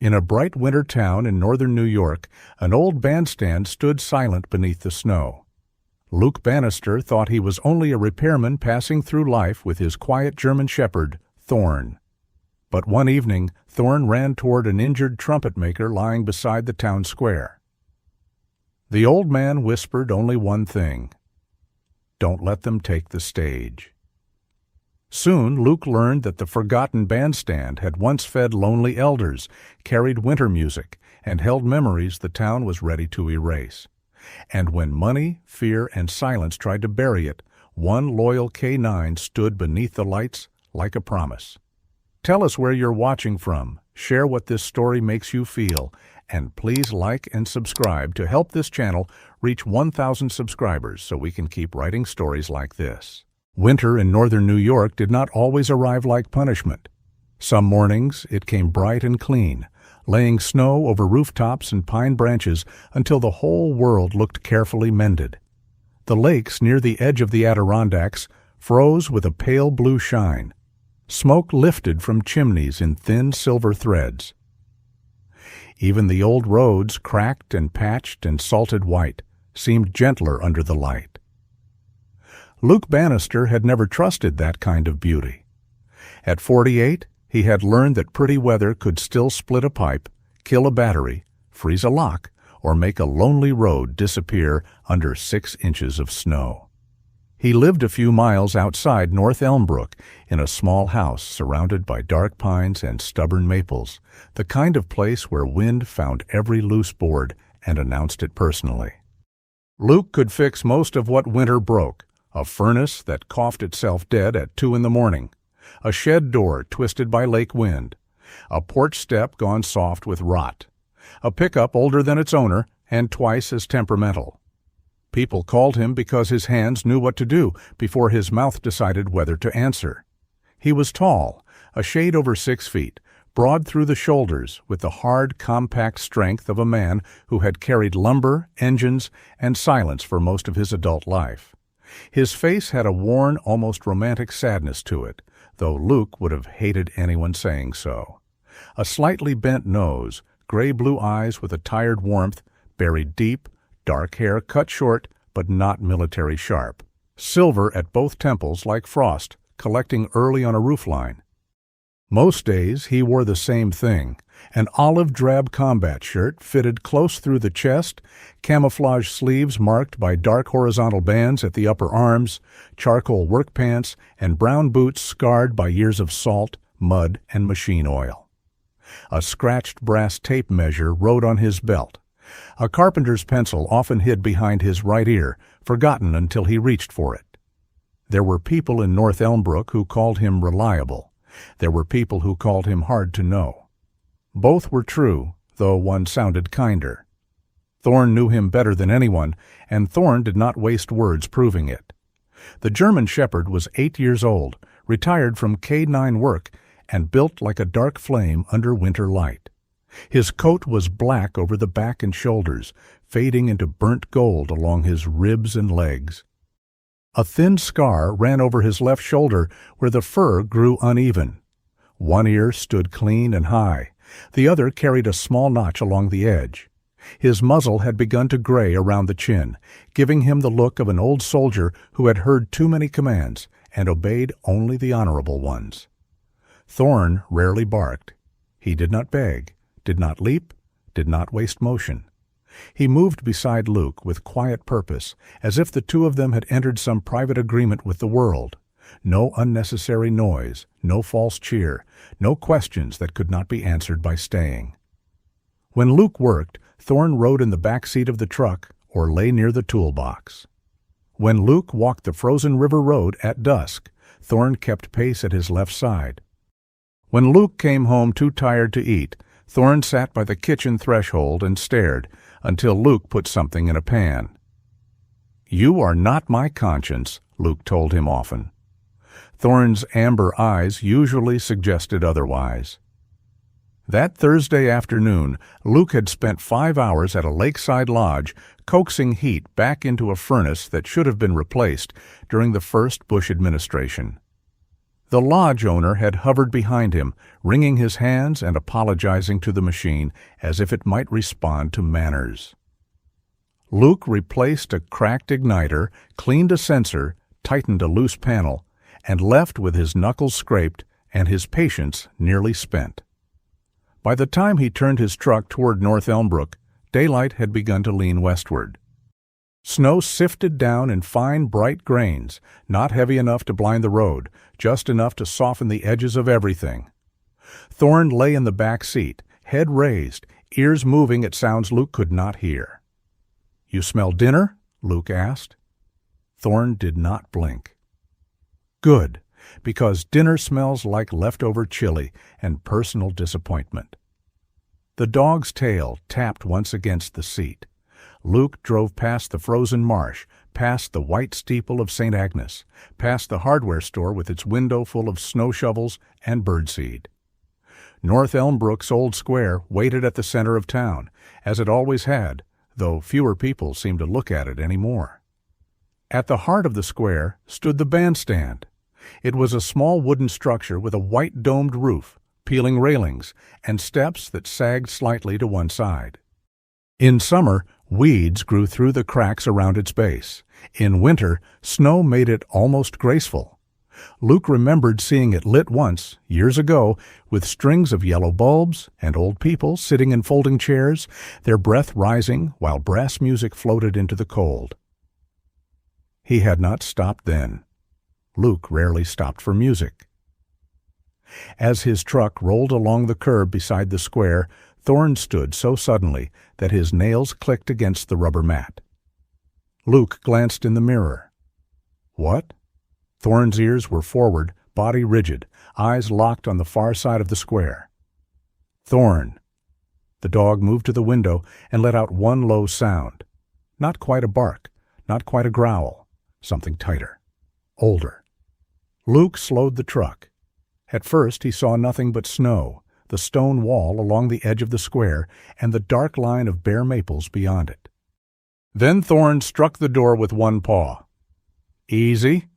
In a bright winter town in northern New York, an old bandstand stood silent beneath the snow. Luke Bannister thought he was only a repairman passing through life with his quiet German shepherd, Thorne. But one evening, Thorne ran toward an injured trumpet maker lying beside the town square. The old man whispered only one thing: "Don't let them take the stage." Soon Luke learned that the forgotten bandstand had once fed lonely elders, carried winter music, and held memories the town was ready to erase. And when money, fear, and silence tried to bury it, one loyal K9 stood beneath the lights like a promise. Tell us where you're watching from, share what this story makes you feel, and please like and subscribe to help this channel reach 1,000 subscribers so we can keep writing stories like this. Winter in northern New York did not always arrive like punishment. Some mornings it came bright and clean, laying snow over rooftops and pine branches until the whole world looked carefully mended. The lakes near the edge of the Adirondacks froze with a pale blue shine. Smoke lifted from chimneys in thin silver threads. Even the old roads, cracked and patched and salted white, seemed gentler under the light. Luke Bannister had never trusted that kind of beauty. At 48, he had learned that pretty weather could still split a pipe, kill a battery, freeze a lock, or make a lonely road disappear under 6 inches of snow. He lived a few miles outside North Elmbrook in a small house surrounded by dark pines and stubborn maples, the kind of place where wind found every loose board and announced it personally. Luke could fix most of what winter broke: a furnace that coughed itself dead at 2 in the morning, a shed door twisted by lake wind, a porch step gone soft with rot, a pickup older than its owner and twice as temperamental. People called him because his hands knew what to do before his mouth decided whether to answer. He was tall, a shade over 6 feet, broad through the shoulders, with the hard, compact strength of a man who had carried lumber, engines, and silence for most of his adult life. His face had a worn, almost romantic sadness to it, though Luke would have hated anyone saying so. A slightly bent nose, gray-blue eyes with a tired warmth, buried deep, dark hair cut short but not military sharp, silver at both temples like frost, collecting early on a roofline. Most days he wore the same thing: an olive-drab combat shirt fitted close through the chest, camouflage sleeves marked by dark horizontal bands at the upper arms, charcoal work pants, and brown boots scarred by years of salt, mud, and machine oil. A scratched brass tape measure rode on his belt. A carpenter's pencil often hid behind his right ear, forgotten until he reached for it. There were people in North Elmbrook who called him reliable. There were people who called him hard to know. Both were true, though one sounded kinder. Thorne knew him better than anyone, and Thorne did not waste words proving it. The German shepherd was 8 years old, retired from K9 work, and built like a dark flame under winter light. His coat was black over the back and shoulders, fading into burnt gold along his ribs and legs. A thin scar ran over his left shoulder where the fur grew uneven. One ear stood clean and high. The other carried a small notch along the edge. His muzzle had begun to gray around the chin, giving him the look of an old soldier who had heard too many commands and obeyed only the honorable ones. Thorne rarely barked. He did not beg, did not leap, did not waste motion. He moved beside Luke with quiet purpose, as if the two of them had entered some private agreement with the world. No unnecessary noise, no false cheer, no questions that could not be answered by staying. When Luke worked, Thorne rode in the back seat of the truck or lay near the toolbox. When Luke walked the frozen river road at dusk, Thorne kept pace at his left side. When Luke came home too tired to eat, Thorne sat by the kitchen threshold and stared until Luke put something in a pan. "You are not my conscience," Luke told him often. Thorne's amber eyes usually suggested otherwise. That Thursday afternoon, Luke had spent 5 hours at a lakeside lodge coaxing heat back into a furnace that should have been replaced during the first Bush administration. The lodge owner had hovered behind him, wringing his hands and apologizing to the machine as if it might respond to manners. Luke replaced a cracked igniter, cleaned a sensor, tightened a loose panel, and left with his knuckles scraped and his patience nearly spent. By the time he turned his truck toward North Elmbrook, daylight had begun to lean westward. Snow sifted down in fine, bright grains, not heavy enough to blind the road, just enough to soften the edges of everything. Thorne lay in the back seat, head raised, ears moving at sounds Luke could not hear. "You smell dinner?" Luke asked. Thorne did not blink. "Good, because dinner smells like leftover chili and personal disappointment." The dog's tail tapped once against the seat. Luke drove past the frozen marsh, past the white steeple of St. Agnes, past the hardware store with its window full of snow shovels and birdseed. North Elmbrook's old square waited at the center of town, as it always had, though fewer people seemed to look at it anymore. At the heart of the square stood the bandstand. It was a small wooden structure with a white domed roof, peeling railings, and steps that sagged slightly to one side. In summer, weeds grew through the cracks around its base. In winter, snow made it almost graceful. Luke remembered seeing it lit once, years ago, with strings of yellow bulbs and old people sitting in folding chairs, their breath rising while brass music floated into the cold. He had not stopped then. Luke rarely stopped for music. As his truck rolled along the curb beside the square, Thorne stood so suddenly that his nails clicked against the rubber mat. Luke glanced in the mirror. What? Thorne's ears were forward, body rigid, eyes locked on the far side of the square. "Thorne." The dog moved to the window and let out one low sound. Not quite a bark, not quite a growl, something tighter, older. Luke slowed the truck. At first he saw nothing but snow, the stone wall along the edge of the square, and the dark line of bare maples beyond it. Then Thorne struck the door with one paw. "Easy."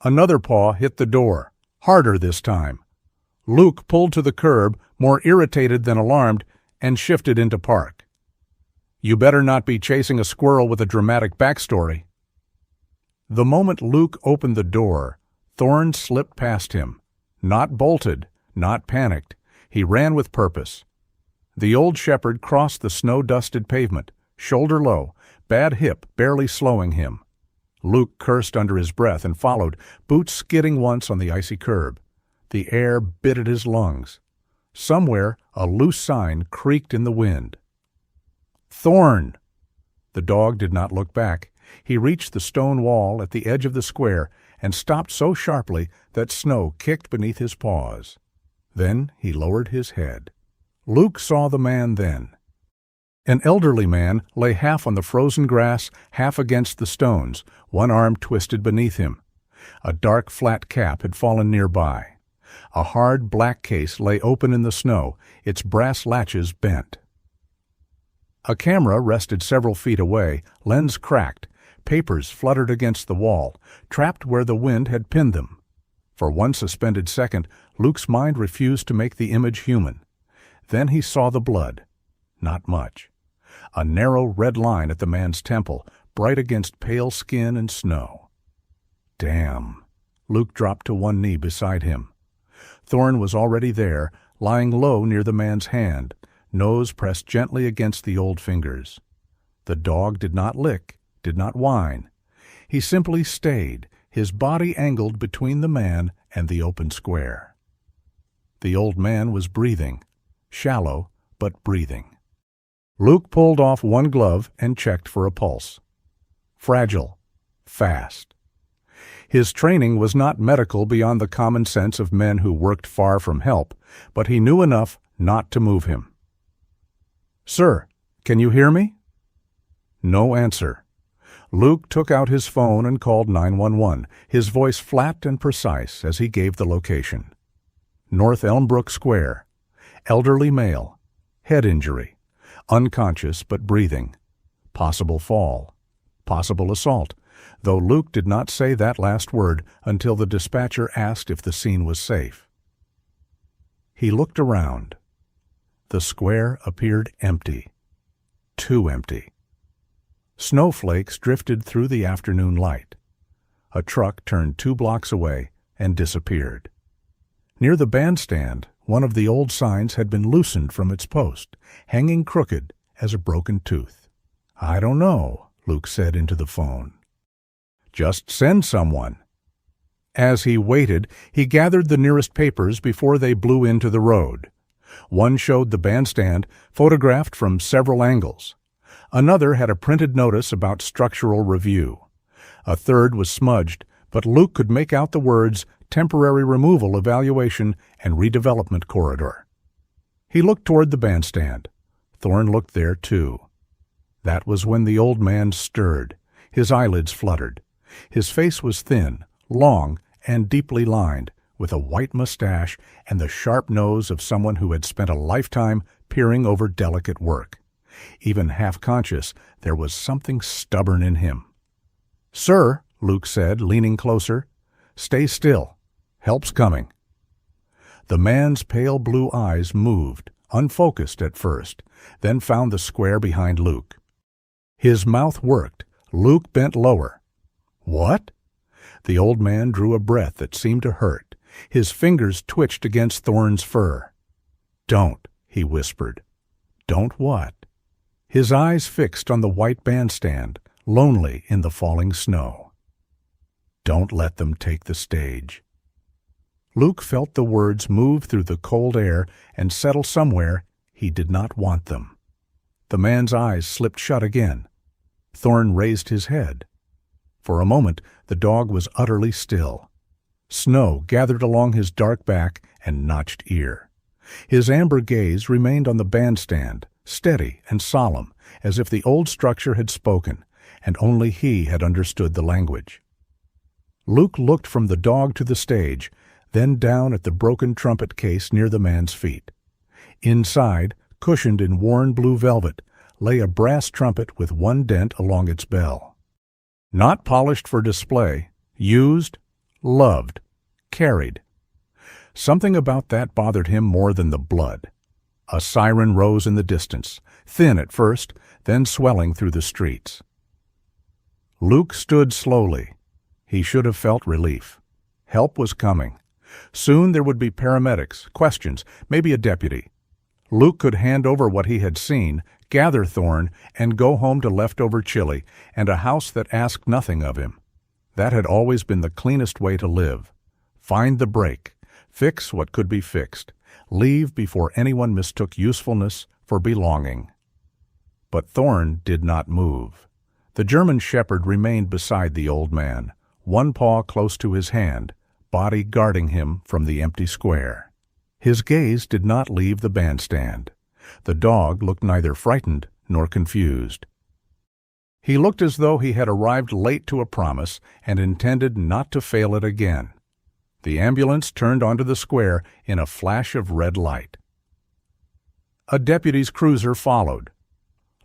Another paw hit the door, harder this time. Luke pulled to the curb, more irritated than alarmed, and shifted into park. "You better not be chasing a squirrel with a dramatic backstory." The moment Luke opened the door, Thorne slipped past him. Not bolted, not panicked. He ran with purpose. The old shepherd crossed the snow-dusted pavement, shoulder low, bad hip barely slowing him. Luke cursed under his breath and followed, boots skidding once on the icy curb. The air bit at his lungs. Somewhere, a loose sign creaked in the wind. "Thorne!" The dog did not look back. He reached the stone wall at the edge of the square and stopped so sharply that snow kicked beneath his paws. Then he lowered his head. Luke saw the man then. An elderly man lay half on the frozen grass, half against the stones, one arm twisted beneath him. A dark flat cap had fallen nearby. A hard black case lay open in the snow, its brass latches bent. A camera rested several feet away, lens cracked, papers fluttered against the wall, trapped where the wind had pinned them. For one suspended second, Luke's mind refused to make the image human. Then he saw the blood. Not much. A narrow red line at the man's temple, bright against pale skin and snow. Damn. Luke dropped to one knee beside him. Thorne was already there, lying low near the man's hand, nose pressed gently against the old fingers. The dog did not lick, did not whine. He simply stayed, his body angled between the man and the open square. The old man was breathing, shallow but breathing. Luke pulled off one glove and checked for a pulse. Fragile, fast. His training was not medical beyond the common sense of men who worked far from help, but he knew enough not to move him. "Sir, can you hear me?" No answer. Luke took out his phone and called 911, his voice flat and precise as he gave the location. North Elmbrook Square. Elderly male. Head injury. Unconscious but breathing. Possible fall. Possible assault. though Luke did not say that last word until the dispatcher asked if the scene was safe. He looked around. The square appeared empty. Too empty. Snowflakes drifted through the afternoon light. A truck turned 2 blocks away and disappeared. Near the bandstand, one of the old signs had been loosened from its post, hanging crooked as a broken tooth. "I don't know," Luke said into the phone. "Just send someone." As he waited, he gathered the nearest papers before they blew into the road. One showed the bandstand, photographed from several angles. Another had a printed notice about structural review. A third was smudged, but Luke could make out the words "Temporary Removal Evaluation and Redevelopment Corridor." He looked toward the bandstand. Thorne looked there, too. That was when the old man stirred. His eyelids fluttered. His face was thin, long, and deeply lined, with a white mustache and the sharp nose of someone who had spent a lifetime peering over delicate work. Even half-conscious, there was something stubborn in him. "Sir," Luke said, leaning closer, "stay still. Help's coming." The man's pale blue eyes moved, unfocused at first, then found the square behind Luke. His mouth worked. Luke bent lower. "What?" The old man drew a breath that seemed to hurt. His fingers twitched against Thorne's fur. "Don't," he whispered. "Don't what?" His eyes fixed on the white bandstand, lonely in the falling snow. "Don't let them take the stage." Luke felt the words move through the cold air and settle somewhere he did not want them. The man's eyes slipped shut again. Thorne raised his head. For a moment, the dog was utterly still. Snow gathered along his dark back and notched ear. His amber gaze remained on the bandstand, steady and solemn, as if the old structure had spoken, and only he had understood the language. Luke looked from the dog to the stage, then down at the broken trumpet case near the man's feet. Inside, cushioned in worn blue velvet, lay a brass trumpet with one dent along its bell. Not polished for display, used, loved, carried. Something about that bothered him more than the blood. A siren rose in the distance, thin at first, then swelling through the streets. Luke stood slowly. He should have felt relief. Help was coming. Soon there would be paramedics, questions, maybe a deputy. Luke could hand over what he had seen, gather Thorne, and go home to leftover chili and a house that asked nothing of him. That had always been the cleanest way to live. Find the break, fix what could be fixed, leave before anyone mistook usefulness for belonging. But Thorne did not move. The German shepherd remained beside the old man, one paw close to his hand, body guarding him from the empty square. His gaze did not leave the bandstand. The dog looked neither frightened nor confused. He looked as though he had arrived late to a promise and intended not to fail it again. The ambulance turned onto the square in a flash of red light. A deputy's cruiser followed.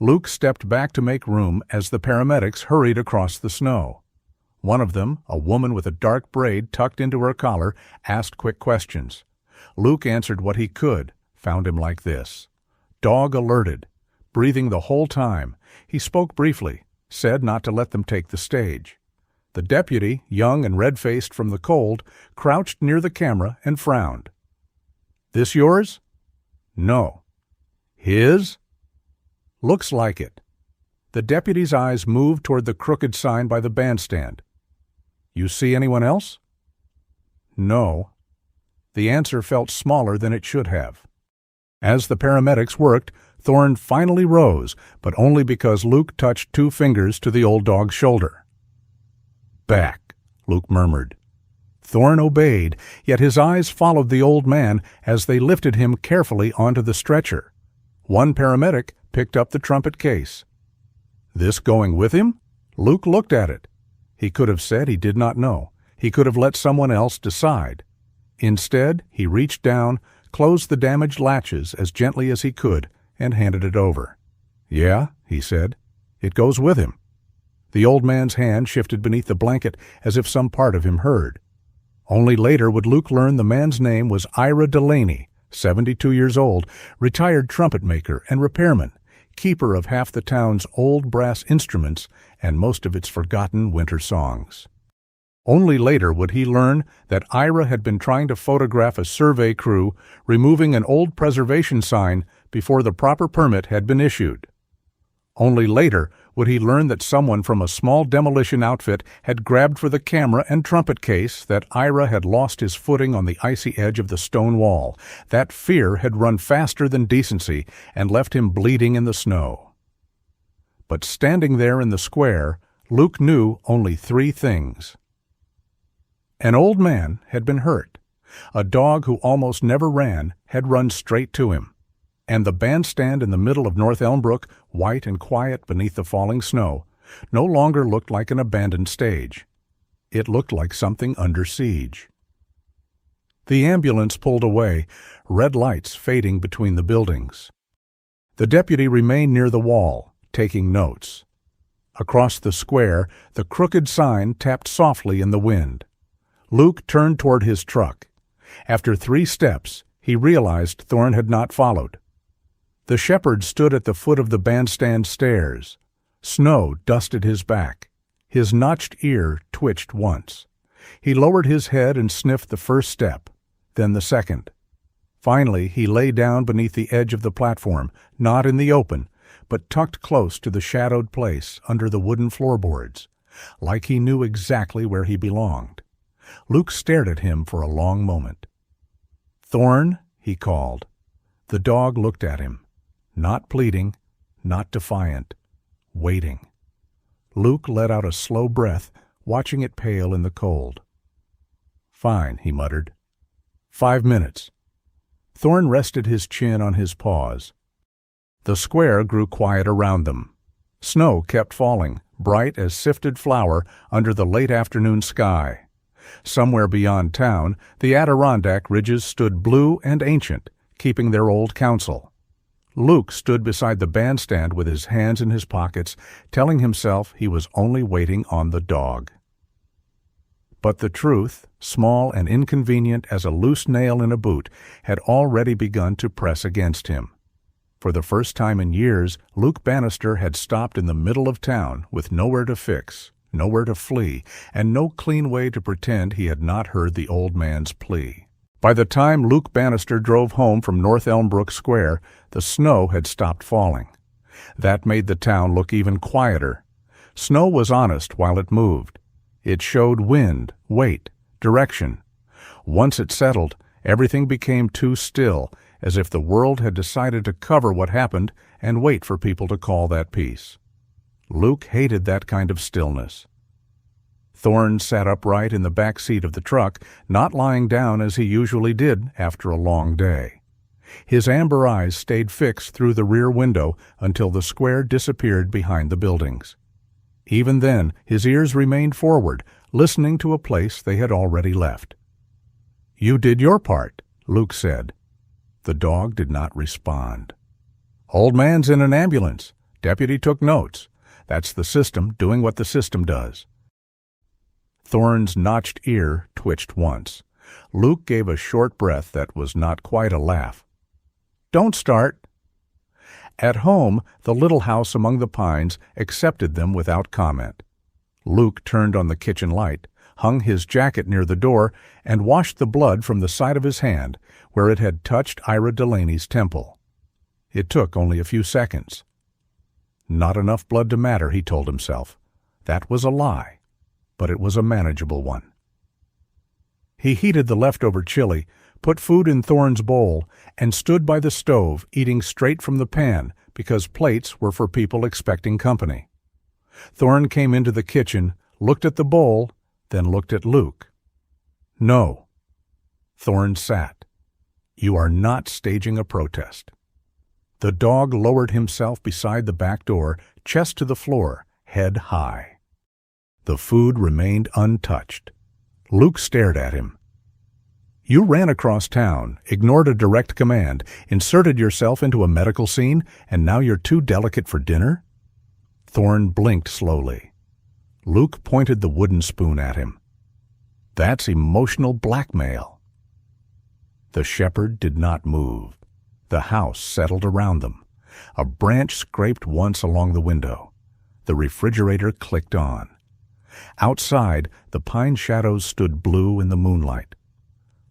Luke stepped back to make room as the paramedics hurried across the snow. One of them, a woman with a dark braid tucked into her collar, asked quick questions. Luke answered what he could, found him like this. Dog alerted, breathing the whole time. He spoke briefly, said not to let them take the stage. The deputy, young and red-faced from the cold, crouched near the camera and frowned. "This yours?" "No." "His?" "Looks like it." The deputy's eyes moved toward the crooked sign by the bandstand. "You see anyone else?" "No." The answer felt smaller than it should have. As the paramedics worked, Thorne finally rose, but only because Luke touched 2 fingers to the old dog's shoulder. "Back," Luke murmured. Thorne obeyed, yet his eyes followed the old man as they lifted him carefully onto the stretcher. One paramedic picked up the trumpet case. This going with him? Luke looked at it. He could have said he did not know. He could have let someone else decide. Instead, he reached down, closed the damaged latches as gently as he could, and handed it over. "Yeah," he said. "It goes with him." The old man's hand shifted beneath the blanket as if some part of him heard. Only later would Luke learn the man's name was Ira Delaney, 72 years old, retired trumpet maker and repairman, keeper of half the town's old brass instruments and most of its forgotten winter songs. Only later would he learn that Ira had been trying to photograph a survey crew removing an old preservation sign before the proper permit had been issued. Only later would he learn that someone from a small demolition outfit had grabbed for the camera and trumpet case, that Ira had lost his footing on the icy edge of the stone wall, that fear had run faster than decency and left him bleeding in the snow. But standing there in the square, Luke knew only 3 things. An old man had been hurt. A dog who almost never ran had run straight to him. And the bandstand in the middle of North Elmbrook, white and quiet beneath the falling snow, no longer looked like an abandoned stage. It looked like something under siege. The ambulance pulled away, red lights fading between the buildings. The deputy remained near the wall, taking notes. Across the square, the crooked sign tapped softly in the wind. Luke turned toward his truck. After 3 steps, he realized Thorne had not followed. The shepherd stood at the foot of the bandstand stairs. Snow dusted his back. His notched ear twitched once. He lowered his head and sniffed the first step, then the second. Finally, he lay down beneath the edge of the platform, not in the open, but tucked close to the shadowed place under the wooden floorboards, like he knew exactly where he belonged. Luke stared at him for a long moment. "Thorne," he called. The dog looked at him. Not pleading, not defiant, waiting. Luke let out a slow breath, watching it pale in the cold. "Fine," he muttered. 5 minutes. Thorne rested his chin on his paws. The square grew quiet around them. Snow kept falling, bright as sifted flour under the late afternoon sky. Somewhere beyond town, the Adirondack ridges stood blue and ancient, keeping their old counsel. Luke stood beside the bandstand with his hands in his pockets, telling himself he was only waiting on the dog. But the truth, small and inconvenient as a loose nail in a boot, had already begun to press against him. For the first time in years, Luke Bannister had stopped in the middle of town with nowhere to fix, nowhere to flee, and no clean way to pretend he had not heard the old man's plea. By the time Luke Bannister drove home from North Elmbrook Square, the snow had stopped falling. That made the town look even quieter. Snow was honest while it moved. It showed wind, weight, direction. Once it settled, everything became too still, as if the world had decided to cover what happened and wait for people to call that peace. Luke hated that kind of stillness. Thorne sat upright in the back seat of the truck, not lying down as he usually did after a long day. His amber eyes stayed fixed through the rear window until the square disappeared behind the buildings. Even then, his ears remained forward, listening to a place they had already left. "You did your part," Luke said. The dog did not respond. "Old man's in an ambulance. Deputy took notes. That's the system doing what the system does." Thorne's notched ear twitched once. Luke gave a short breath that was not quite a laugh. "Don't start." At home, the little house among the pines accepted them without comment. Luke turned on the kitchen light, hung his jacket near the door, and washed the blood from the side of his hand where it had touched Ira Delaney's temple. It took only a few seconds. Not enough blood to matter, he told himself. That was a lie, but it was a manageable one. He heated the leftover chili, put food in Thorne's bowl, and stood by the stove, eating straight from the pan because plates were for people expecting company. Thorne came into the kitchen, looked at the bowl, then looked at Luke. "No." Thorne sat. "You are not staging a protest." The dog lowered himself beside the back door, chest to the floor, head high. The food remained untouched. Luke stared at him. "You ran across town, ignored a direct command, inserted yourself into a medical scene, and now you're too delicate for dinner?" Thorne blinked slowly. Luke pointed the wooden spoon at him. That's emotional blackmail. The shepherd did not move. The house settled around them. A branch scraped once along the window. The refrigerator clicked on. Outside, the pine shadows stood blue in the moonlight.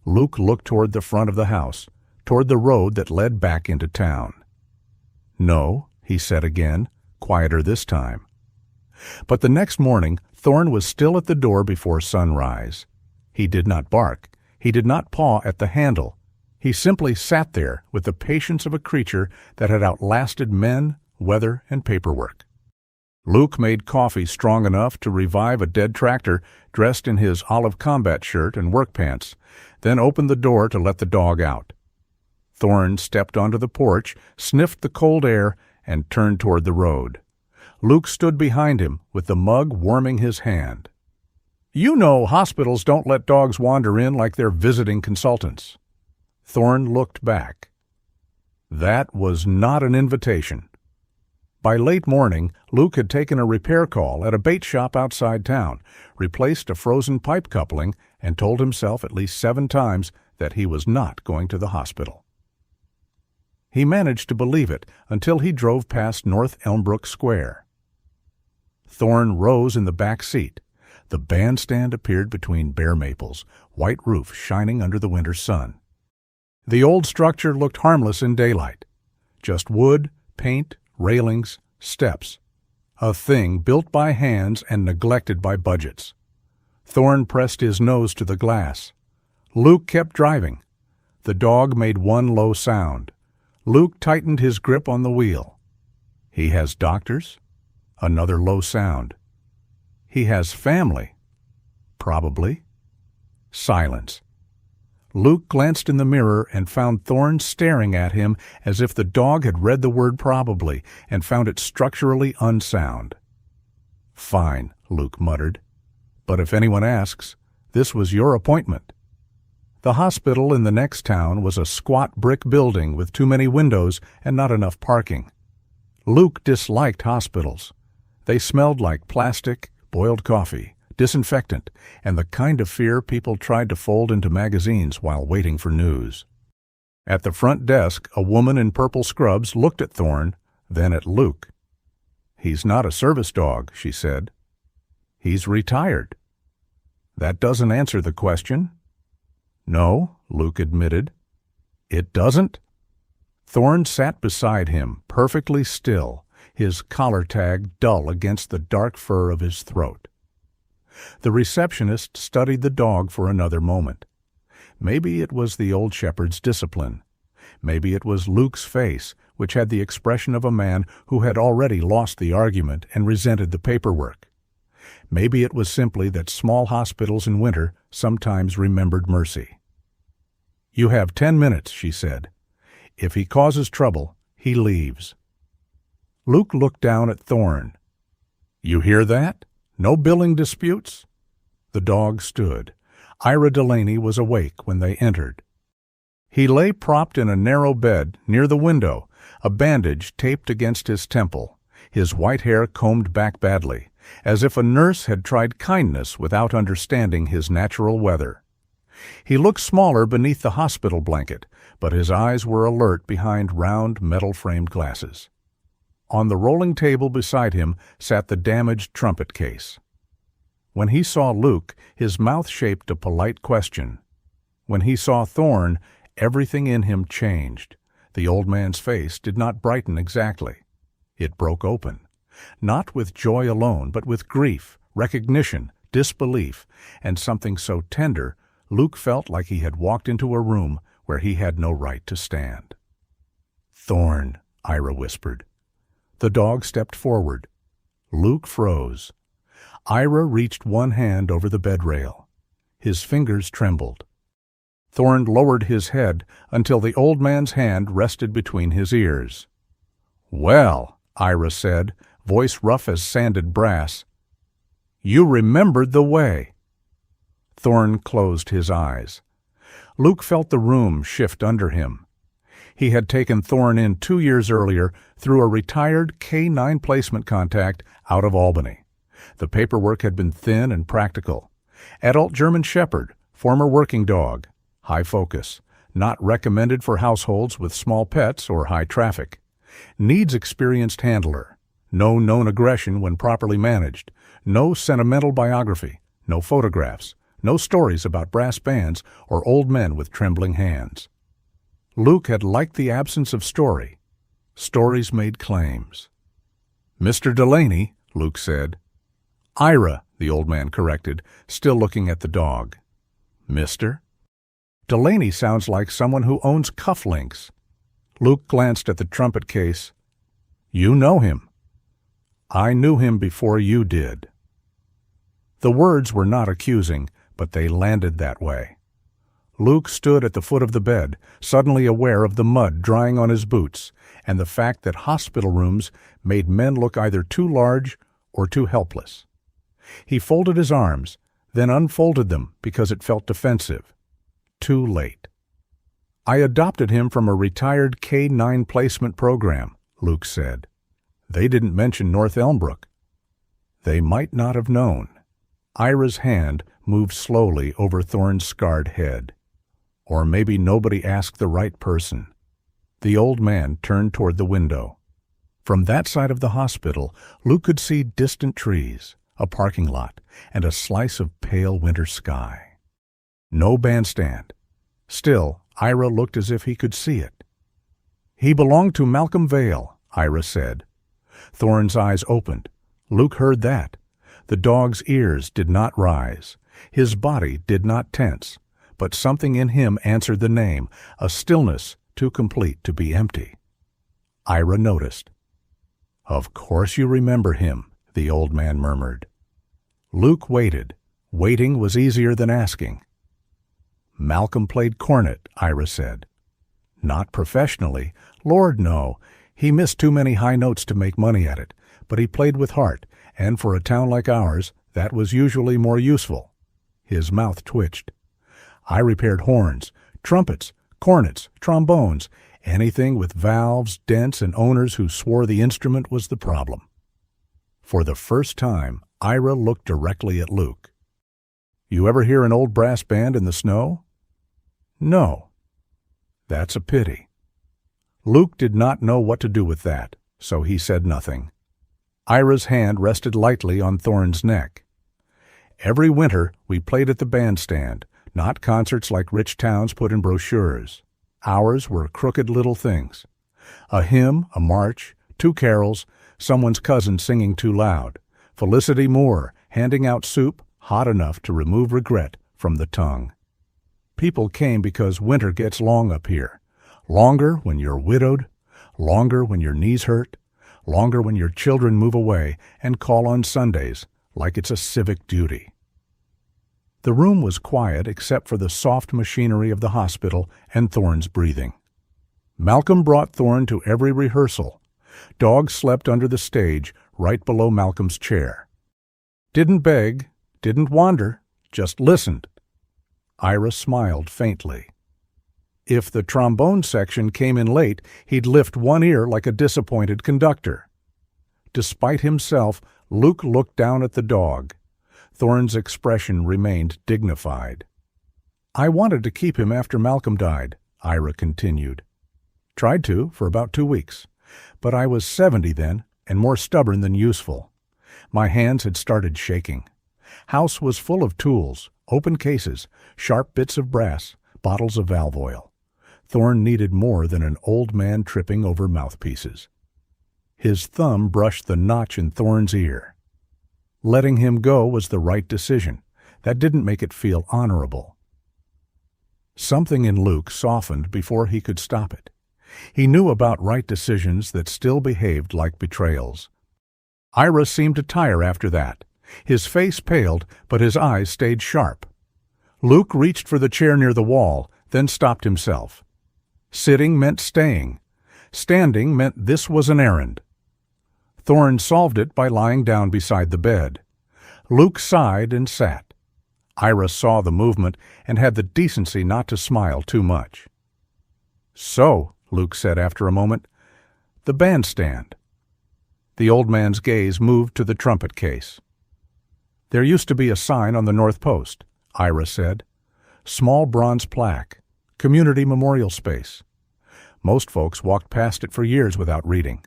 Luke looked toward the front of the house, toward the road that led back into town. "No," he said again, quieter this time. But the next morning, Thorne was still at the door before sunrise. He did not bark. He did not paw at the handle. He simply sat there with the patience of a creature that had outlasted men, weather, and paperwork. Luke made coffee strong enough to revive a dead tractor dressed in his olive combat shirt and work pants, then opened the door to let the dog out. Thorne stepped onto the porch, sniffed the cold air, and turned toward the road. Luke stood behind him with the mug warming his hand. "You know hospitals don't let dogs wander in like they're visiting consultants." Thorne looked back. That was not an invitation. By late morning, Luke had taken a repair call at a bait shop outside town, replaced a frozen pipe coupling, and told himself at least 7 times that he was not going to the hospital. He managed to believe it until he drove past North Elmbrook Square. Thorne rose in the back seat. The bandstand appeared between bare maples, white roof shining under the winter sun. The old structure looked harmless in daylight. Just wood, paint, railings, steps. A thing built by hands and neglected by budgets. Thorne pressed his nose to the glass. Luke kept driving. The dog made one low sound. Luke tightened his grip on the wheel. He has doctors? Another low sound. He has family? Probably. Silence. Luke glanced in the mirror and found Thorne staring at him as if the dog had read the word probably and found it structurally unsound. "Fine," Luke muttered. "But if anyone asks, this was your appointment." The hospital in the next town was a squat brick building with too many windows and not enough parking. Luke disliked hospitals. They smelled like plastic, boiled coffee, disinfectant, and the kind of fear people tried to fold into magazines while waiting for news. At the front desk, a woman in purple scrubs looked at Thorne, then at Luke. "He's not a service dog," she said. "He's retired." "That doesn't answer the question." "No," Luke admitted. "It doesn't?" Thorne sat beside him, perfectly still, his collar tag dull against the dark fur of his throat. The receptionist studied the dog for another moment. Maybe it was the old shepherd's discipline. Maybe it was Luke's face, which had the expression of a man who had already lost the argument and resented the paperwork. Maybe it was simply that small hospitals in winter sometimes remembered mercy. "You have 10 minutes," she said. "If he causes trouble, he leaves." Luke looked down at Thorne. "You hear that? No billing disputes?" The dog stood. Ira Delaney was awake when they entered. He lay propped in a narrow bed near the window, a bandage taped against his temple, his white hair combed back badly, as if a nurse had tried kindness without understanding his natural weather. He looked smaller beneath the hospital blanket, but his eyes were alert behind round metal-framed glasses. On the rolling table beside him sat the damaged trumpet case. When he saw Luke, his mouth shaped a polite question. When he saw Thorne, everything in him changed. The old man's face did not brighten exactly. It broke open, not with joy alone, but with grief, recognition, disbelief, and something so tender, Luke felt like he had walked into a room where he had no right to stand. "Thorne," Ira whispered. The dog stepped forward. Luke froze. Ira reached one hand over the bed rail. His fingers trembled. Thorne lowered his head until the old man's hand rested between his ears. "Well," Ira said, voice rough as sanded brass, "you remembered the way." Thorne closed his eyes. Luke felt the room shift under him. He had taken Thorne in 2 years earlier through a retired K-9 placement contact out of Albany. The paperwork had been thin and practical. Adult German Shepherd, former working dog, high focus, not recommended for households with small pets or high traffic. Needs experienced handler. No known aggression when properly managed. No sentimental biography. No photographs. No stories about brass bands or old men with trembling hands. Luke had liked the absence of story. Stories made claims. "Mr. Delaney," Luke said. "Ira," the old man corrected, still looking at the dog. "Mister?" "Delaney sounds like someone who owns cufflinks." Luke glanced at the trumpet case. "You know him." "I knew him before you did." The words were not accusing, but they landed that way. Luke stood at the foot of the bed, suddenly aware of the mud drying on his boots and the fact that hospital rooms made men look either too large or too helpless. He folded his arms, then unfolded them because it felt defensive. Too late. "I adopted him from a retired K-9 placement program," Luke said. "They didn't mention North Elmbrook." They might not have known. Ira's hand moved slowly over Thorne's scarred head. Or maybe nobody asked the right person. The old man turned toward the window. From that side of the hospital, Luke could see distant trees, a parking lot, and a slice of pale winter sky. No bandstand. Still, Ira looked as if he could see it. "He belonged to Malcolm Vale," Ira said. Thorne's eyes opened. Luke heard that. The dog's ears did not rise. His body did not tense. But something in him answered the name, a stillness too complete to be empty. Ira noticed. "Of course you remember him," the old man murmured. Luke waited. Waiting was easier than asking. "Malcolm played cornet," Ira said. "Not professionally. Lord, no. He missed too many high notes to make money at it, but he played with heart, and for a town like ours, that was usually more useful." His mouth twitched. "I repaired horns, trumpets, cornets, trombones, anything with valves, dents, and owners who swore the instrument was the problem." For the first time, Ira looked directly at Luke. "You ever hear an old brass band in the snow?" "No." "That's a pity." Luke did not know what to do with that, so he said nothing. Ira's hand rested lightly on Thorne's neck. "Every winter we played at the bandstand, not concerts like rich towns put in brochures. Ours were crooked little things. A hymn, a march, 2 carols, someone's cousin singing too loud, Felicity Moore handing out soup hot enough to remove regret from the tongue. People came because winter gets long up here. Longer when you're widowed, longer when your knees hurt, longer when your children move away and call on Sundays like it's a civic duty." The room was quiet except for the soft machinery of the hospital and Thorne's breathing. Malcolm brought Thorne to every rehearsal. Dogs slept under the stage, right below Malcolm's chair. Didn't beg, didn't wander, just listened. Ira smiled faintly. If the trombone section came in late, he'd lift one ear like a disappointed conductor. Despite himself, Luke looked down at the dog. Thorne's expression remained dignified. "I wanted to keep him after Malcolm died," Ira continued. "Tried to for about 2 weeks. But I was 70 then, and more stubborn than useful. My hands had started shaking. House was full of tools, open cases, sharp bits of brass, bottles of valve oil. Thorne needed more than an old man tripping over mouthpieces. His thumb brushed the notch in Thorne's ear. Letting him go was the right decision. That didn't make it feel honorable. Something in Luke softened before he could stop it. He knew about right decisions that still behaved like betrayals. Ira seemed to tire after that. His face paled, but his eyes stayed sharp. Luke reached for the chair near the wall, then stopped himself. Sitting meant staying. Standing meant this was an errand. Thorne solved it by lying down beside the bed. Luke sighed and sat. Ira saw the movement and had the decency not to smile too much. "So," Luke said after a moment, "the bandstand." The old man's gaze moved to the trumpet case. There used to be a sign on the north post, Ira said. Small bronze plaque, community memorial space. Most folks walked past it for years without reading.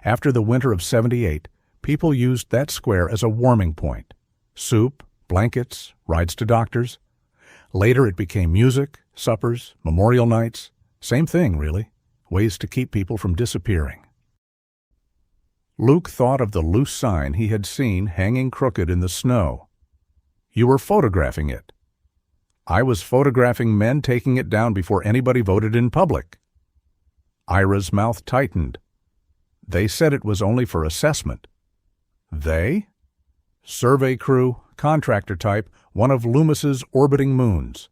After the winter of '78, people used that square as a warming point. Soup, blankets, rides to doctors. Later it became music, suppers, memorial nights. Same thing, really. Ways to keep people from disappearing. Luke thought of the loose sign he had seen hanging crooked in the snow. You were photographing it. I was photographing men taking it down before anybody voted in public. Ira's mouth tightened. They said it was only for assessment. They? Survey crew, contractor type, one of Loomis's orbiting moons.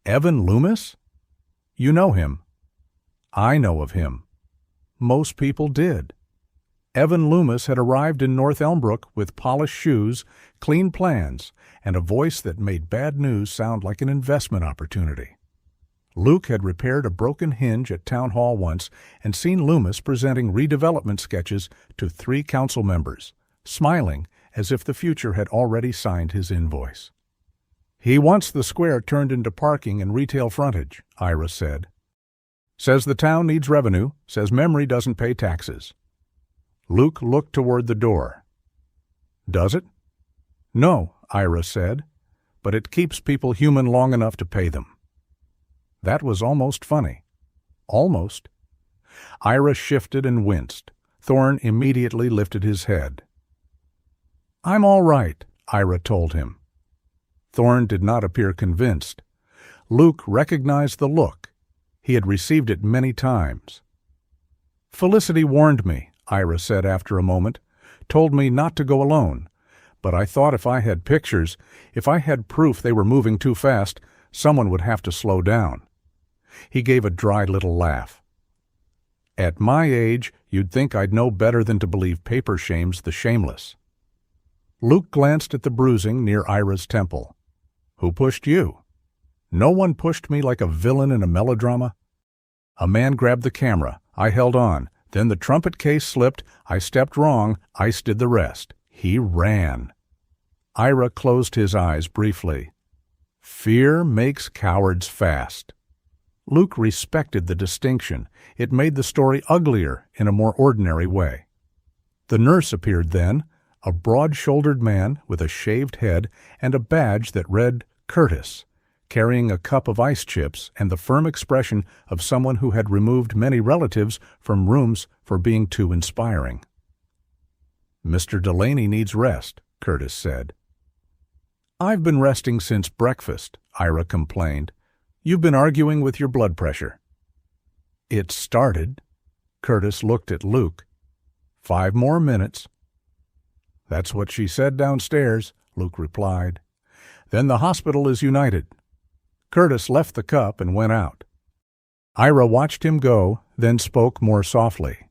Evan Loomis? You know him. I know of him. Most people did. Evan Loomis had arrived in North Elmbrook with polished shoes, clean plans, and a voice that made bad news sound like an investment opportunity. Luke had repaired a broken hinge at Town Hall once and seen Loomis presenting redevelopment sketches to 3 council members, smiling as if the future had already signed his invoice. He wants the square turned into parking and retail frontage, Ira said. Says the town needs revenue, says memory doesn't pay taxes. Luke looked toward the door. Does it? No, Ira said, but it keeps people human long enough to pay them. That was almost funny. Almost. Ira shifted and winced. Thorne immediately lifted his head. I'm all right, Ira told him. Thorne did not appear convinced. Luke recognized the look. He had received it many times. Felicity warned me, Ira said after a moment, told me not to go alone, but I thought if I had pictures, if I had proof they were moving too fast, someone would have to slow down. He gave a dry little laugh. At my age, you'd think I'd know better than to believe paper shames the shameless. Luke glanced at the bruising near Ira's temple. Who pushed you? No one pushed me like a villain in a melodrama. A man grabbed the camera. I held on. Then the trumpet case slipped. I stepped wrong. Ice did the rest. He ran. Ira closed his eyes briefly. Fear makes cowards fast. Luke respected the distinction. It made the story uglier in a more ordinary way. The nurse appeared then, a broad-shouldered man with a shaved head and a badge that read Curtis, carrying a cup of ice chips and the firm expression of someone who had removed many relatives from rooms for being too inspiring. Mr. Delaney needs rest, Curtis said. I've been resting since breakfast, Ira complained. You've been arguing with your blood pressure. It started. Curtis looked at Luke. 5 more minutes. That's what she said downstairs, Luke replied. Then the hospital is united. Curtis left the cup and went out. Ira watched him go, then spoke more softly.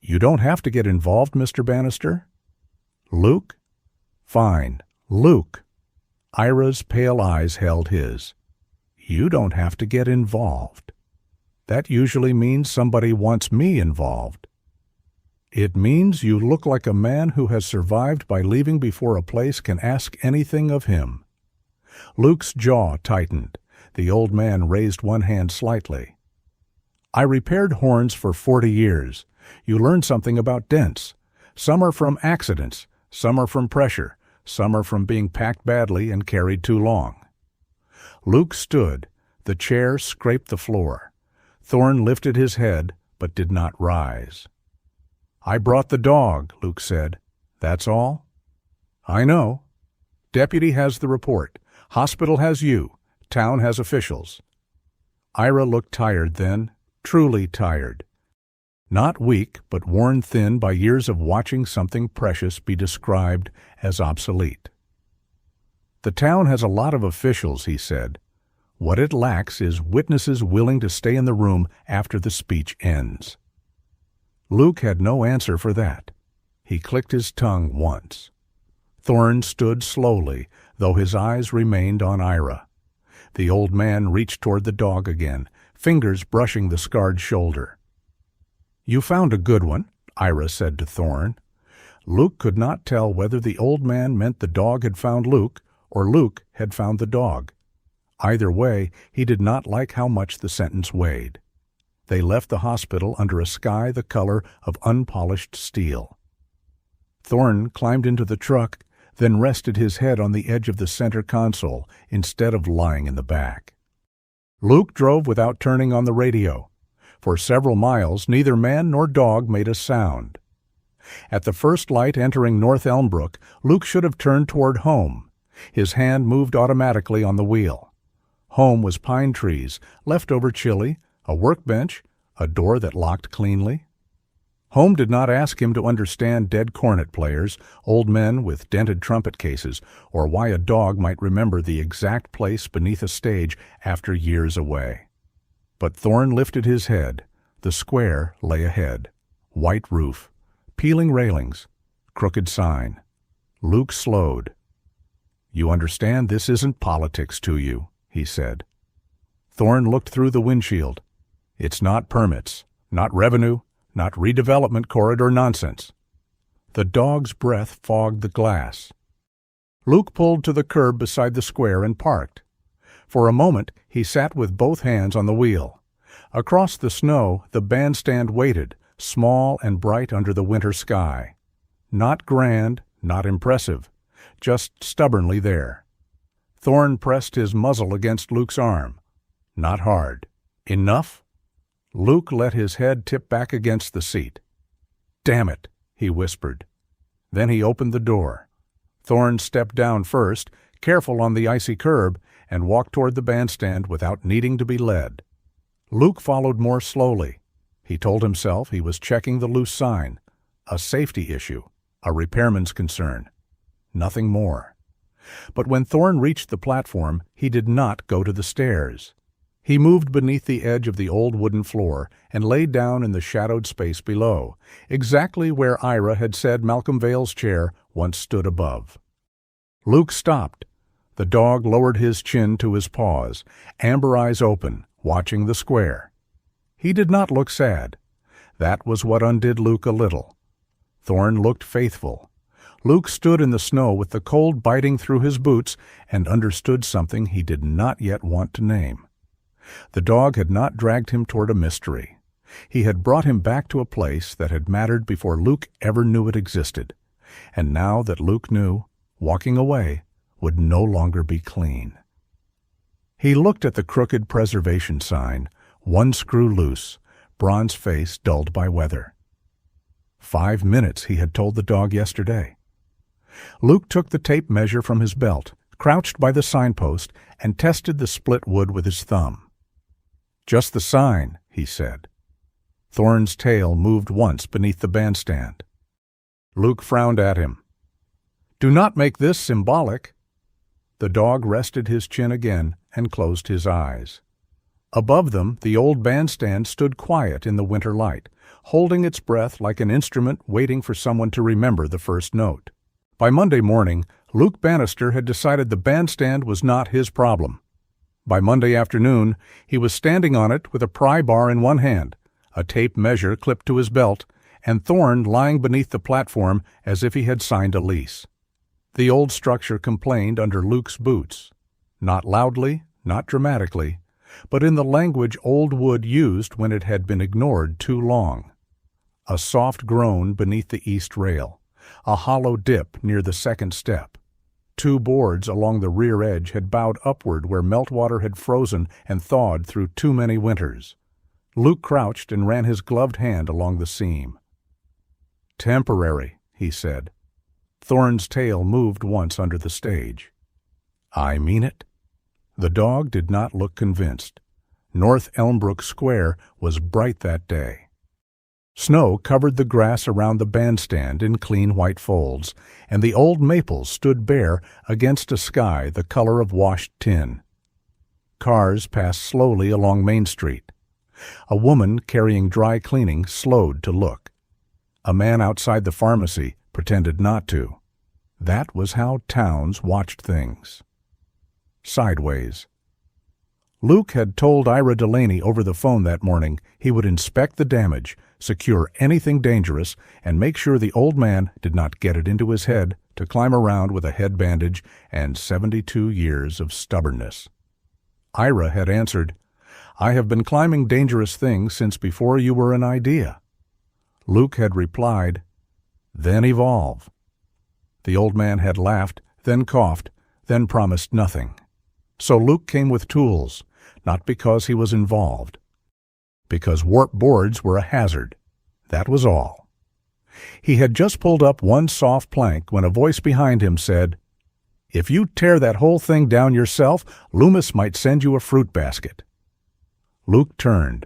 You don't have to get involved, Mr. Bannister. Luke? Fine. Luke. Ira's pale eyes held his. You don't have to get involved. That usually means somebody wants me involved. It means you look like a man who has survived by leaving before a place can ask anything of him. Luke's jaw tightened. The old man raised one hand slightly. I repaired horns for 40 years. You learn something about dents. Some are from accidents, some are from pressure, some are from being packed badly and carried too long. Luke stood. The chair scraped the floor. Thorne lifted his head, but did not rise. I brought the dog, Luke said. That's all? I know. Deputy has the report. Hospital has you. Town has officials. Ira looked tired then, truly tired. Not weak, but worn thin by years of watching something precious be described as obsolete. The town has a lot of officials, he said. What it lacks is witnesses willing to stay in the room after the speech ends. Luke had no answer for that. He clicked his tongue once. Thorne stood slowly, though his eyes remained on Ira. The old man reached toward the dog again, fingers brushing the scarred shoulder. You found a good one, Ira said to Thorne. Luke could not tell whether the old man meant the dog had found Luke or Luke had found the dog. Either way, he did not like how much the sentence weighed. They left the hospital under a sky the color of unpolished steel. Thorne climbed into the truck, then rested his head on the edge of the center console instead of lying in the back. Luke drove without turning on the radio. For several miles, neither man nor dog made a sound. At the first light entering North Elmbrook, Luke should have turned toward home. His hand moved automatically on the wheel. Home was pine trees, leftover chili, a workbench, a door that locked cleanly. Home did not ask him to understand dead cornet players, old men with dented trumpet cases, or why a dog might remember the exact place beneath a stage after years away. But Thorne lifted his head. The square lay ahead. White roof, peeling railings, crooked sign. Luke slowed. "You understand this isn't politics to you," he said. Thorne looked through the windshield. "It's not permits, not revenue, not redevelopment corridor nonsense." The dog's breath fogged the glass. Luke pulled to the curb beside the square and parked. For a moment he sat with both hands on the wheel. Across the snow the bandstand waited, small and bright under the winter sky. Not grand, not impressive, just stubbornly there. Thorne pressed his muzzle against Luke's arm. Not hard. Enough? Luke let his head tip back against the seat. "Damn it," he whispered. Then he opened the door. Thorne stepped down first, careful on the icy curb, and walked toward the bandstand without needing to be led. Luke followed more slowly. He told himself he was checking the loose sign, a safety issue, a repairman's concern. Nothing more. But when Thorne reached the platform, he did not go to the stairs. He moved beneath the edge of the old wooden floor and lay down in the shadowed space below, exactly where Ira had said Malcolm Vale's chair once stood above. Luke stopped. The dog lowered his chin to his paws, amber eyes open, watching the square. He did not look sad. That was what undid Luke a little. Thorne looked faithful. Luke stood in the snow with the cold biting through his boots and understood something he did not yet want to name. The dog had not dragged him toward a mystery. He had brought him back to a place that had mattered before Luke ever knew it existed. And now that Luke knew, walking away would no longer be clean. He looked at the crooked preservation sign, one screw loose, bronze face dulled by weather. 5 minutes, he had told the dog yesterday. Luke took the tape measure from his belt, crouched by the signpost, and tested the split wood with his thumb. "Just the sign," he said. Thorne's tail moved once beneath the bandstand. Luke frowned at him. "Do not make this symbolic." The dog rested his chin again and closed his eyes. Above them, the old bandstand stood quiet in the winter light, holding its breath like an instrument waiting for someone to remember the first note. By Monday morning, Luke Bannister had decided the bandstand was not his problem. By Monday afternoon, he was standing on it with a pry bar in one hand, a tape measure clipped to his belt, and Thorne lying beneath the platform as if he had signed a lease. The old structure complained under Luke's boots. Not loudly, not dramatically, but in the language old wood used when it had been ignored too long. A soft groan beneath the east rail, a hollow dip near the second step. 2 boards along the rear edge had bowed upward where meltwater had frozen and thawed through too many winters. Luke crouched and ran his gloved hand along the seam. "Temporary," he said. Thorne's tail moved once under the stage. "I mean it?" The dog did not look convinced. North Elmbrook Square was bright that day. Snow covered the grass around the bandstand in clean white folds, and the old maples stood bare against a sky the color of washed tin. Cars passed slowly along Main Street. A woman carrying dry cleaning slowed to look. A man outside the pharmacy pretended not to. That was how towns watched things. Sideways. Luke had told Ira Delaney over the phone that morning he would inspect the damage, secure anything dangerous, and make sure the old man did not get it into his head to climb around with a head bandage and 72 years of stubbornness. Ira had answered, "I have been climbing dangerous things since before you were an idea." Luke had replied, "Then evolve." The old man had laughed, then coughed, then promised nothing. So Luke came with tools, not because he was involved. Because warp boards were a hazard. That was all. He had just pulled up one soft plank when a voice behind him said, "If you tear that whole thing down yourself, Loomis might send you a fruit basket." Luke turned.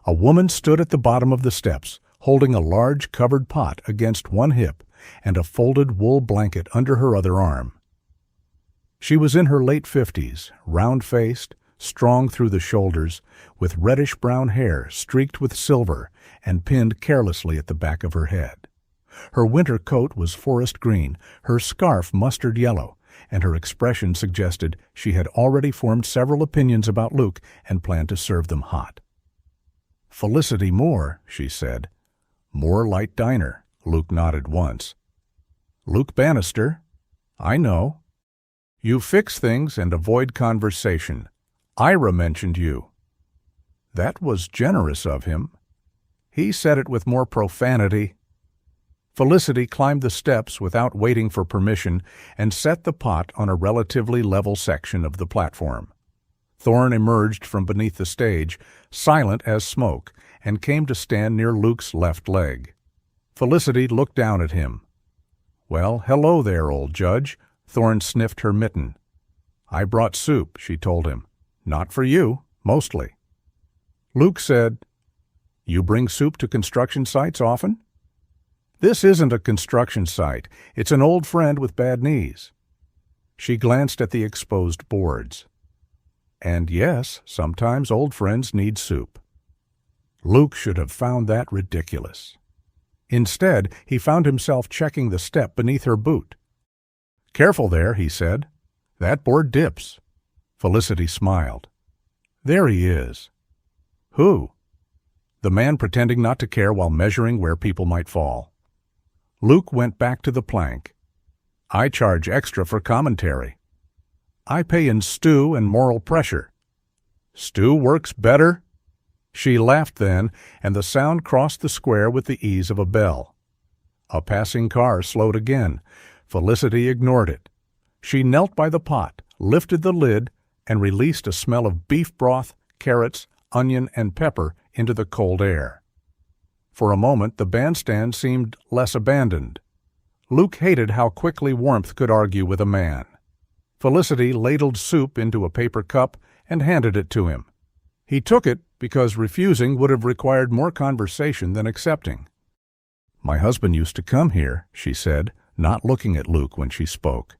A woman stood at the bottom of the steps, holding a large covered pot against one hip and a folded wool blanket under her other arm. She was in her late 50s, round-faced, strong through the shoulders, with reddish-brown hair streaked with silver and pinned carelessly at the back of her head. Her winter coat was forest green, her scarf mustard yellow, and her expression suggested she had already formed several opinions about Luke and planned to serve them hot. "Felicity Moore," she said. "Moore Light Diner." Luke nodded once. "Luke Bannister." "I know." "You fix things and avoid conversation. Ira mentioned you." That was generous of him. He said it with more profanity. Felicity climbed the steps without waiting for permission and set the pot on a relatively level section of the platform. Thorne emerged from beneath the stage, silent as smoke, and came to stand near Luke's left leg. Felicity looked down at him. "Well, hello there, old judge." Thorne sniffed her mitten. "I brought soup," she told him. "Not for you, mostly." Luke said, "You bring soup to construction sites often?" "This isn't a construction site. It's an old friend with bad knees." She glanced at the exposed boards. "And yes, sometimes old friends need soup." Luke should have found that ridiculous. Instead, he found himself checking the step beneath her boot. "Careful there," he said. "That board dips." Felicity smiled. "There he is." "Who?" "The man pretending not to care while measuring where people might fall." Luke went back to the plank. "I charge extra for commentary." "I pay in stew and moral pressure." "Stew works better?" She laughed then, and the sound crossed the square with the ease of a bell. A passing car slowed again. Felicity ignored it. She knelt by the pot, lifted the lid, and released a smell of beef broth, carrots, onion, and pepper into the cold air. For a moment the bandstand seemed less abandoned. Luke hated how quickly warmth could argue with a man. Felicity ladled soup into a paper cup and handed it to him. He took it because refusing would have required more conversation than accepting. "My husband used to come here," she said, not looking at Luke when she spoke.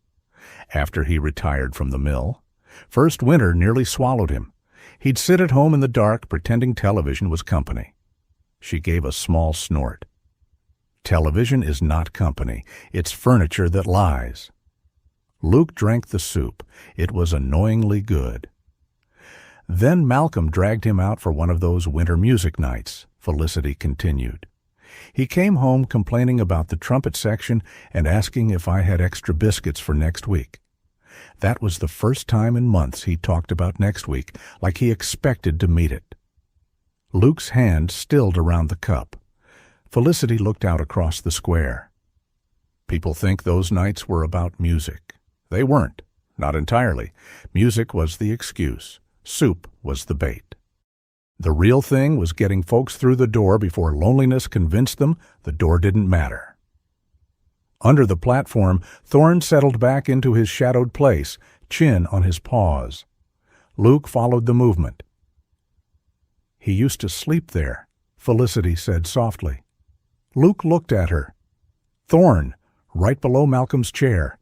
"After he retired from the mill. First winter nearly swallowed him. He'd sit at home in the dark pretending television was company." She gave a small snort. "Television is not company. It's furniture that lies." Luke drank the soup. It was annoyingly good. "Then Malcolm dragged him out for one of those winter music nights," Felicity continued. "He came home complaining about the trumpet section and asking if I had extra biscuits for next week. That was the first time in months he talked about next week, like he expected to meet it." Luke's hand stilled around the cup. Felicity looked out across the square. "People think those nights were about music. They weren't, not entirely. Music was the excuse. Soup was the bait. The real thing was getting folks through the door before loneliness convinced them the door didn't matter." Under the platform, Thorne settled back into his shadowed place, chin on his paws. Luke followed the movement. "He used to sleep there," Felicity said softly. Luke looked at her. "Thorne, right below Malcolm's chair.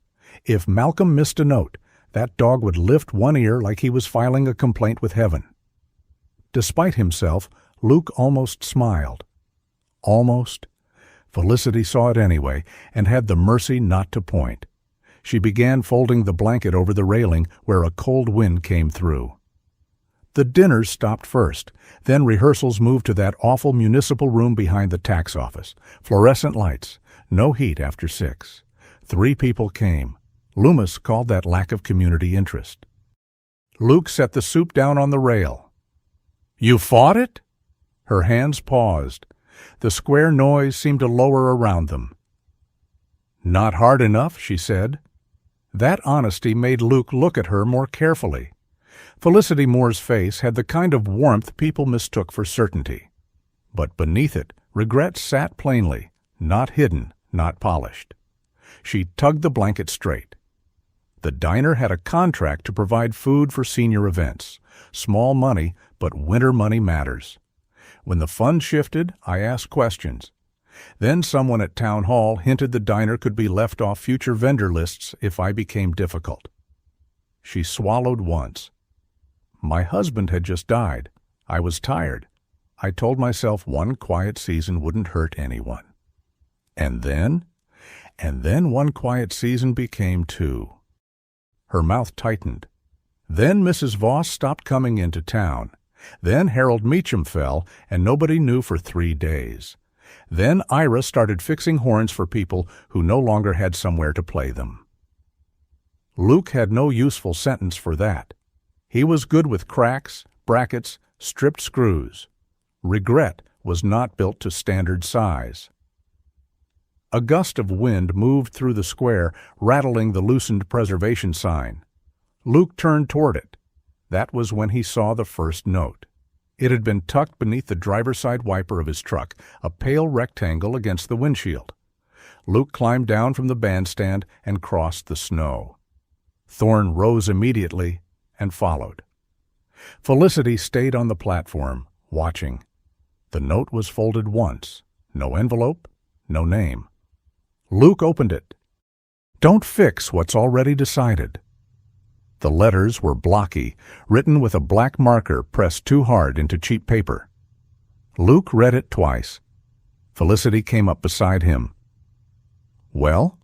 If Malcolm missed a note, that dog would lift one ear like he was filing a complaint with heaven." Despite himself, Luke almost smiled. Almost. Felicity saw it anyway and had the mercy not to point. She began folding the blanket over the railing where a cold wind came through. The dinners stopped first. Then rehearsals moved to that awful municipal room behind the tax office. Fluorescent lights. No heat after 6. 3 people came. Loomis called that lack of community interest. Luke set the soup down on the rail. "You fought it?" Her hands paused. The square noise seemed to lower around them. "Not hard enough," she said. That honesty made Luke look at her more carefully. Felicity Moore's face had the kind of warmth people mistook for certainty. But beneath it, regret sat plainly, not hidden, not polished. She tugged the blanket straight. The diner had a contract to provide food for senior events. Small money, but winter money matters. When the fund shifted, I asked questions. Then someone at town hall hinted the diner could be left off future vendor lists if I became difficult. She swallowed once. My husband had just died. I was tired. I told myself one quiet season wouldn't hurt anyone. And then one quiet season became 2. Her mouth tightened. Then Mrs. Voss stopped coming into town. Then Harold Meacham fell, and nobody knew for 3 days. Then Ira started fixing horns for people who no longer had somewhere to play them. Luke had no useful sentence for that. He was good with cracks, brackets, stripped screws. Regret was not built to standard size. A gust of wind moved through the square, rattling the loosened preservation sign. Luke turned toward it. That was when he saw the first note. It had been tucked beneath the driver's side wiper of his truck, a pale rectangle against the windshield. Luke climbed down from the bandstand and crossed the snow. Thorne rose immediately and followed. Felicity stayed on the platform, watching. The note was folded once. No envelope, no name. Luke opened it. "Don't fix what's already decided." The letters were blocky, written with a black marker pressed too hard into cheap paper. Luke read it twice. Felicity came up beside him. "Well?"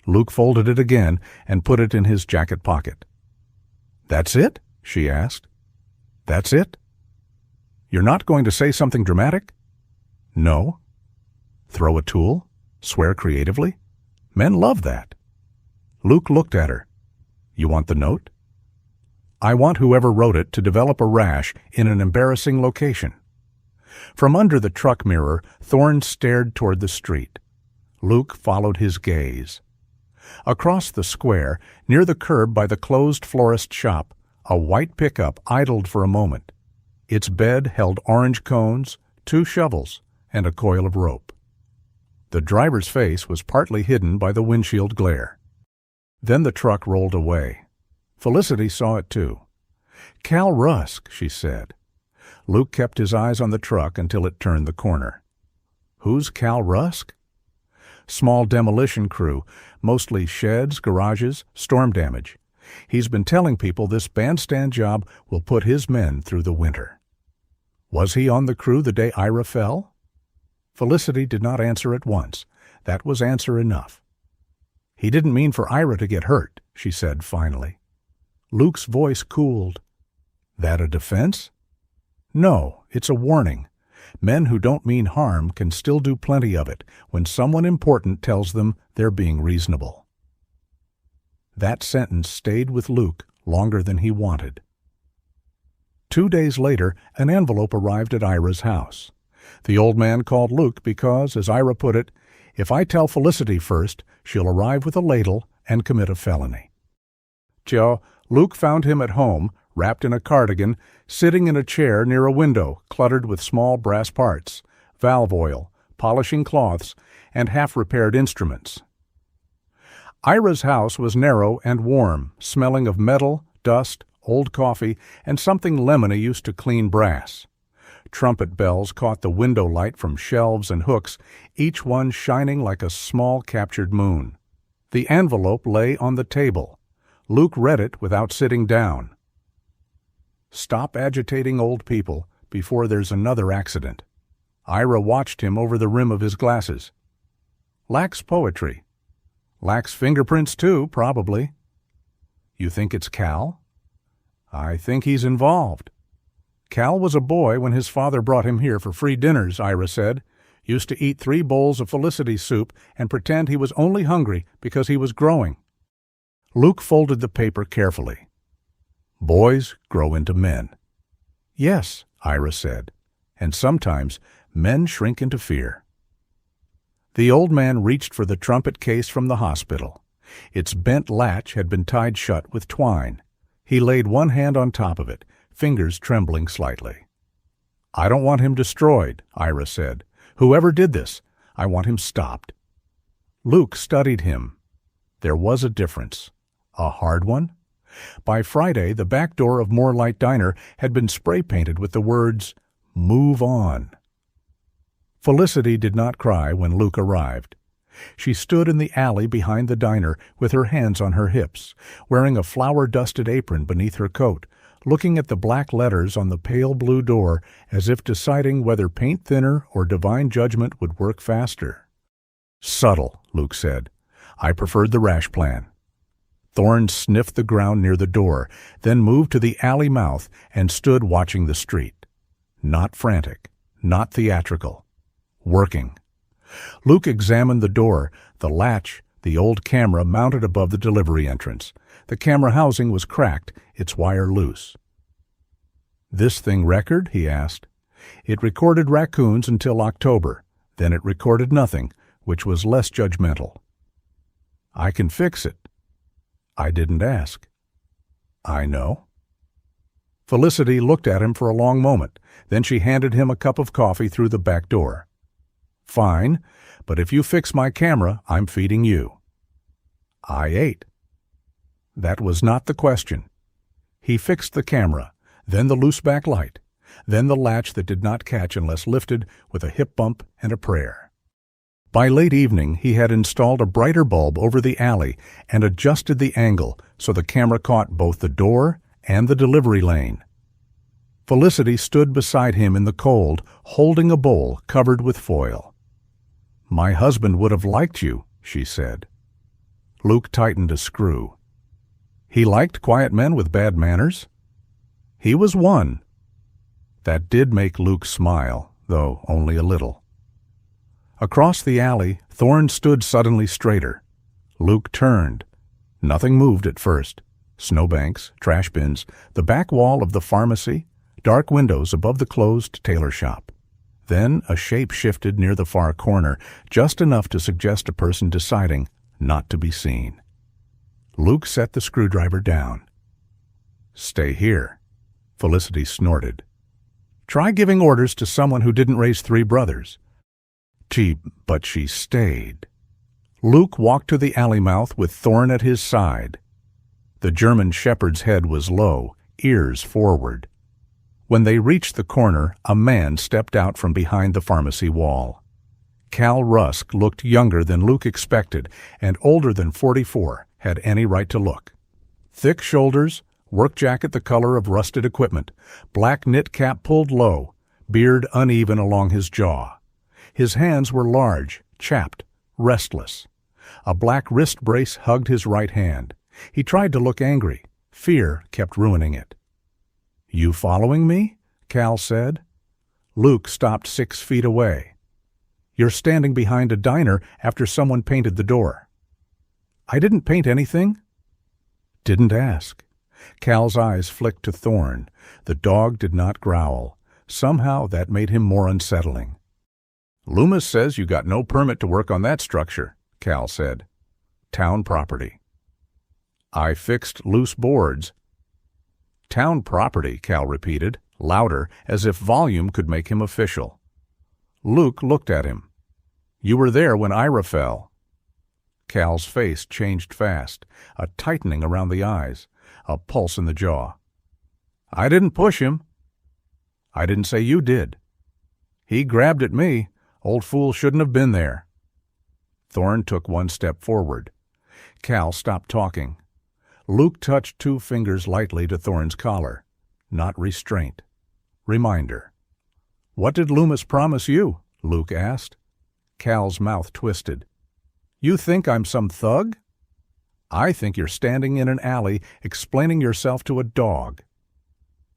Luke folded it again and put it in his jacket pocket. "That's it?" she asked. "That's it? You're not going to say something dramatic?" "No." "Throw a tool? Swear creatively? Men love that." Luke looked at her. "You want the note?" "I want whoever wrote it to develop a rash in an embarrassing location." From under the truck mirror, Thorne stared toward the street. Luke followed his gaze. Across the square, near the curb by the closed florist shop, a white pickup idled for a moment. Its bed held orange cones, 2 shovels, and a coil of rope. The driver's face was partly hidden by the windshield glare. Then the truck rolled away. Felicity saw it too. "Cal Rusk," she said. Luke kept his eyes on the truck until it turned the corner. "Who's Cal Rusk?" "Small demolition crew, mostly sheds, garages, storm damage. He's been telling people this bandstand job will put his men through the winter." "Was he on the crew the day Ira fell?" Felicity did not answer at once. That was answer enough. "He didn't mean for Ira to get hurt," she said finally. Luke's voice cooled. "That a defense?" "No, it's a warning. Men who don't mean harm can still do plenty of it when someone important tells them they're being reasonable." That sentence stayed with Luke longer than he wanted. 2 days later, an envelope arrived at Ira's house. The old man called Luke because, as Ira put it, "If I tell Felicity first, she'll arrive with a ladle and commit a felony." Luke found him at home, wrapped in a cardigan, sitting in a chair near a window cluttered with small brass parts, valve oil, polishing cloths, and half-repaired instruments. Ira's house was narrow and warm, smelling of metal, dust, old coffee, and something lemony used to clean brass. Trumpet bells caught the window light from shelves and hooks, each one shining like a small captured moon. The envelope lay on the table. Luke read it without sitting down. "Stop agitating old people before there's another accident." Ira watched him over the rim of his glasses. "Lacks poetry. Lacks fingerprints too, probably." "You think it's Cal?" "I think he's involved." Cal was a boy when his father brought him here for free dinners, Ira said. Used to eat 3 bowls of Felicity's soup and pretend he was only hungry because he was growing. Luke folded the paper carefully. Boys grow into men. Yes, Ira said, and sometimes men shrink into fear. The old man reached for the trumpet case from the hospital. Its bent latch had been tied shut with twine. He laid one hand on top of it, fingers trembling slightly. I don't want him destroyed, Ira said. Whoever did this, I want him stopped. Luke studied him. There was a difference. A hard one? By Friday, the back door of More Light Diner had been spray-painted with the words, "Move on." Felicity did not cry when Luke arrived. She stood in the alley behind the diner with her hands on her hips, wearing a flour-dusted apron beneath her coat, looking at the black letters on the pale blue door as if deciding whether paint thinner or divine judgment would work faster. Subtle, Luke said. I preferred the rash plan. Thorne sniffed the ground near the door, then moved to the alley mouth and stood watching the street. Not frantic, not theatrical. Working. Luke examined the door, the latch, the old camera mounted above the delivery entrance. The camera housing was cracked, its wire loose. This thing record? He asked. It recorded raccoons until October. Then it recorded nothing, which was less judgmental. I can fix it. I didn't ask. I know. Felicity looked at him for a long moment. Then she handed him a cup of coffee through the back door. Fine, but if you fix my camera, I'm feeding you. I ate. That was not the question. He fixed the camera, then the loose back light, then the latch that did not catch unless lifted with a hip bump and a prayer. By late evening, he had installed a brighter bulb over the alley and adjusted the angle so the camera caught both the door and the delivery lane. Felicity stood beside him in the cold, holding a bowl covered with foil. My husband would have liked you, she said. Luke tightened a screw. He liked quiet men with bad manners? He was one. That did make Luke smile, though only a little. Across the alley, Thorne stood suddenly straighter. Luke turned. Nothing moved at first. Snowbanks, trash bins, the back wall of the pharmacy, dark windows above the closed tailor shop. Then a shape shifted near the far corner, just enough to suggest a person deciding not to be seen. Luke set the screwdriver down. Stay here, Felicity snorted. Try giving orders to someone who didn't raise 3 brothers. But she stayed. Luke walked to the alley mouth with Thorne at his side. The German shepherd's head was low, ears forward. When they reached the corner, a man stepped out from behind the pharmacy wall. Cal Rusk looked younger than Luke expected and older than 44 had any right to look. Thick shoulders, work jacket the color of rusted equipment, black knit cap pulled low, beard uneven along his jaw. His hands were large, chapped, restless. A black wrist brace hugged his right hand. He tried to look angry. Fear kept ruining it. You following me? Cal said. Luke stopped 6 feet away. You're standing behind a diner after someone painted the door. I didn't paint anything. Didn't ask. Cal's eyes flicked to Thorne. The dog did not growl. Somehow that made him more unsettling. Loomis says you got no permit to work on that structure, Cal said. Town property. I fixed loose boards. Town property, Cal repeated, louder, as if volume could make him official. Luke looked at him. You were there when Ira fell. Cal's face changed fast, a tightening around the eyes, a pulse in the jaw. I didn't push him. I didn't say you did. He grabbed at me. Old fool shouldn't have been there. Thorne took 1 step forward. Cal stopped talking. Luke touched 2 fingers lightly to Thorne's collar. Not restraint. Reminder. What did Loomis promise you? Luke asked. Cal's mouth twisted. You think I'm some thug? I think you're standing in an alley explaining yourself to a dog.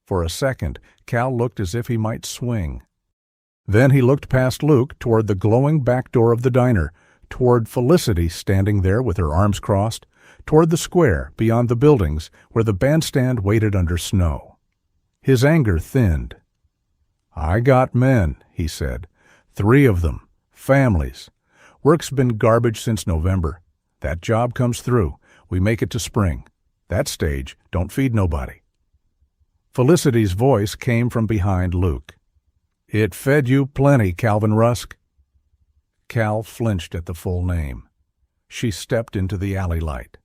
For a second, Cal looked as if he might swing. Then he looked past Luke toward the glowing back door of the diner, toward Felicity standing there with her arms crossed, toward the square beyond the buildings where the bandstand waited under snow. His anger thinned. "I got men," he said. "3 of them. Families. Work's been garbage since November. That job comes through. We make it to spring. That stage don't feed nobody." Felicity's voice came from behind Luke. "It fed you plenty, Calvin Rusk." Cal flinched at the full name. She stepped into the alley light.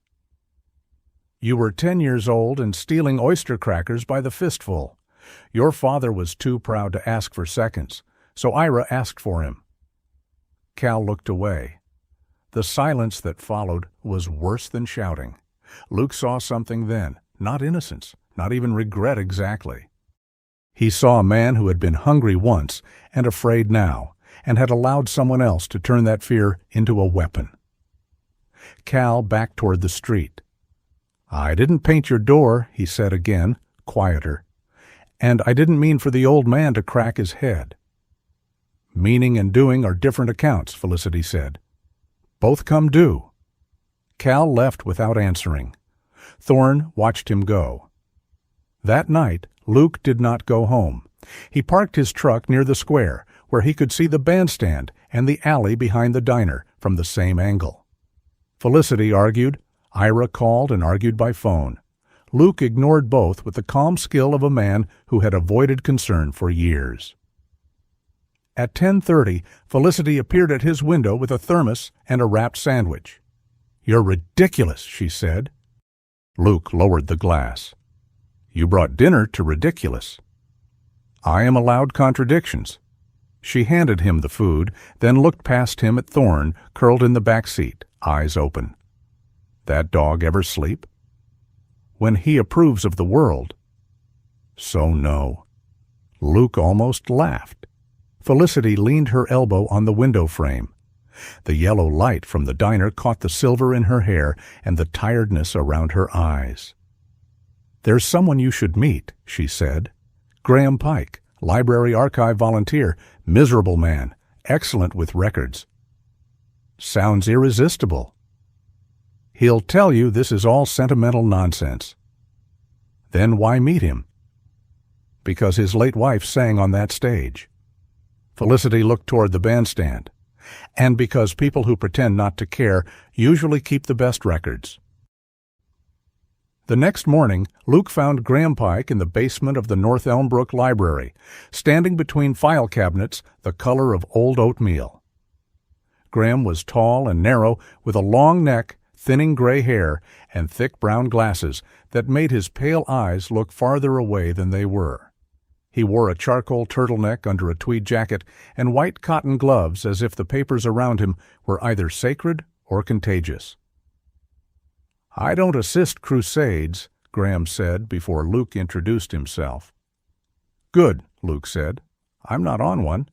"You were 10 years old and stealing oyster crackers by the fistful. Your father was too proud to ask for seconds, so Ira asked for him." Cal looked away. The silence that followed was worse than shouting. Luke saw something then, not innocence, not even regret exactly. He saw a man who had been hungry once and afraid now, and had allowed someone else to turn that fear into a weapon. Cal backed toward the street. "I didn't paint your door," he said again, quieter. "And I didn't mean for the old man to crack his head." "Meaning and doing are different accounts," Felicity said. "Both come due." Cal left without answering. Thorne watched him go. That night, Luke did not go home. He parked his truck near the square, where he could see the bandstand and the alley behind the diner from the same angle. Felicity argued. Ira called and argued by phone. Luke ignored both with the calm skill of a man who had avoided concern for years. At 10:30, Felicity appeared at his window with a thermos and a wrapped sandwich. "You're ridiculous," she said. Luke lowered the glass. "You brought dinner to ridiculous." "I am allowed contradictions." She handed him the food, then looked past him at Thorne, curled in the back seat, eyes open. "That dog ever sleep?" "When he approves of the world." "So no." Luke almost laughed. Felicity leaned her elbow on the window frame. The yellow light from the diner caught the silver in her hair and the tiredness around her eyes. "There's someone you should meet," she said. "Graham Pike, library archive volunteer, miserable man, excellent with records." "Sounds irresistible." "He'll tell you this is all sentimental nonsense." "Then why meet him?" "Because his late wife sang on that stage." Felicity looked toward the bandstand. "And because people who pretend not to care usually keep the best records." The next morning, Luke found Graham Pike in the basement of the North Elmbrook Library, standing between file cabinets the color of old oatmeal. Graham was tall and narrow, with a long neck, thinning gray hair, and thick brown glasses that made his pale eyes look farther away than they were. He wore a charcoal turtleneck under a tweed jacket and white cotton gloves as if the papers around him were either sacred or contagious. "I don't assist crusades," Graham said before Luke introduced himself. "Good," Luke said. "I'm not on one."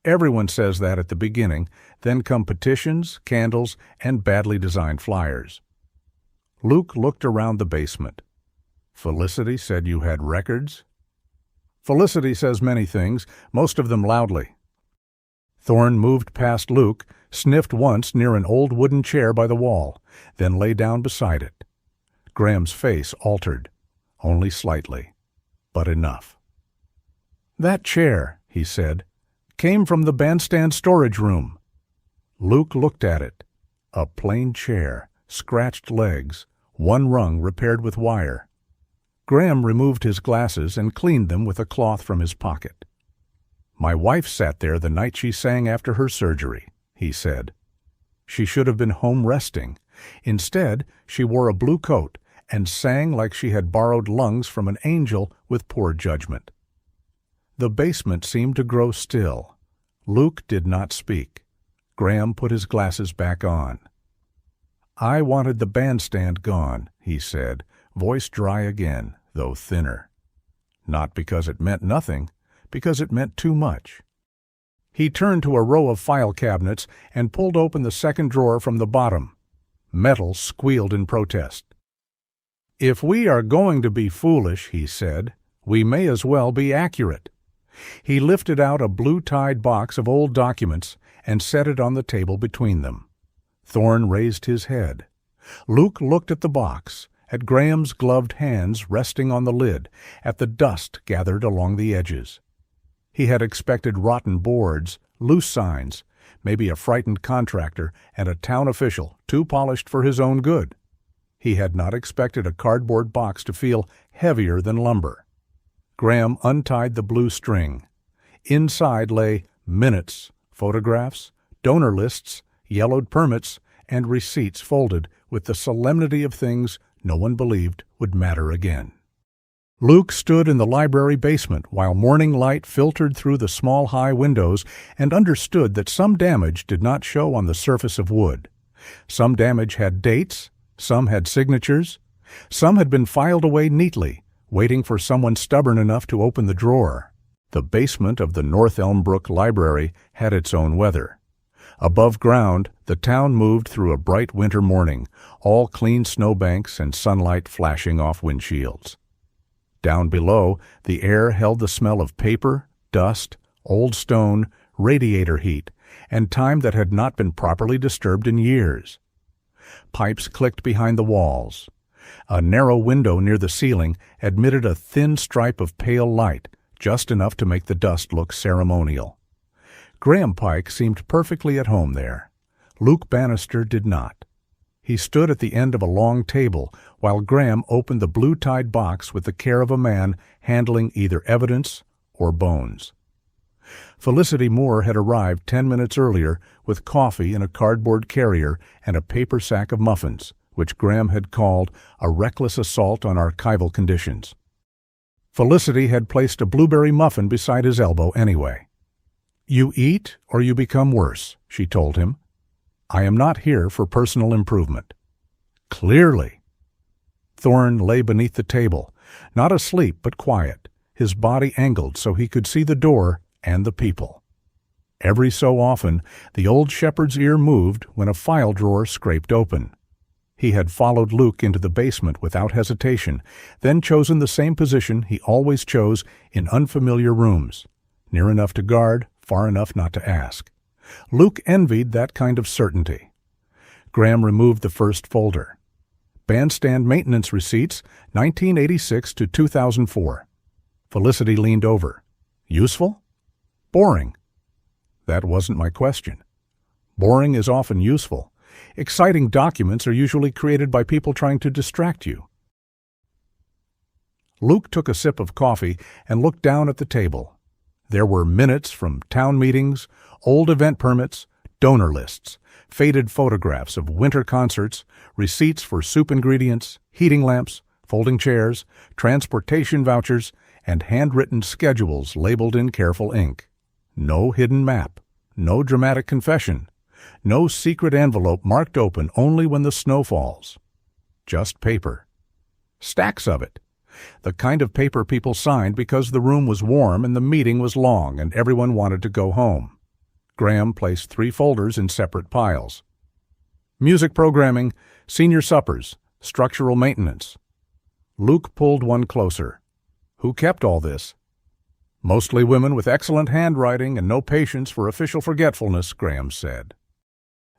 Everyone says that at the beginning, then come petitions, candles, and badly designed flyers. Luke looked around the basement. "Felicity said you had records?" "Felicity says many things, most of them loudly." Thorne moved past Luke, sniffed once near an old wooden chair by the wall, then lay down beside it. Graham's face altered, only slightly, but enough. "That chair," he said, "came from the bandstand storage room." Luke looked at it. A plain chair, scratched legs, one rung repaired with wire. Graham removed his glasses and cleaned them with a cloth from his pocket. "My wife sat there the night she sang after her surgery," he said. "She should have been home resting. Instead, she wore a blue coat and sang like she had borrowed lungs from an angel with poor judgment." The basement seemed to grow still. Luke did not speak. Graham put his glasses back on. "I wanted the bandstand gone," he said, voice dry again, though thinner. Not because it meant nothing, because it meant too much. He turned to a row of file cabinets and pulled open the second drawer from the bottom. Metal squealed in protest. "If we are going to be foolish," he said, We may as well be accurate. He lifted out a blue-tied box of old documents and set it on the table between them. Thorne raised his head. Luke looked at the box, at Graham's gloved hands resting on the lid, at the dust gathered along the edges. He had expected rotten boards, loose signs, maybe a frightened contractor and a town official too polished for his own good. He had not expected a cardboard box to feel heavier than lumber. Graham untied the blue string. Inside lay minutes, photographs, donor lists, yellowed permits, and receipts folded with the solemnity of things no one believed would matter again. Luke stood in the library basement while morning light filtered through the small high windows and understood that some damage did not show on the surface of wood. Some damage had dates, some had signatures, some had been filed away neatly, waiting for someone stubborn enough to open the drawer. The basement of the North Elmbrook Library had its own weather. Above ground, the town moved through a bright winter morning, all clean snowbanks and sunlight flashing off windshields. Down below, the air held the smell of paper, dust, old stone, radiator heat, and time that had not been properly disturbed in years. Pipes clicked behind the walls. A narrow window near the ceiling admitted a thin stripe of pale light, just enough to make the dust look ceremonial. Graham Pike seemed perfectly at home there. Luke Bannister did not. He stood at the end of a long table while Graham opened the blue-tied box with the care of a man handling either evidence or bones. Felicity Moore had arrived 10 minutes earlier with coffee in a cardboard carrier and a paper sack of muffins, which Graham had called a reckless assault on archival conditions. Felicity had placed a blueberry muffin beside his elbow anyway. "You eat or you become worse," she told him. "I am not here for personal improvement." "Clearly." Thorne lay beneath the table, not asleep but quiet, his body angled so he could see the door and the people. Every so often, the old shepherd's ear moved when a file drawer scraped open. He had followed Luke into the basement without hesitation, then chosen the same position he always chose in unfamiliar rooms, near enough to guard, far enough not to ask. Luke envied that kind of certainty. Graham removed the first folder. Bandstand maintenance receipts, 1986 to 2004. Felicity leaned over. "Useful?" "Boring." "That wasn't my question." "Boring is often useful. Exciting documents are usually created by people trying to distract you." Luke took a sip of coffee and looked down at the table. There were minutes from town meetings, old event permits, donor lists, faded photographs of winter concerts, receipts for soup ingredients, heating lamps, folding chairs, transportation vouchers, and handwritten schedules labeled in careful ink. No hidden map, no dramatic confession, no secret envelope marked open only when the snow falls. Just paper. Stacks of it. The kind of paper people signed because the room was warm and the meeting was long and everyone wanted to go home. Graham placed 3 folders in separate piles. Music programming, senior suppers, structural maintenance. Luke pulled one closer. Who kept all this? Mostly women with excellent handwriting and no patience for official forgetfulness, Graham said.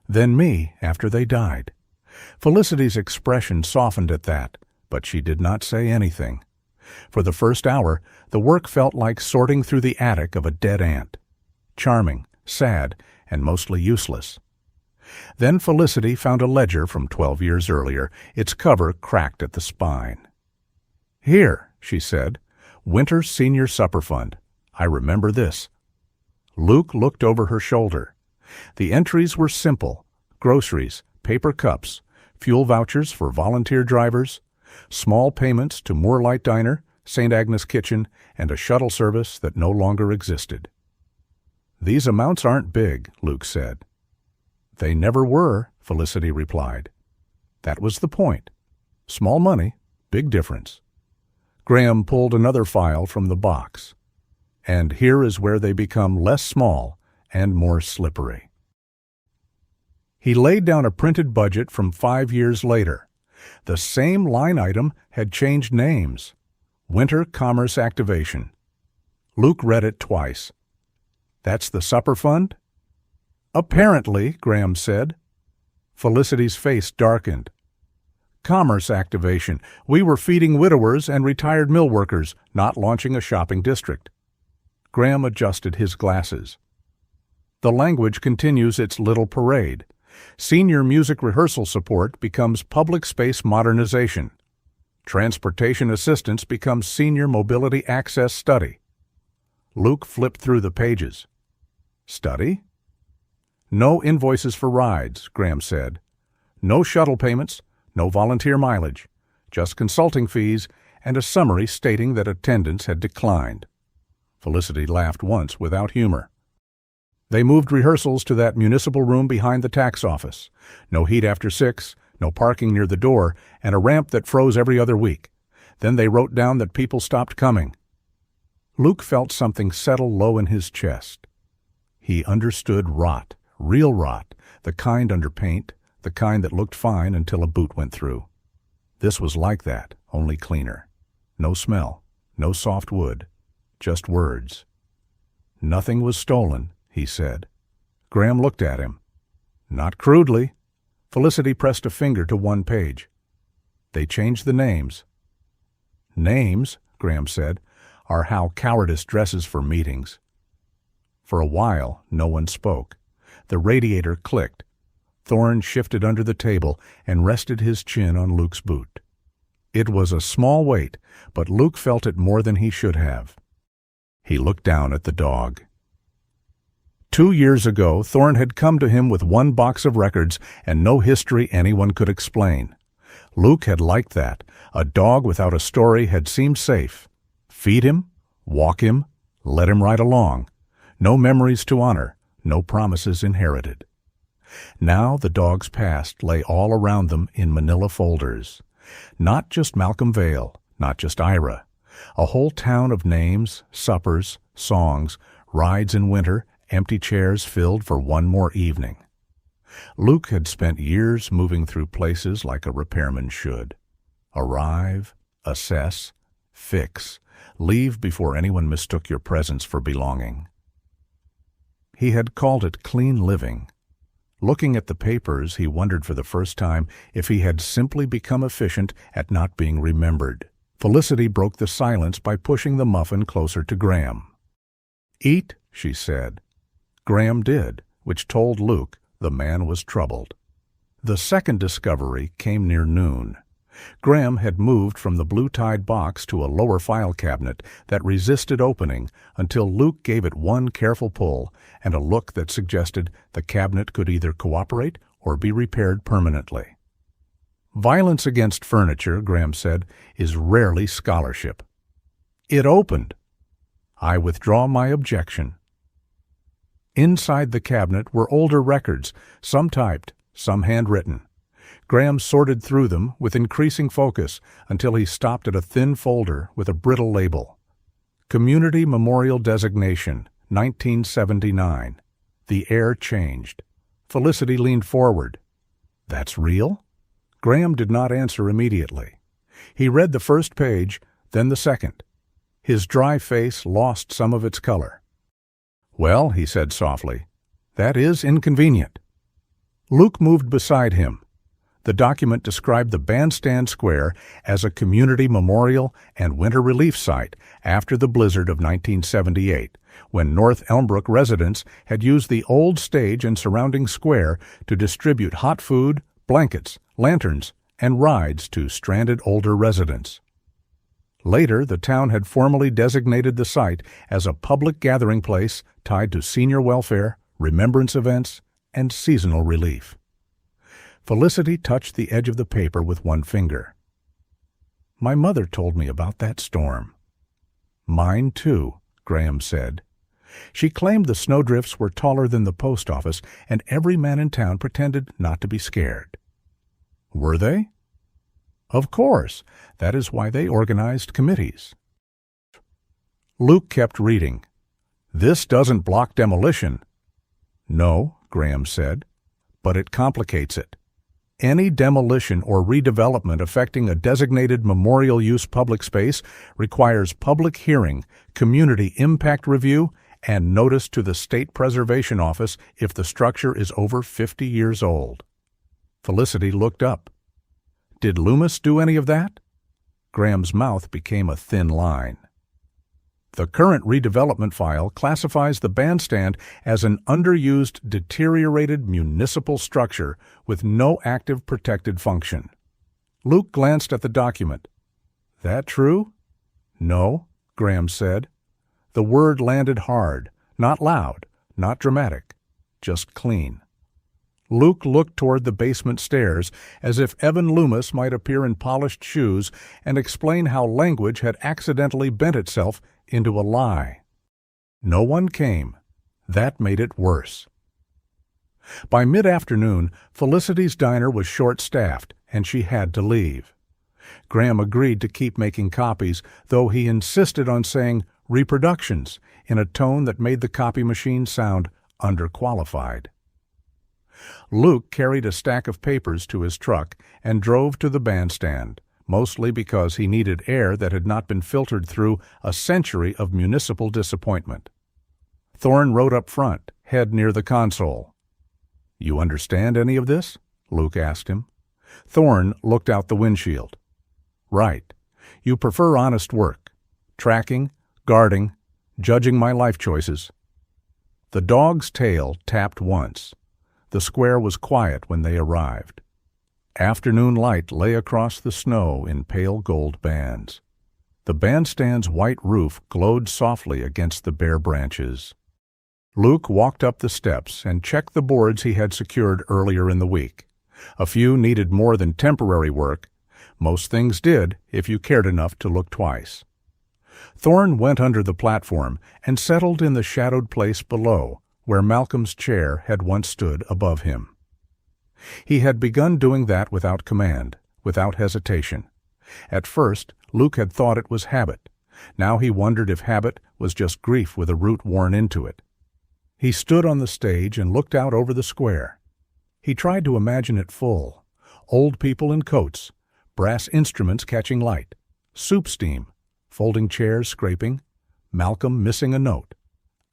Then me, after they died. Felicity's expression softened at that, but she did not say anything. For the first hour, the work felt like sorting through the attic of a dead ant. Charming, sad, and mostly useless. Then Felicity found a ledger from 12 years earlier, its cover cracked at the spine. "Here," she said, "Winter Senior Supper Fund. I remember this." Luke looked over her shoulder. The entries were simple: groceries, paper cups, fuel vouchers for volunteer drivers, small payments to Moorlight Diner, St. Agnes Kitchen, and a shuttle service that no longer existed. "These amounts aren't big," Luke said. "They never were," Felicity replied. "That was the point. Small money, big difference." Graham pulled another file from the box. And here is where they become less small and more slippery. He laid down a printed budget from 5 years later. The same line item had changed names. Winter Commerce Activation. Luke read it twice. That's the supper fund? Apparently, Graham said. Felicity's face darkened. Commerce activation. We were feeding widowers and retired mill workers, not launching a shopping district. Graham adjusted his glasses. The language continues its little parade. Senior music rehearsal support becomes public space modernization. Transportation assistance becomes senior mobility access study. Luke flipped through the pages. Study? No invoices for rides, Graham said. No shuttle payments, no volunteer mileage, just consulting fees and a summary stating that attendance had declined. Felicity laughed once without humor. They moved rehearsals to that municipal room behind the tax office. No heat after 6, no parking near the door, and a ramp that froze every other week. Then they wrote down that people stopped coming. Luke felt something settle low in his chest. He understood rot, real rot, the kind under paint, the kind that looked fine until a boot went through. This was like that, only cleaner. No smell, no soft wood, just words. Nothing was stolen, he said. Graham looked at him. Not crudely. Felicity pressed a finger to one page. They changed the names. Names, Graham said, are how cowardice dresses for meetings. For a while, no one spoke. The radiator clicked. Thorne shifted under the table and rested his chin on Luke's boot. It was a small weight, but Luke felt it more than he should have. He looked down at the dog. 2 years ago, Thorne had come to him with one box of records and no history anyone could explain. Luke had liked that. A dog without a story had seemed safe. Feed him, walk him, let him ride along. No memories to honor, no promises inherited. Now the dog's past lay all around them in manila folders. Not just Malcolm Vale, not just Ira. A whole town of names, suppers, songs, rides in winter, empty chairs filled for one more evening. Luke had spent years moving through places like a repairman should. Arrive, assess, fix, leave before anyone mistook your presence for belonging. He had called it clean living. Looking at the papers, he wondered for the first time if he had simply become efficient at not being remembered. Felicity broke the silence by pushing the muffin closer to Graham. Eat, she said. Graham did, which told Luke the man was troubled. The second discovery came near noon. Graham had moved from the blue-tied box to a lower file cabinet that resisted opening until Luke gave it one careful pull and a look that suggested the cabinet could either cooperate or be repaired permanently. Violence against furniture, Graham said, is rarely scholarship. It opened. I withdraw my objection. Inside the cabinet were older records, some typed, some handwritten. Graham sorted through them with increasing focus until he stopped at a thin folder with a brittle label. Community Memorial Designation, 1979. The air changed. Felicity leaned forward. That's real? Graham did not answer immediately. He read the first page, then the second. His dry face lost some of its color. Well, he said softly, that is inconvenient. Luke moved beside him. The document described the Bandstand Square as a community memorial and winter relief site after the blizzard of 1978, when North Elmbrook residents had used the old stage and surrounding square to distribute hot food, blankets, lanterns, and rides to stranded older residents. Later, the town had formally designated the site as a public gathering place tied to senior welfare, remembrance events, and seasonal relief. Felicity touched the edge of the paper with one finger. My mother told me about that storm. Mine, too, Graham said. She claimed the snowdrifts were taller than the post office, and every man in town pretended not to be scared. Were they? Of course. That is why they organized committees. Luke kept reading. This doesn't block demolition. No, Graham said, but it complicates it. Any demolition or redevelopment affecting a designated memorial use public space requires public hearing, community impact review, and notice to the State Preservation Office if the structure is over 50 years old. Felicity looked up. Did Loomis do any of that? Graham's mouth became a thin line. The current redevelopment file classifies the bandstand as an underused, deteriorated municipal structure with no active protected function. Luke glanced at the document. That true? No, Graham said. The word landed hard, not loud, not dramatic, just clean. Luke looked toward the basement stairs as if Evan Loomis might appear in polished shoes and explain how language had accidentally bent itself into a lie. No one came. That made it worse. By mid-afternoon, Felicity's diner was short-staffed, and she had to leave. Graham agreed to keep making copies, though he insisted on saying reproductions in a tone that made the copy machine sound underqualified. Luke carried a stack of papers to his truck and drove to the bandstand, mostly because he needed air that had not been filtered through a century of municipal disappointment. Thorne rode up front, head near the console. "You understand any of this?" Luke asked him. Thorne looked out the windshield. "Right. You prefer honest work. Tracking, guarding, judging my life choices." The dog's tail tapped once. The square was quiet when they arrived. Afternoon light lay across the snow in pale gold bands. The bandstand's white roof glowed softly against the bare branches. Luke walked up the steps and checked the boards he had secured earlier in the week. A few needed more than temporary work. Most things did, if you cared enough to look twice. Thorne went under the platform and settled in the shadowed place below, where Malcolm's chair had once stood above him. He had begun doing that without command, without hesitation. At first, Luke had thought it was habit. Now he wondered if habit was just grief with a root worn into it. He stood on the stage and looked out over the square. He tried to imagine it full. Old people in coats, brass instruments catching light, soup steam, folding chairs scraping, Malcolm missing a note,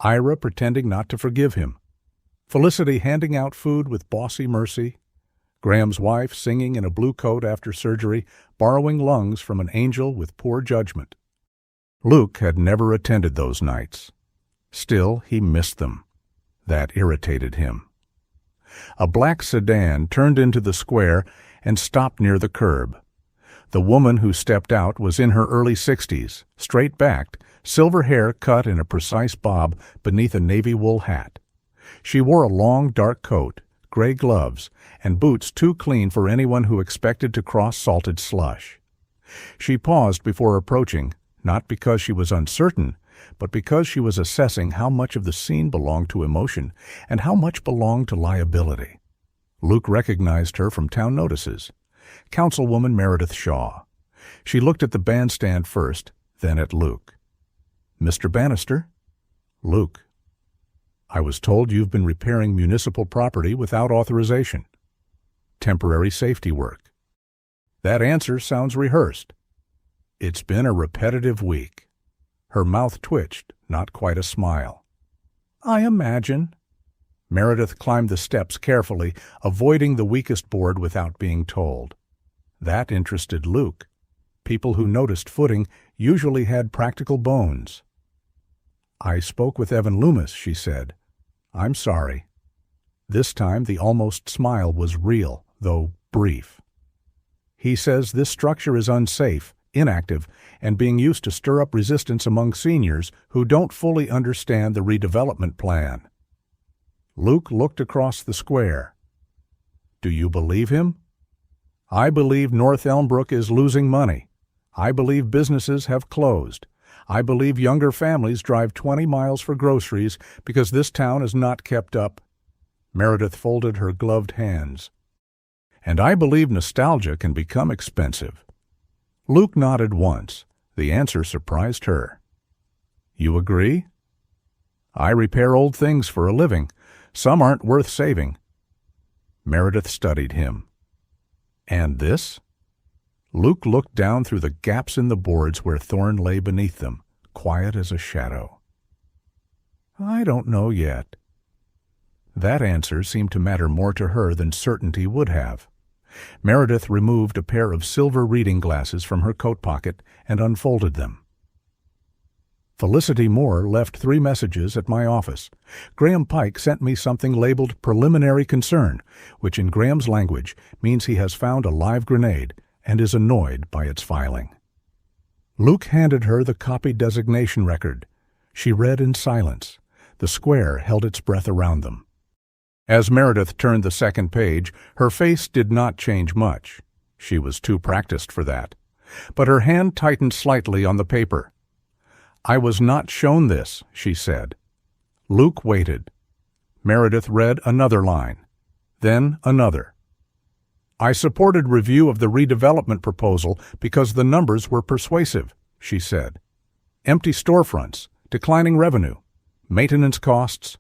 Ira pretending not to forgive him, Felicity handing out food with bossy mercy, Graham's wife singing in a blue coat after surgery, borrowing lungs from an angel with poor judgment. Luke had never attended those nights. Still, he missed them. That irritated him. A black sedan turned into the square and stopped near the curb. The woman who stepped out was in her early 60s, straight-backed, silver hair cut in a precise bob beneath a navy wool hat. She wore a long, dark coat, gray gloves, and boots too clean for anyone who expected to cross salted slush. She paused before approaching, not because she was uncertain, but because she was assessing how much of the scene belonged to emotion and how much belonged to liability. Luke recognized her from town notices. Councilwoman Meredith Shaw. She looked at the bandstand first, then at Luke. "Mr. Bannister?" "Luke." "I was told you've been repairing municipal property without authorization." "Temporary safety work." "That answer sounds rehearsed." "It's been a repetitive week." Her mouth twitched, not quite a smile. "I imagine." Meredith climbed the steps carefully, avoiding the weakest board without being told. That interested Luke. People who noticed footing usually had practical bones. "I spoke with Evan Loomis," she said. "I'm sorry." This time the almost smile was real, though brief. "He says this structure is unsafe, inactive, and being used to stir up resistance among seniors who don't fully understand the redevelopment plan." Luke looked across the square. "Do you believe him?" "I believe North Elmbrook is losing money. I believe businesses have closed. I believe younger families drive 20 miles for groceries because this town is not kept up." Meredith folded her gloved hands. "And I believe nostalgia can become expensive." Luke nodded once. The answer surprised her. "You agree?" "I repair old things for a living. Some aren't worth saving." Meredith studied him. And this? Luke looked down through the gaps in the boards where Thorne lay beneath them, quiet as a shadow. I don't know yet. That answer seemed to matter more to her than certainty would have. Meredith removed a pair of silver reading glasses from her coat pocket and unfolded them. Felicity Moore left 3 messages at my office. Graham Pike sent me something labeled preliminary concern, which in Graham's language means he has found a live grenade and is annoyed by its filing. Luke handed her the copy designation record. She read in silence. The square held its breath around them. As Meredith turned the second page, her face did not change much. She was too practiced for that. But her hand tightened slightly on the paper. I was not shown this, she said. Luke waited. Meredith read another line, then another. I supported review of the redevelopment proposal because the numbers were persuasive, she said. Empty storefronts, declining revenue, maintenance costs.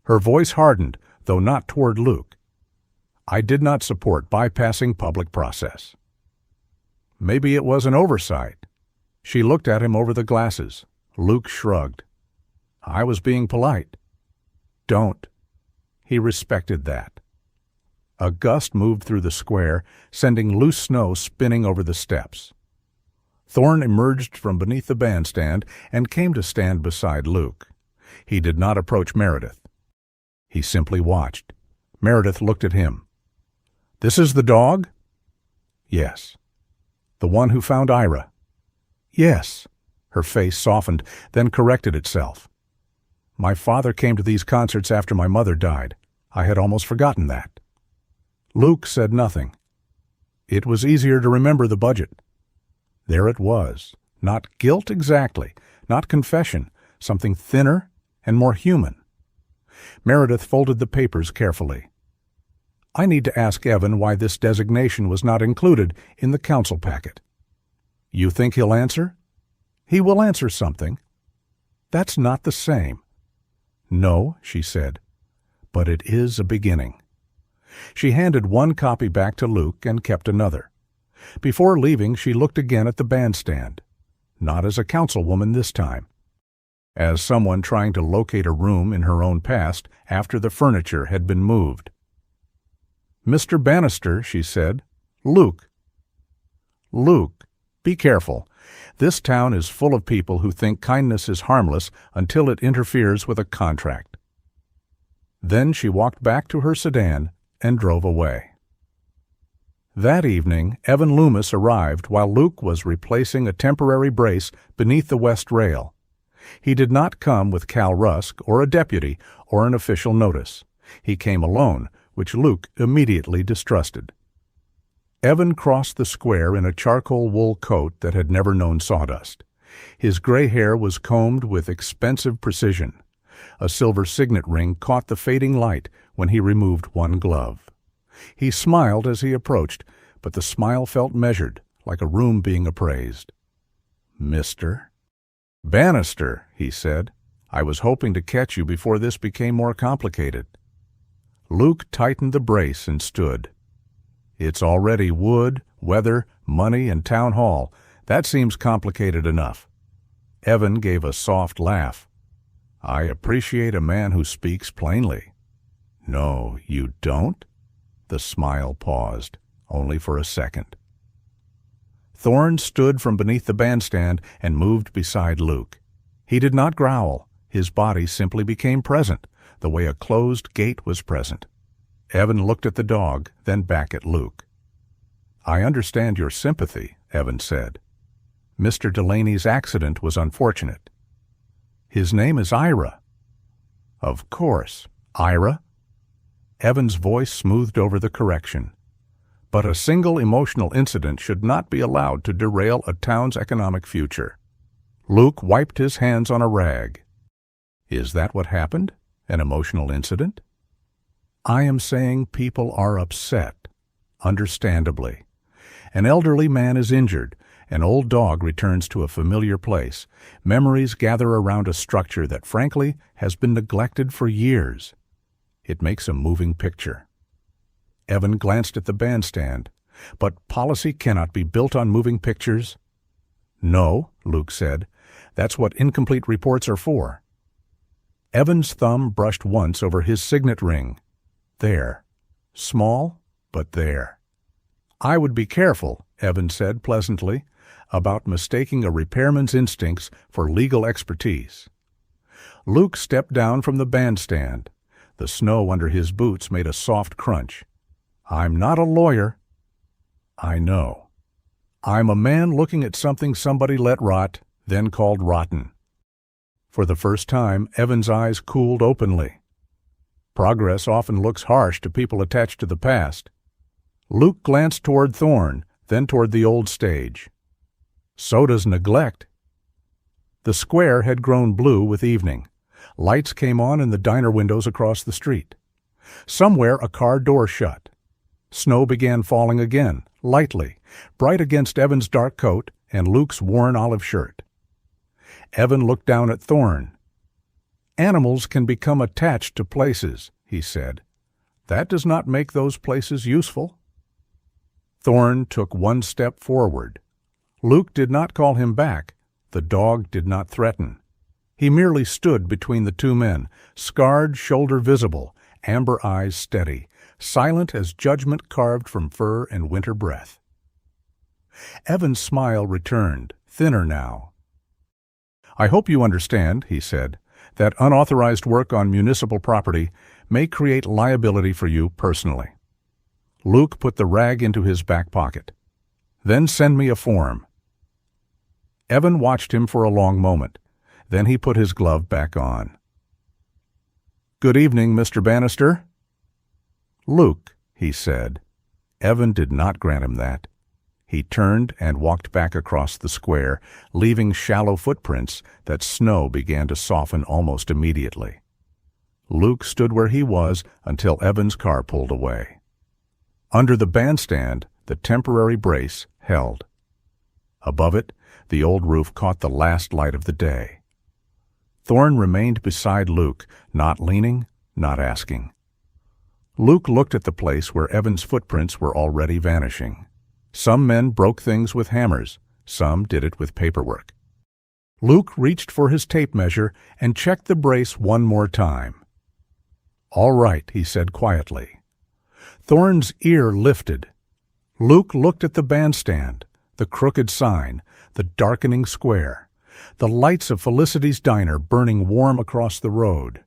Her voice hardened, though not toward Luke. I did not support bypassing public process. Maybe it was an oversight. She looked at him over the glasses. Luke shrugged. I was being polite. Don't. He respected that. A gust moved through the square, sending loose snow spinning over the steps. Thorne emerged from beneath the bandstand and came to stand beside Luke. He did not approach Meredith. He simply watched. Meredith looked at him. This is the dog? Yes. The one who found Ira? Yes. Her face softened, then corrected itself. My father came to these concerts after my mother died. I had almost forgotten that. Luke said nothing. It was easier to remember the budget. There it was. Not guilt exactly, not confession, something thinner and more human. Meredith folded the papers carefully. I need to ask Evan why this designation was not included in the council packet. You think he'll answer? He will answer something. That's not the same. No, she said, but it is a beginning. She handed one copy back to Luke and kept another. Before leaving, she looked again at the bandstand. Not as a councilwoman this time. As someone trying to locate a room in her own past after the furniture had been moved. Mr. Bannister, she said. Luke. Luke, be careful. This town is full of people who think kindness is harmless until it interferes with a contract. Then she walked back to her sedan and drove away. That evening, Evan Loomis arrived while Luke was replacing a temporary brace beneath the west rail. He did not come with Cal Rusk or a deputy or an official notice. He came alone, which Luke immediately distrusted. Evan crossed the square in a charcoal wool coat that had never known sawdust. His gray hair was combed with expensive precision. A silver signet ring caught the fading light when he removed one glove. He smiled as he approached, but the smile felt measured, like a room being appraised. Mr. Bannister, he said. I was hoping to catch you before this became more complicated. Luke tightened the brace and stood. It's already wood, weather, money, and town hall. That seems complicated enough. Evan gave a soft laugh. I appreciate a man who speaks plainly. No, you don't? The smile paused, only for a second. Thorne stood from beneath the bandstand and moved beside Luke. He did not growl. His body simply became present, the way a closed gate was present. Evan looked at the dog, then back at Luke. I understand your sympathy, Evan said. Mr. Delaney's accident was unfortunate. His name is Ira. Of course, Ira. Evan's voice smoothed over the correction. But a single emotional incident should not be allowed to derail a town's economic future. Luke wiped his hands on a rag. Is that what happened? An emotional incident? I am saying people are upset, understandably. An elderly man is injured. An old dog returns to a familiar place. Memories gather around a structure that, frankly, has been neglected for years. It makes a moving picture. Evan glanced at the bandstand. But policy cannot be built on moving pictures. No, Luke said. That's what incomplete reports are for. Evan's thumb brushed once over his signet ring. There. Small, but there. I would be careful, Evan said pleasantly, about mistaking a repairman's instincts for legal expertise. Luke stepped down from the bandstand. The snow under his boots made a soft crunch. I'm not a lawyer. I know. I'm a man looking at something somebody let rot, then called rotten. For the first time, Evan's eyes cooled openly. Progress often looks harsh to people attached to the past. Luke glanced toward Thorne, then toward the old stage. So does neglect. The square had grown blue with evening. Lights came on in the diner windows across the street. Somewhere a car door shut. Snow began falling again, lightly, bright against Evan's dark coat and Luke's worn olive shirt. Evan looked down at Thorne. Animals can become attached to places, he said. That does not make those places useful. Thorne took one step forward. Luke did not call him back. The dog did not threaten. He merely stood between the two men, scarred shoulder visible, amber eyes steady, silent as judgment carved from fur and winter breath. Evan's smile returned, thinner now. I hope you understand, he said, that unauthorized work on municipal property may create liability for you personally. Luke put the rag into his back pocket. Then send me a form. Evan watched him for a long moment. Then he put his glove back on. Good evening, Mr. Bannister. Luke, he said. Evan did not grant him that. He turned and walked back across the square, leaving shallow footprints that snow began to soften almost immediately. Luke stood where he was until Evan's car pulled away. Under the bandstand, the temporary brace held. Above it, the old roof caught the last light of the day. Thorne remained beside Luke, not leaning, not asking. Luke looked at the place where Evan's footprints were already vanishing. Some men broke things with hammers, some did it with paperwork. Luke reached for his tape measure and checked the brace one more time. All right, he said quietly. Thorne's ear lifted. Luke looked at the bandstand, the crooked sign, the darkening square, the lights of Felicity's diner burning warm across the road.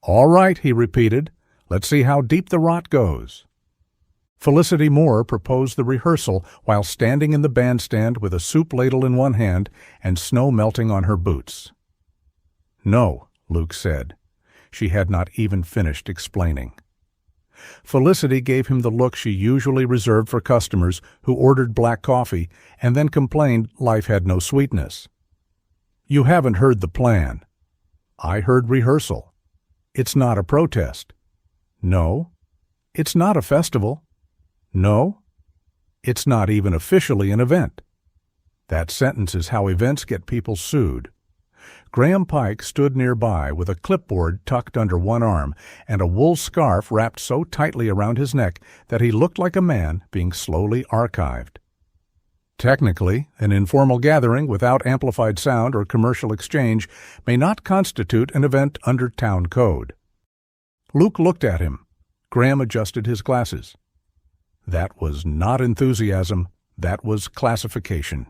All right, he repeated. Let's see how deep the rot goes. Felicity Moore proposed the rehearsal while standing in the bandstand with a soup ladle in one hand and snow melting on her boots. No, Luke said. She had not even finished explaining. Felicity gave him the look she usually reserved for customers who ordered black coffee and then complained life had no sweetness. You haven't heard the plan. I heard rehearsal. It's not a protest. No. It's not a festival. No. It's not even officially an event. That sentence is how events get people sued. Graham Pike stood nearby with a clipboard tucked under one arm and a wool scarf wrapped so tightly around his neck that he looked like a man being slowly archived. Technically, an informal gathering without amplified sound or commercial exchange may not constitute an event under town code. Luke looked at him. Graham adjusted his glasses. That was not enthusiasm, that was classification.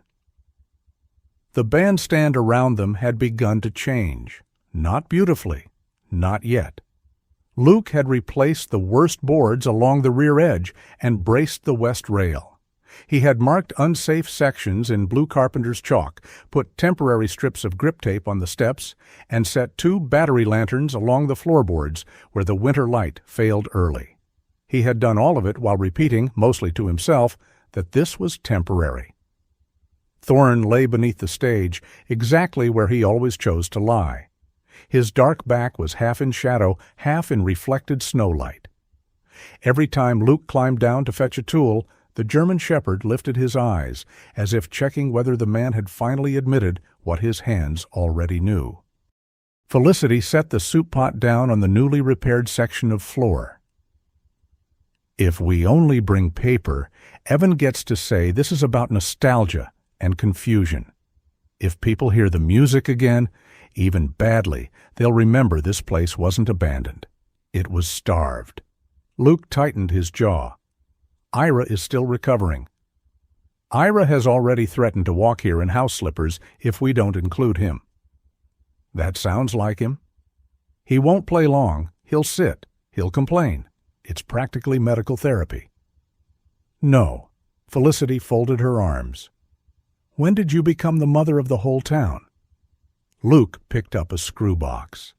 The bandstand around them had begun to change. Not beautifully, not yet. Luke had replaced the worst boards along the rear edge and braced the west rail. He had marked unsafe sections in blue carpenter's chalk, put temporary strips of grip tape on the steps, and set 2 battery lanterns along the floorboards where the winter light failed early. He had done all of it while repeating, mostly to himself, that this was temporary. Thorne lay beneath the stage, exactly where he always chose to lie. His dark back was half in shadow, half in reflected snowlight. Every time Luke climbed down to fetch a tool, the German shepherd lifted his eyes, as if checking whether the man had finally admitted what his hands already knew. Felicity set the soup pot down on the newly repaired section of floor. If we only bring paper, Evan gets to say this is about nostalgia and confusion. If people hear the music again, even badly, they'll remember this place wasn't abandoned. It was starved. Luke tightened his jaw. Ira is still recovering. Ira has already threatened to walk here in house slippers if we don't include him. That sounds like him. He won't play long. He'll sit. He'll complain. It's practically medical therapy. No. Felicity folded her arms. When did you become the mother of the whole town? Luke picked up a screw box.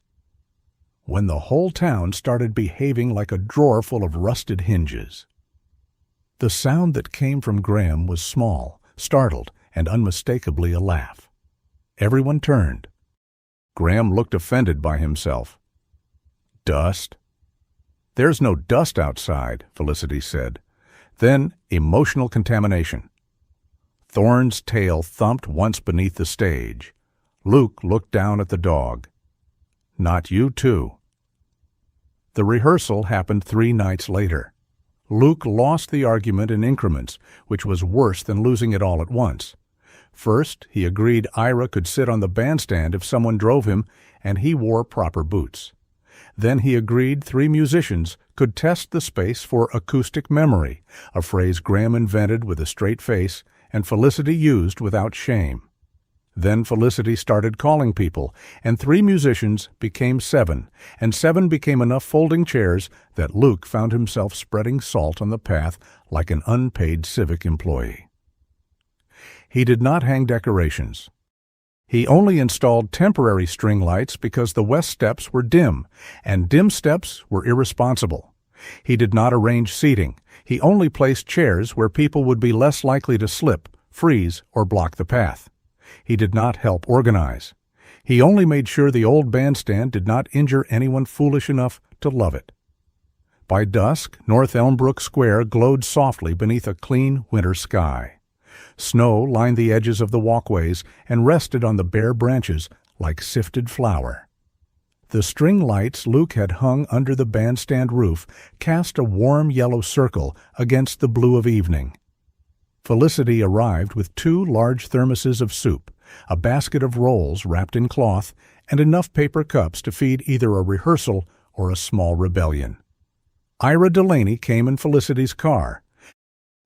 When the whole town started behaving like a drawer full of rusted hinges. The sound that came from Graham was small, startled, and unmistakably a laugh. Everyone turned. Graham looked offended by himself. Dust? There's no dust outside, Felicity said. Then emotional contamination. Thorne's tail thumped once beneath the stage. Luke looked down at the dog. Not you, too. The rehearsal happened 3 nights later. Luke lost the argument in increments, which was worse than losing it all at once. First, he agreed Ira could sit on the bandstand if someone drove him, and he wore proper boots. Then he agreed 3 musicians could test the space for acoustic memory, a phrase Graham invented with a straight face and Felicity used without shame. Then Felicity started calling people, and 3 musicians became 7, and 7 became enough folding chairs that Luke found himself spreading salt on the path like an unpaid civic employee. He did not hang decorations. He only installed temporary string lights because the west steps were dim, and dim steps were irresponsible. He did not arrange seating. He only placed chairs where people would be less likely to slip, freeze, or block the path. He did not help organize. He only made sure the old bandstand did not injure anyone foolish enough to love it. By dusk, North Elmbrook Square glowed softly beneath a clean winter sky. Snow lined the edges of the walkways and rested on the bare branches like sifted flour. The string lights Luke had hung under the bandstand roof cast a warm yellow circle against the blue of evening. Felicity arrived with 2 large thermoses of soup, a basket of rolls wrapped in cloth, and enough paper cups to feed either a rehearsal or a small rebellion. Ira Delaney came in Felicity's car.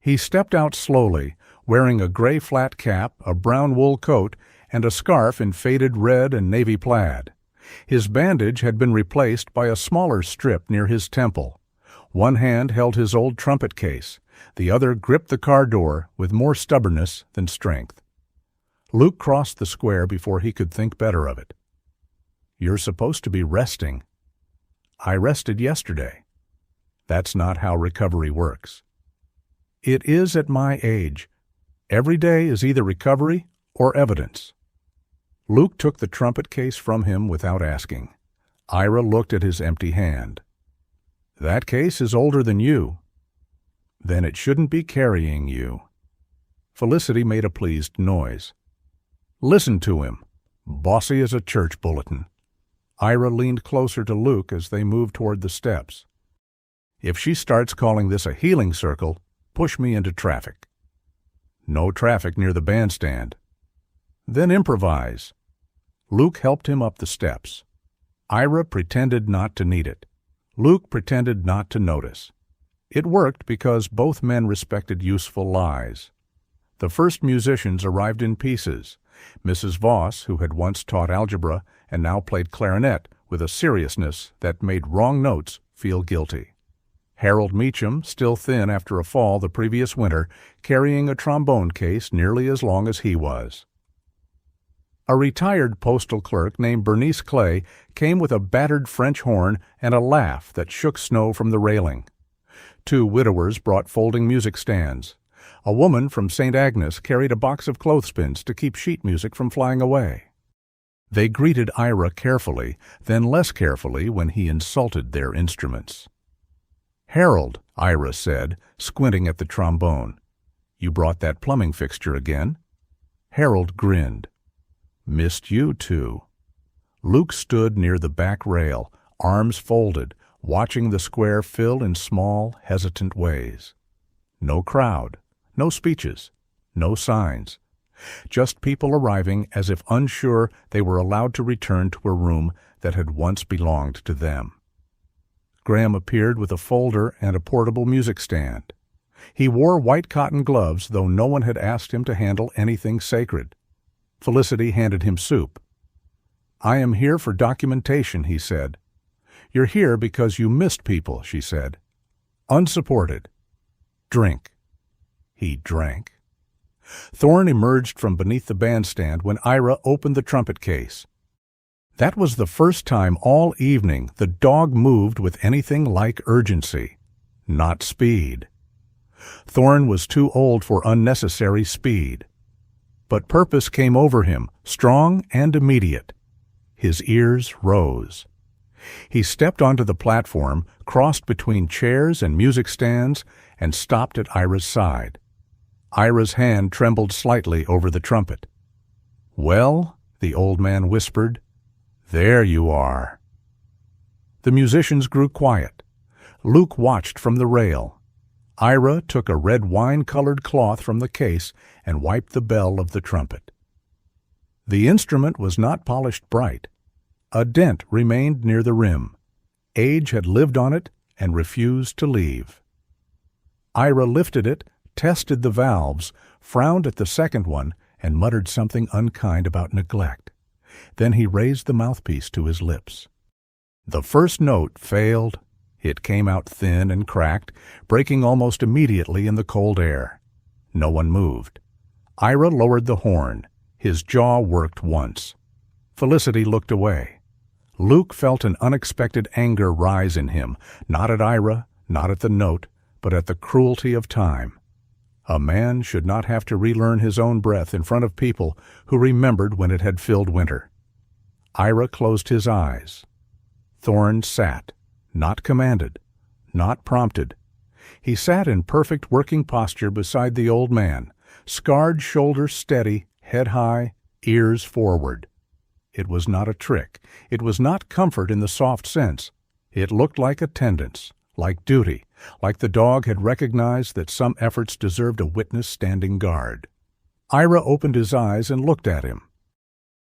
He stepped out slowly, wearing a gray flat cap, a brown wool coat, and a scarf in faded red and navy plaid. His bandage had been replaced by a smaller strip near his temple. One hand held his old trumpet case. The other gripped the car door with more stubbornness than strength. Luke crossed the square before he could think better of it. You're supposed to be resting. I rested yesterday. That's not how recovery works. It is at my age. Every day is either recovery or evidence. Luke took the trumpet case from him without asking. Ira looked at his empty hand. That case is older than you. Then it shouldn't be carrying you. Felicity made a pleased noise. Listen to him. Bossy as a church bulletin. Ira leaned closer to Luke as they moved toward the steps. If she starts calling this a healing circle, push me into traffic. No traffic near the bandstand. Then improvise. Luke helped him up the steps. Ira pretended not to need it. Luke pretended not to notice. It worked because both men respected useful lies. The first musicians arrived in pieces. Mrs. Voss, who had once taught algebra and now played clarinet with a seriousness that made wrong notes feel guilty. Harold Meacham, still thin after a fall the previous winter, carrying a trombone case nearly as long as he was. A retired postal clerk named Bernice Clay came with a battered French horn and a laugh that shook snow from the railing. 2 widowers brought folding music stands. A woman from St. Agnes carried a box of clothespins to keep sheet music from flying away. They greeted Ira carefully, then less carefully when he insulted their instruments. Harold, Ira said, squinting at the trombone. You brought that plumbing fixture again? Harold grinned. Missed you, too. Luke stood near the back rail, arms folded, watching the square fill in small, hesitant ways. No crowd, no speeches, no signs. Just people arriving as if unsure they were allowed to return to a room that had once belonged to them. Graham appeared with a folder and a portable music stand. He wore white cotton gloves, though no one had asked him to handle anything sacred. Felicity handed him soup. "I am here for documentation," he said. "You're here because you missed people," she said. "Unsupported. Drink." He drank. Thorne emerged from beneath the bandstand when Ira opened the trumpet case. That was the first time all evening the dog moved with anything like urgency, not speed. Thorne was too old for unnecessary speed. But purpose came over him, strong and immediate. His ears rose. He stepped onto the platform, crossed between chairs and music stands, and stopped at Ira's side. Ira's hand trembled slightly over the trumpet. "Well," the old man whispered, "there you are." The musicians grew quiet. Luke watched from the rail. Ira took a red wine-colored cloth from the case and wiped the bell of the trumpet. The instrument was not polished bright. A dent remained near the rim. Age had lived on it and refused to leave. Ira lifted it, tested the valves, frowned at the second one, and muttered something unkind about neglect. Then he raised the mouthpiece to his lips. The first note failed. It came out thin and cracked, breaking almost immediately in the cold air. No one moved. Ira lowered the horn. His jaw worked once. Felicity looked away. Luke felt an unexpected anger rise in him, not at Ira, not at the note, but at the cruelty of time. A man should not have to relearn his own breath in front of people who remembered when it had filled winter. Ira closed his eyes. Thorne sat, not commanded, not prompted. He sat in perfect working posture beside the old man, scarred shoulders steady, head high, ears forward. It was not a trick. It was not comfort in the soft sense. It looked like attendance, like duty, like the dog had recognized that some efforts deserved a witness standing guard. Ira opened his eyes and looked at him.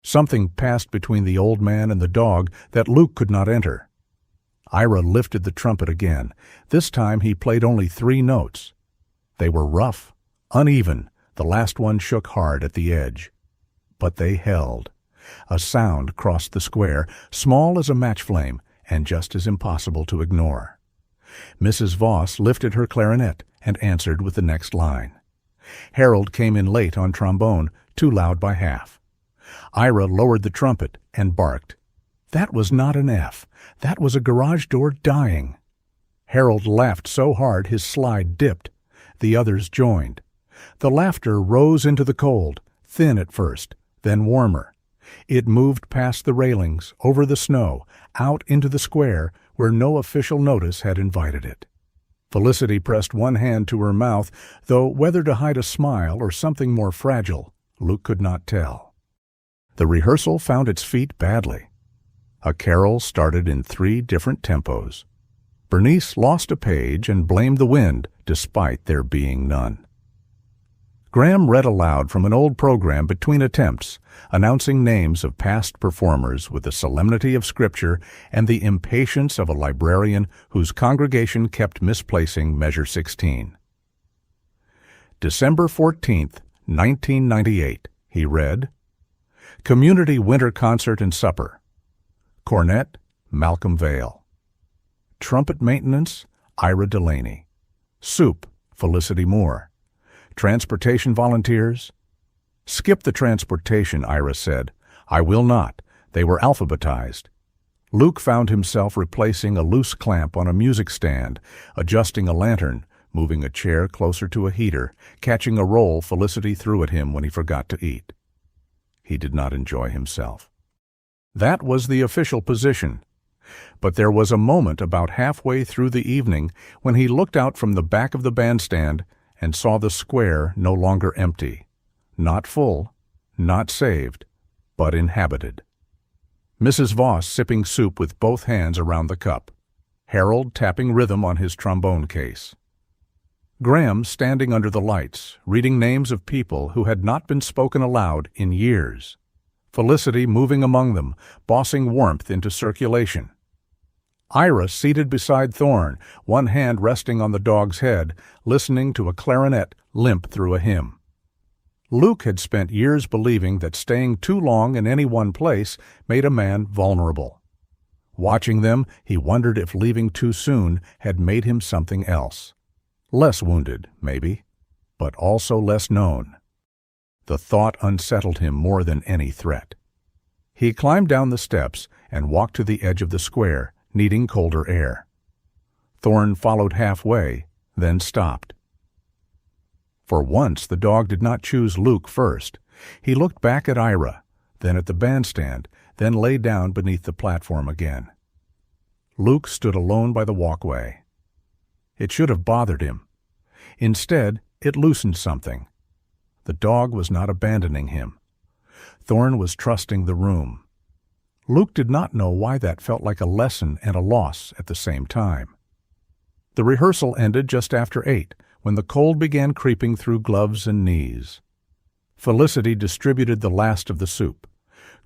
Something passed between the old man and the dog that Luke could not enter. Ira lifted the trumpet again. This time he played only 3 notes. They were rough, uneven. The last one shook hard at the edge. But they held. A sound crossed the square, small as a match flame, and just as impossible to ignore. Mrs. Voss lifted her clarinet and answered with the next line. Harold came in late on trombone, too loud by half. Ira lowered the trumpet and barked. That was not an F. That was a garage door dying. Harold laughed so hard his slide dipped. The others joined. The laughter rose into the cold, thin at first, then warmer. It moved past the railings, over the snow, out into the square where no official notice had invited it. Felicity pressed one hand to her mouth, though whether to hide a smile or something more fragile, Luke could not tell. The rehearsal found its feet badly. A carol started in 3 different tempos. Bernice lost a page and blamed the wind, despite there being none. Graham read aloud from an old program between attempts, announcing names of past performers with the solemnity of Scripture and the impatience of a librarian whose congregation kept misplacing measure 16. December 14th, 1998, he read. Community Winter Concert and Supper. Cornet, Malcolm Vale. Trumpet Maintenance, Ira Delaney. Soup, Felicity Moore. Transportation volunteers? Skip the transportation, Ira said. I will not. They were alphabetized. Luke found himself replacing a loose clamp on a music stand, adjusting a lantern, moving a chair closer to a heater, catching a roll Felicity threw at him when he forgot to eat. He did not enjoy himself. That was the official position. But there was a moment about halfway through the evening when he looked out from the back of the bandstand and saw the square no longer empty, not full, not saved, but inhabited. Mrs. Voss sipping soup with both hands around the cup. Harold tapping rhythm on his trombone case. Graham standing under the lights, reading names of people who had not been spoken aloud in years. Felicity moving among them, bossing warmth into circulation. Ira seated beside Thorne, one hand resting on the dog's head, listening to a clarinet limp through a hymn. Luke had spent years believing that staying too long in any one place made a man vulnerable. Watching them, he wondered if leaving too soon had made him something else. Less wounded, maybe, but also less known. The thought unsettled him more than any threat. He climbed down the steps and walked to the edge of the square, needing colder air. Thorne followed halfway, then stopped. For once, the dog did not choose Luke first. He looked back at Ira, then at the bandstand, then lay down beneath the platform again. Luke stood alone by the walkway. It should have bothered him. Instead, it loosened something. The dog was not abandoning him. Thorne was trusting the room. Luke did not know why that felt like a lesson and a loss at the same time. The rehearsal ended just after 8, when the cold began creeping through gloves and knees. Felicity distributed the last of the soup.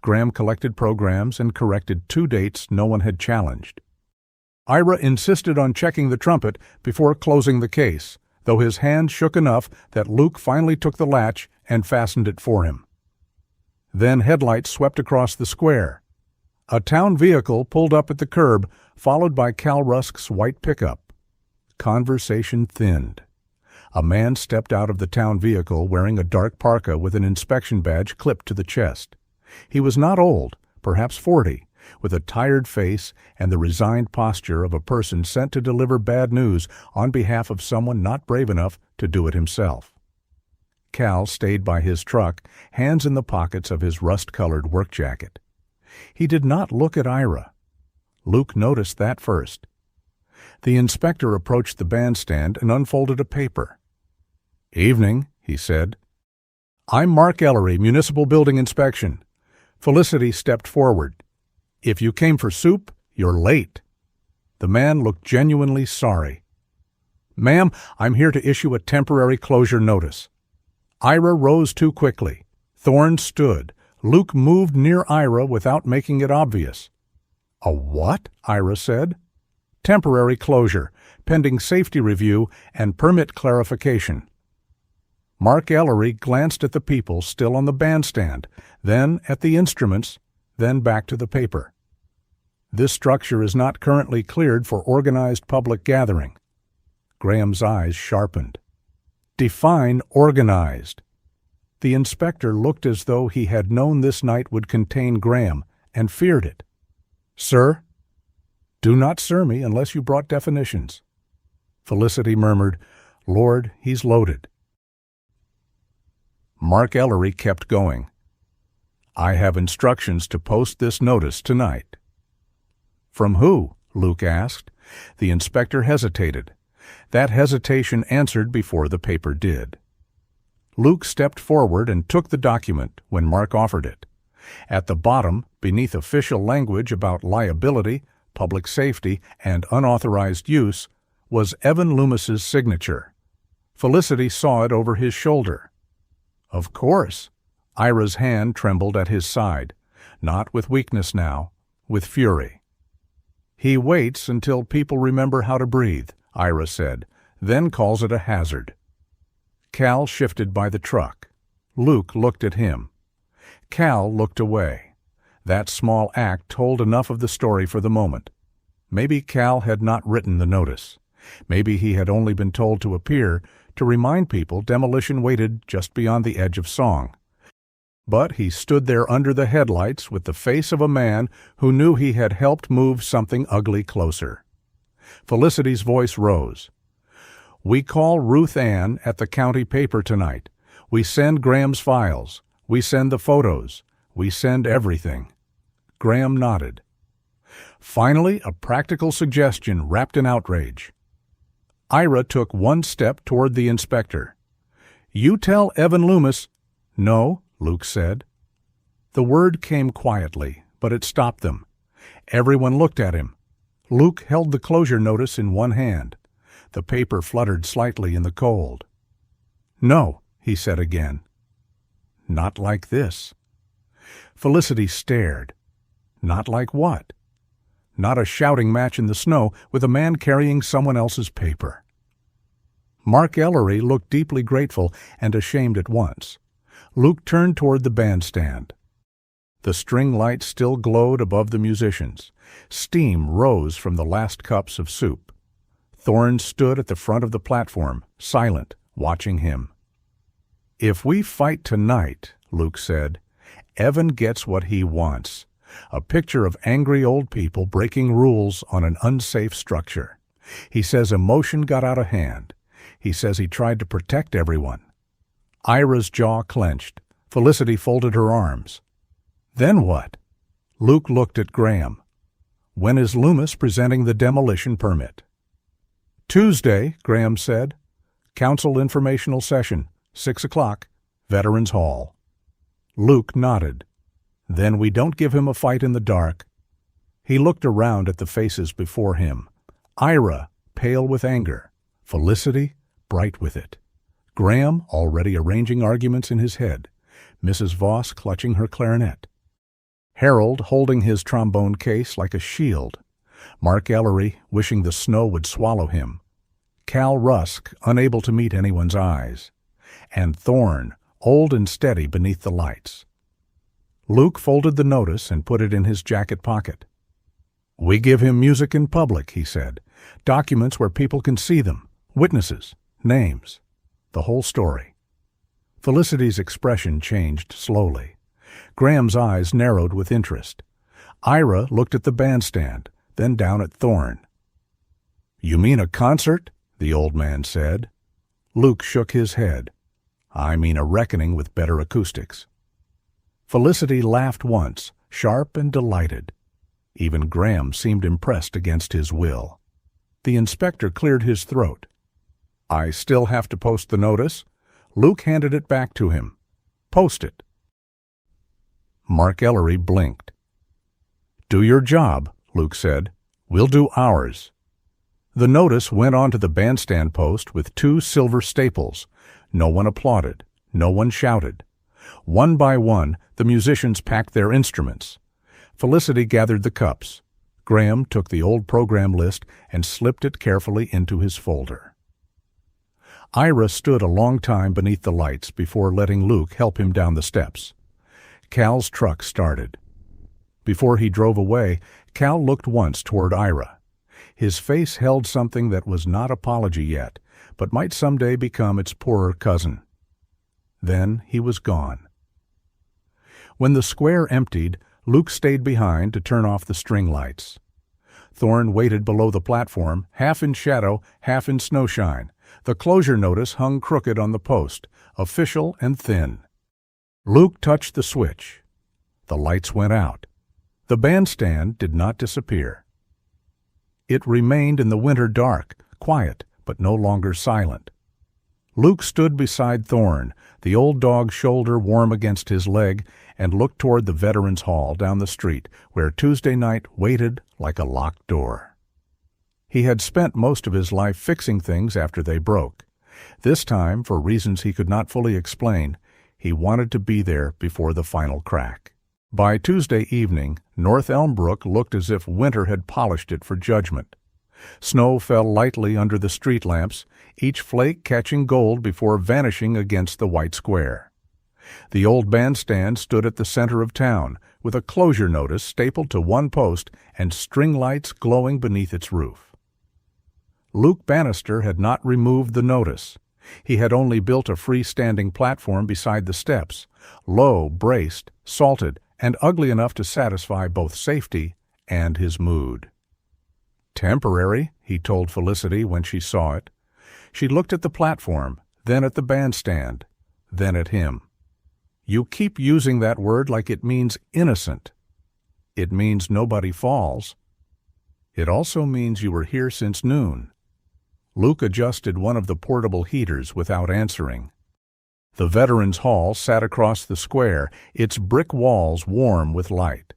Graham collected programs and corrected 2 dates no one had challenged. Ira insisted on checking the trumpet before closing the case, though his hand shook enough that Luke finally took the latch and fastened it for him. Then headlights swept across the square. A town vehicle pulled up at the curb, followed by Cal Rusk's white pickup. Conversation thinned. A man stepped out of the town vehicle wearing a dark parka with an inspection badge clipped to the chest. He was not old, perhaps 40, with a tired face and the resigned posture of a person sent to deliver bad news on behalf of someone not brave enough to do it himself. Cal stayed by his truck, hands in the pockets of his rust-colored work jacket. He did not look at Ira. Luke noticed that first. The inspector approached the bandstand and unfolded a paper. "Evening," he said. "I'm Mark Ellery, Municipal Building Inspection." Felicity stepped forward. "If you came for soup, you're late." The man looked genuinely sorry. "Ma'am, I'm here to issue a temporary closure notice." Ira rose too quickly. Thorne stood. Luke moved near Ira without making it obvious. "A what?" Ira said. "Temporary closure, pending safety review and permit clarification." Mark Ellery glanced at the people still on the bandstand, then at the instruments, then back to the paper. "This structure is not currently cleared for organized public gathering." Graham's eyes sharpened. "Define organized." The inspector looked as though he had known this night would contain Graham and feared it. "Sir?" "Do not sir me unless you brought definitions." Felicity murmured, "Lord, he's loaded." Mark Ellery kept going. "I have instructions to post this notice tonight." "From who?" Luke asked. The inspector hesitated. That hesitation answered before the paper did. Luke stepped forward and took the document when Mark offered it. At the bottom, beneath official language about liability, public safety, and unauthorized use, was Evan Loomis's signature. Felicity saw it over his shoulder. "Of course." Ira's hand trembled at his side, not with weakness now, with fury. "He waits until people remember how to breathe," Ira said, then calls it a hazard. Cal shifted by the truck. Luke looked at him. Cal looked away. That small act told enough of the story for the moment. Maybe Cal had not written the notice. Maybe he had only been told to appear to remind people demolition waited just beyond the edge of song. But he stood there under the headlights with the face of a man who knew he had helped move something ugly closer. Felicity's voice rose. "We call Ruth Ann at the county paper tonight. We send Graham's files. We send the photos. We send everything." Graham nodded. Finally, a practical suggestion wrapped in outrage. Ira took one step toward the inspector. "You tell Evan Loomis—" "No," Luke said. The word came quietly, but it stopped them. Everyone looked at him. Luke held the closure notice in one hand. The paper fluttered slightly in the cold. "No," he said again. "Not like this." Felicity stared. Not like what? Not a shouting match in the snow with a man carrying someone else's paper. Mark Ellery looked deeply grateful and ashamed at once. Luke turned toward the bandstand. The string lights still glowed above the musicians. Steam rose from the last cups of soup. Thorne stood at the front of the platform, silent, watching him. "If we fight tonight," Luke said, "Evan gets what he wants. A picture of angry old people breaking rules on an unsafe structure. He says emotion got out of hand. He says he tried to protect everyone." Ira's jaw clenched. Felicity folded her arms. "Then what?" Luke looked at Graham. "When is Loomis presenting the demolition permit?" "Tuesday," Graham said. "Council informational session, 6 o'clock, Veterans Hall." Luke nodded. "Then we don't give him a fight in the dark." He looked around at the faces before him. Ira, pale with anger. Felicity, bright with it. Graham, already arranging arguments in his head. Mrs. Voss clutching her clarinet. Harold holding his trombone case like a shield. Mark Ellery wishing the snow would swallow him. Cal Rusk unable to meet anyone's eyes. And Thorne, old and steady beneath the lights. Luke folded the notice and put it in his jacket pocket. "We give him music in public," he said. "Documents where people can see them. Witnesses. Names. The whole story." Felicity's expression changed slowly. Graham's eyes narrowed with interest. Ira looked at the bandstand, then down at Thorne. "You mean a concert?" the old man said. Luke shook his head. "I mean a reckoning with better acoustics." Felicity laughed once, sharp and delighted. Even Graham seemed impressed against his will. The inspector cleared his throat. "I still have to post the notice?" Luke handed it back to him. "Post it." Mark Ellery blinked. "Do your job," Luke said. "We'll do ours." The notice went onto the bandstand post with 2 silver staples. No one applauded. No one shouted. One by one, the musicians packed their instruments. Felicity gathered the cups. Graham took the old program list and slipped it carefully into his folder. Ira stood a long time beneath the lights before letting Luke help him down the steps. Cal's truck started. Before he drove away, Cal looked once toward Ira. His face held something that was not apology yet, but might someday become its poorer cousin. Then he was gone. When the square emptied, Luke stayed behind to turn off the string lights. Thorne waited below the platform, half in shadow, half in snowshine. The closure notice hung crooked on the post, official and thin. Luke touched the switch. The lights went out. The bandstand did not disappear. It remained in the winter dark, quiet, but no longer silent. Luke stood beside Thorne, the old dog's shoulder warm against his leg, and looked toward the Veterans Hall down the street, where Tuesday night waited like a locked door. He had spent most of his life fixing things after they broke. This time, for reasons he could not fully explain, he wanted to be there before the final crack. By Tuesday evening, North Elmbrook looked as if winter had polished it for judgment. Snow fell lightly under the street lamps, each flake catching gold before vanishing against the white square. The old bandstand stood at the center of town, with a closure notice stapled to one post and string lights glowing beneath its roof. Luke Bannister had not removed the notice. He had only built a freestanding platform beside the steps, low, braced, salted, and ugly enough to satisfy both safety and his mood. "Temporary," he told Felicity when she saw it. She looked at the platform, then at the bandstand, then at him. "You keep using that word like it means innocent. It means nobody falls. It also means you were here since noon." Luke adjusted one of the portable heaters without answering. The Veterans Hall sat across the square, its brick walls warm with light.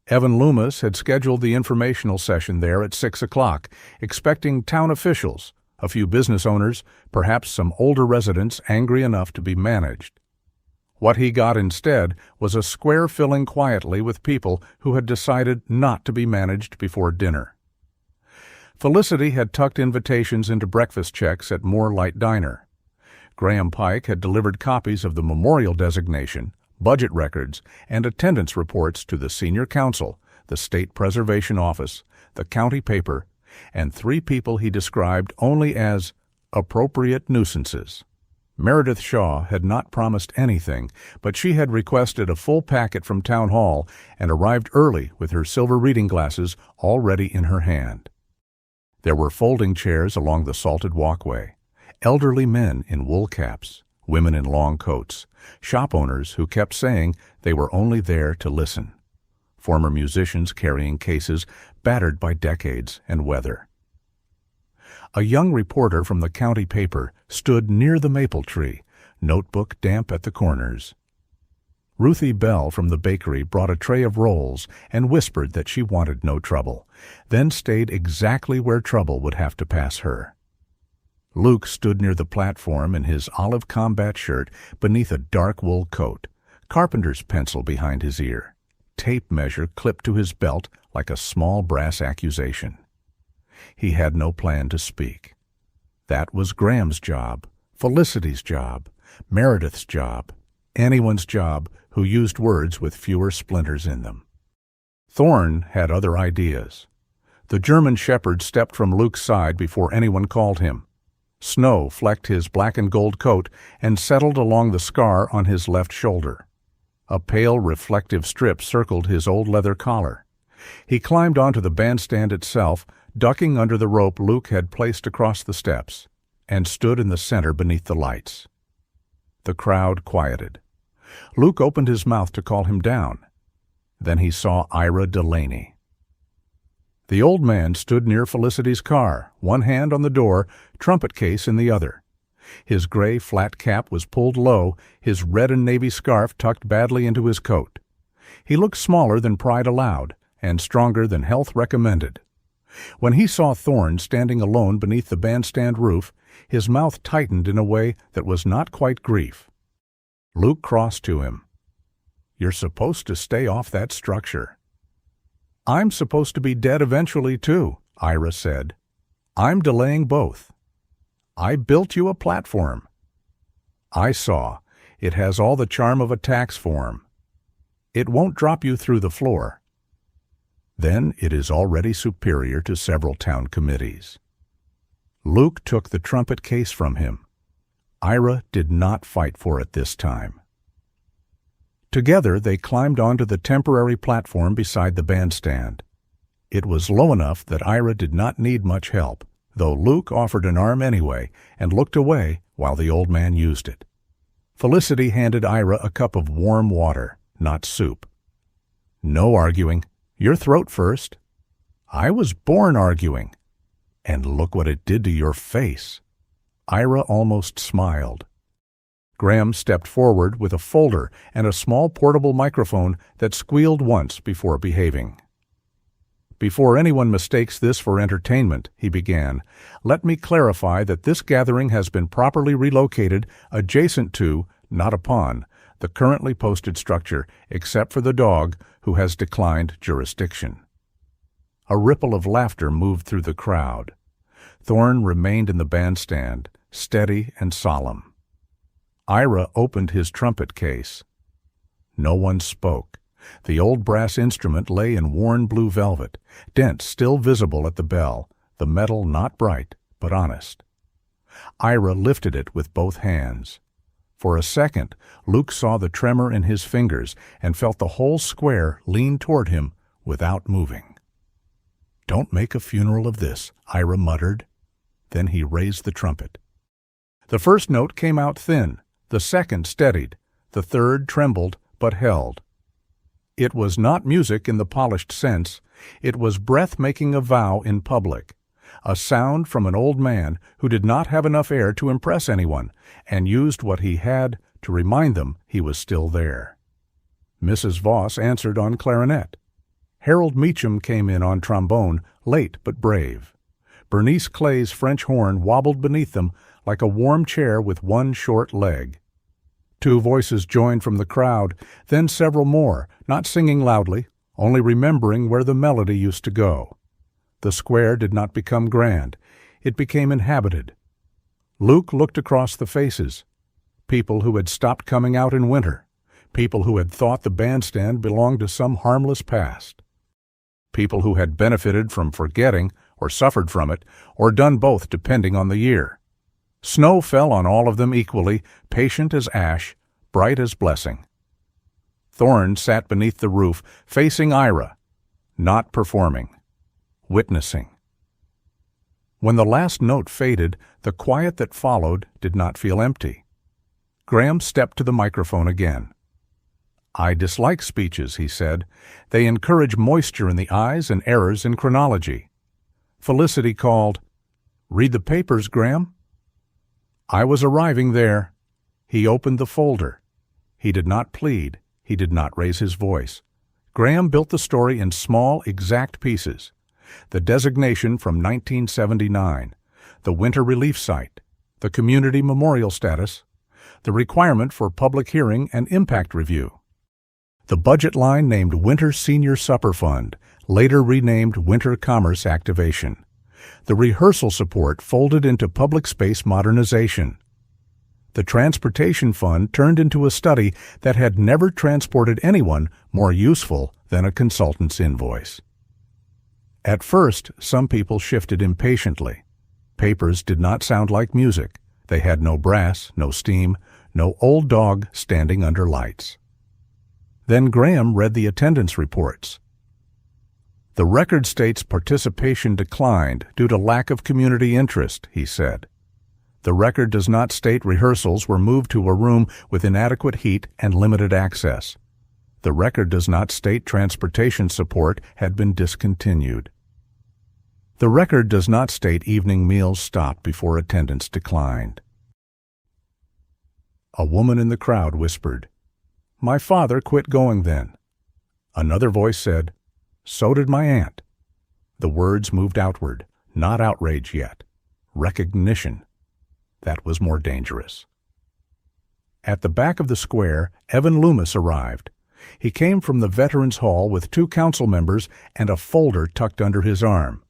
Evan Loomis had scheduled the informational session there at 6 o'clock, expecting town officials, a few business owners, perhaps some older residents angry enough to be managed. What he got instead was a square filling quietly with people who had decided not to be managed before dinner. Felicity had tucked invitations into breakfast checks at Moore Light Diner. Graham Pike had delivered copies of the memorial designation, budget records, and attendance reports to the Senior Council, the State Preservation Office, the county paper, and 3 people he described only as appropriate nuisances. Meredith Shaw had not promised anything, but she had requested a full packet from Town Hall and arrived early with her silver reading glasses already in her hand. There were folding chairs along the salted walkway, elderly men in wool caps, women in long coats, shop owners who kept saying they were only there to listen, former musicians carrying cases battered by decades and weather. A young reporter from the county paper stood near the maple tree, notebook damp at the corners. Ruthie Bell from the bakery brought a tray of rolls and whispered that she wanted no trouble, then stayed exactly where trouble would have to pass her. Luke stood near the platform in his olive combat shirt beneath a dark wool coat, carpenter's pencil behind his ear, tape measure clipped to his belt like a small brass accusation. He had no plan to speak. That was Graham's job, Felicity's job, Meredith's job, anyone's job who used words with fewer splinters in them. Thorne had other ideas. The German shepherd stepped from Luke's side before anyone called him. Snow flecked his black and gold coat and settled along the scar on his left shoulder. A pale, reflective strip circled his old leather collar. He climbed onto the bandstand itself, ducking under the rope Luke had placed across the steps, and stood in the center beneath the lights. The crowd quieted. Luke opened his mouth to call him down. Then he saw Ira Delaney. The old man stood near Felicity's car, one hand on the door, trumpet case in the other. His gray flat cap was pulled low, his red and navy scarf tucked badly into his coat. He looked smaller than pride allowed, and stronger than health recommended. When he saw Thorne standing alone beneath the bandstand roof, his mouth tightened in a way that was not quite grief. Luke crossed to him. "You're supposed to stay off that structure." "I'm supposed to be dead eventually, too," Ira said. "I'm delaying both. I built you a platform." "I saw. It has all the charm of a tax form. It won't drop you through the floor. Then it is already superior to several town committees." Luke took the trumpet case from him. Ira did not fight for it this time. Together they climbed onto the temporary platform beside the bandstand. It was low enough that Ira did not need much help, though Luke offered an arm anyway and looked away while the old man used it. Felicity handed Ira a cup of warm water, not soup. "No arguing. Your throat first." "I was born arguing." "And look what it did to your face." Ira almost smiled. Graham stepped forward with a folder and a small portable microphone that squealed once before behaving. "Before anyone mistakes this for entertainment," he began, "let me clarify that this gathering has been properly relocated adjacent to, not upon, the currently posted structure, except for the dog, who has declined jurisdiction." A ripple of laughter moved through the crowd. Thorne remained in the bandstand, steady and solemn. Ira opened his trumpet case. No one spoke. The old brass instrument lay in worn blue velvet, dents still visible at the bell, the metal not bright, but honest. Ira lifted it with both hands. For a second, Luke saw the tremor in his fingers and felt the whole square lean toward him without moving. "Don't make a funeral of this," Ira muttered. Then he raised the trumpet. The first note came out thin, the second steadied, the third trembled but held. It was not music in the polished sense, it was breath making a vow in public, a sound from an old man who did not have enough air to impress anyone, and used what he had to remind them he was still there. Mrs. Voss answered on clarinet. Harold Meacham came in on trombone, late but brave. Bernice Clay's French horn wobbled beneath them like a warm chair with one short leg. Two voices joined from the crowd, then several more, not singing loudly, only remembering where the melody used to go. The square did not become grand. It became inhabited. Luke looked across the faces. People who had stopped coming out in winter. People who had thought the bandstand belonged to some harmless past. People who had benefited from forgetting, or suffered from it, or done both depending on the year. Snow fell on all of them equally, patient as ash, bright as blessing. Thorne sat beneath the roof, facing Ira, not performing, witnessing. When the last note faded, the quiet that followed did not feel empty. Graham stepped to the microphone again. "I dislike speeches," he said. "They encourage moisture in the eyes and errors in chronology." Felicity called, "Read the papers, Graham." I was arriving there. He opened the folder. He did not plead. He did not raise his voice. Graham built the story in small, exact pieces. The designation from 1979, the winter relief site, the community memorial status, the requirement for public hearing and impact review. The budget line named Winter Senior Supper Fund, later renamed Winter Commerce Activation. The rehearsal support folded into public space modernization. The transportation fund turned into a study that had never transported anyone more useful than a consultant's invoice. At first, some people shifted impatiently. Papers did not sound like music. They had no brass, no steam, no old dog standing under lights. Then Graham read the attendance reports. "The record states participation declined due to lack of community interest," he said. "The record does not state rehearsals were moved to a room with inadequate heat and limited access. The record does not state transportation support had been discontinued. The record does not state evening meals stopped before attendance declined." A woman in the crowd whispered, "My father quit going then." Another voice said, "So did my aunt." The words moved outward, not outrage yet. Recognition. That was more dangerous. At the back of the square, Evan Loomis arrived. He came from the Veterans Hall with 2 council members and a folder tucked under his arm.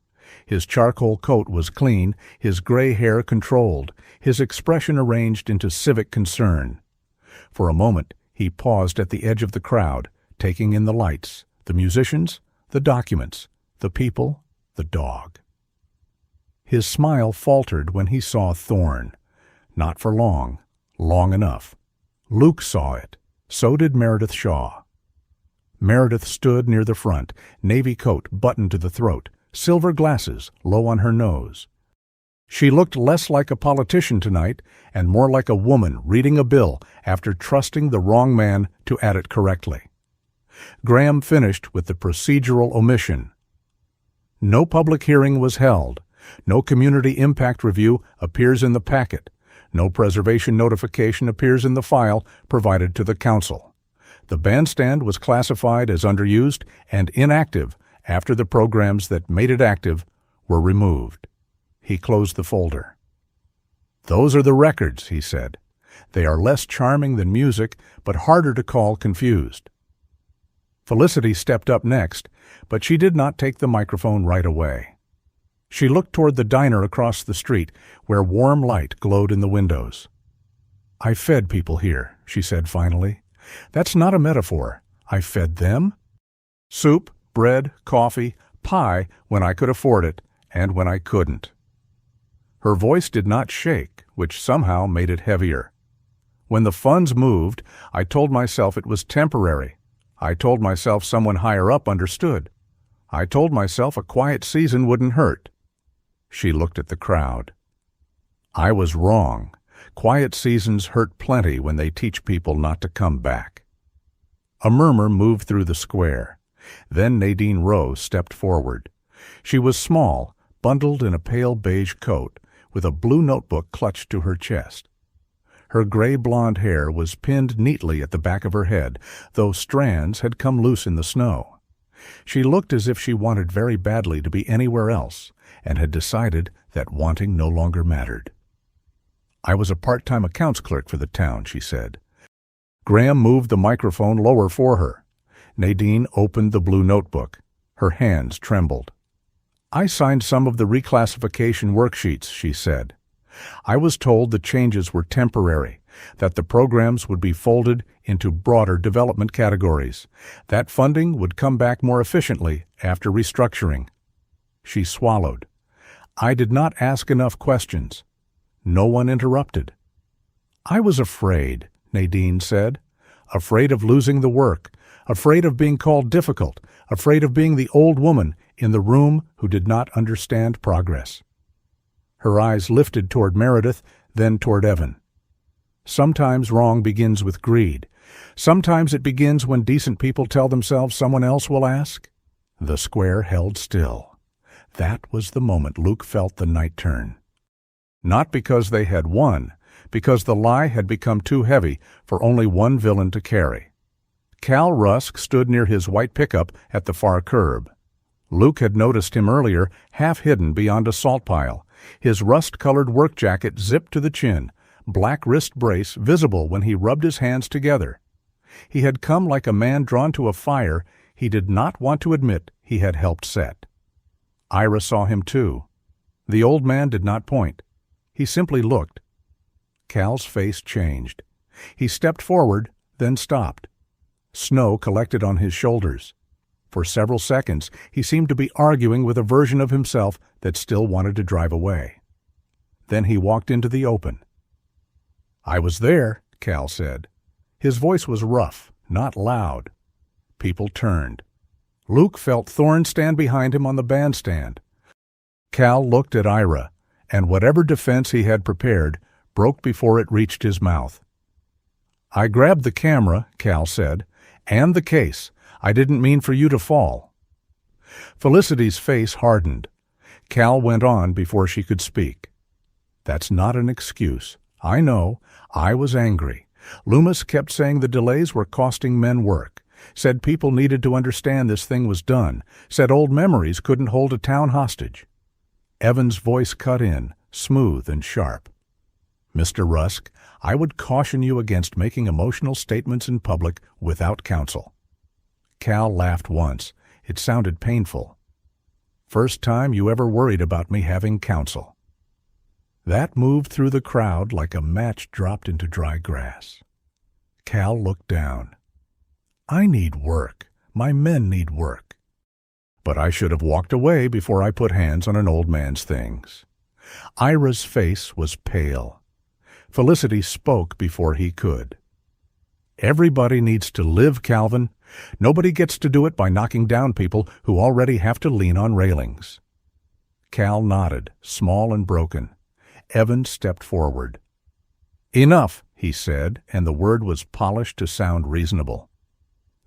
His charcoal coat was clean, his gray hair controlled, his expression arranged into civic concern. For a moment, he paused at the edge of the crowd, taking in the lights, the musicians, the documents, the people, the dog. His smile faltered when he saw Thorne. Not for long, long enough. Luke saw it. So did Meredith Shaw. Meredith stood near the front, navy coat buttoned to the throat, silver glasses low on her nose. She looked less like a politician tonight and more like a woman reading a bill after trusting the wrong man to add it correctly. Graham finished with the procedural omission. No public hearing was held. No community impact review appears in the packet. No preservation notification appears in the file provided to the council. The bandstand was classified as underused and inactive after the programs that made it active were removed. He closed the folder. "Those are the records," he said. "They are less charming than music, but harder to call confused." Felicity stepped up next, but she did not take the microphone right away. She looked toward the diner across the street, where warm light glowed in the windows. "I fed people here," she said finally. "That's not a metaphor. I fed them. Soup, bread, coffee, pie when I could afford it, and when I couldn't." Her voice did not shake, which somehow made it heavier. "When the funds moved, I told myself it was temporary. I told myself someone higher up understood. I told myself a quiet season wouldn't hurt." She looked at the crowd. "I was wrong. Quiet seasons hurt plenty when they teach people not to come back." A murmur moved through the square. Then Nadine Rowe stepped forward. She was small, bundled in a pale beige coat, with a blue notebook clutched to her chest. Her gray blonde hair was pinned neatly at the back of her head, though strands had come loose in the snow. She looked as if she wanted very badly to be anywhere else, and had decided that wanting no longer mattered. "I was a part-time accounts clerk for the town," she said. Graham moved the microphone lower for her. Nadine opened the blue notebook. Her hands trembled. "I signed some of the reclassification worksheets," she said. "I was told the changes were temporary, that the programs would be folded into broader development categories, that funding would come back more efficiently after restructuring." She swallowed. "I did not ask enough questions." No one interrupted. "I was afraid," Nadine said. "Afraid of losing the work, afraid of being called difficult, afraid of being the old woman in the room who did not understand progress." Her eyes lifted toward Meredith, then toward Evan. "Sometimes wrong begins with greed. Sometimes it begins when decent people tell themselves someone else will ask." The square held still. That was the moment Luke felt the night turn. Not because they had won, because the lie had become too heavy for only one villain to carry. Cal Rusk stood near his white pickup at the far curb. Luke had noticed him earlier, half hidden beyond a salt pile, his rust-colored work jacket zipped to the chin, black wrist brace visible when he rubbed his hands together. He had come like a man drawn to a fire he did not want to admit he had helped set. Ira saw him too. The old man did not point. He simply looked. Cal's face changed. He stepped forward, then stopped. Snow collected on his shoulders. For several seconds, he seemed to be arguing with a version of himself that still wanted to drive away. Then he walked into the open. "I was there," Cal said. His voice was rough, not loud. People turned. Luke felt Thorne stand behind him on the bandstand. Cal looked at Ira, and whatever defense he had prepared broke before it reached his mouth. "I grabbed the camera," Cal said, "and the case. I didn't mean for you to fall." Felicity's face hardened. Cal went on before she could speak. "That's not an excuse. I know. I was angry. Loomis kept saying the delays were costing men work, said people needed to understand this thing was done, said old memories couldn't hold a town hostage." Evan's voice cut in, smooth and sharp. "Mr. Rusk, I would caution you against making emotional statements in public without counsel." Cal laughed once. It sounded painful. "First time you ever worried about me having counsel." That moved through the crowd like a match dropped into dry grass. Cal looked down. "I need work. My men need work." "But I should have walked away before I put hands on an old man's things." Ira's face was pale. Felicity spoke before he could. "Everybody needs to live, Calvin. Nobody gets to do it by knocking down people who already have to lean on railings." Cal nodded, small and broken. Evan stepped forward. "Enough," he said, and the word was polished to sound reasonable.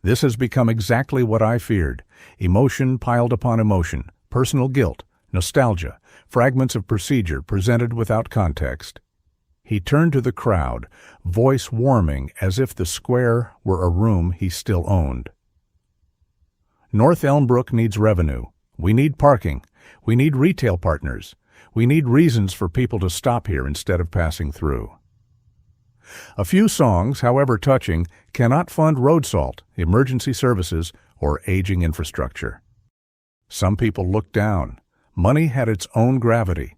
"This has become exactly what I feared. Emotion piled upon emotion, personal guilt, nostalgia, fragments of procedure presented without context." He turned to the crowd, voice warming as if the square were a room he still owned. "North Elmbrook needs revenue. We need parking. We need retail partners. We need reasons for people to stop here instead of passing through. A few songs, however touching, cannot fund road salt, emergency services, or aging infrastructure." Some people looked down. Money had its own gravity.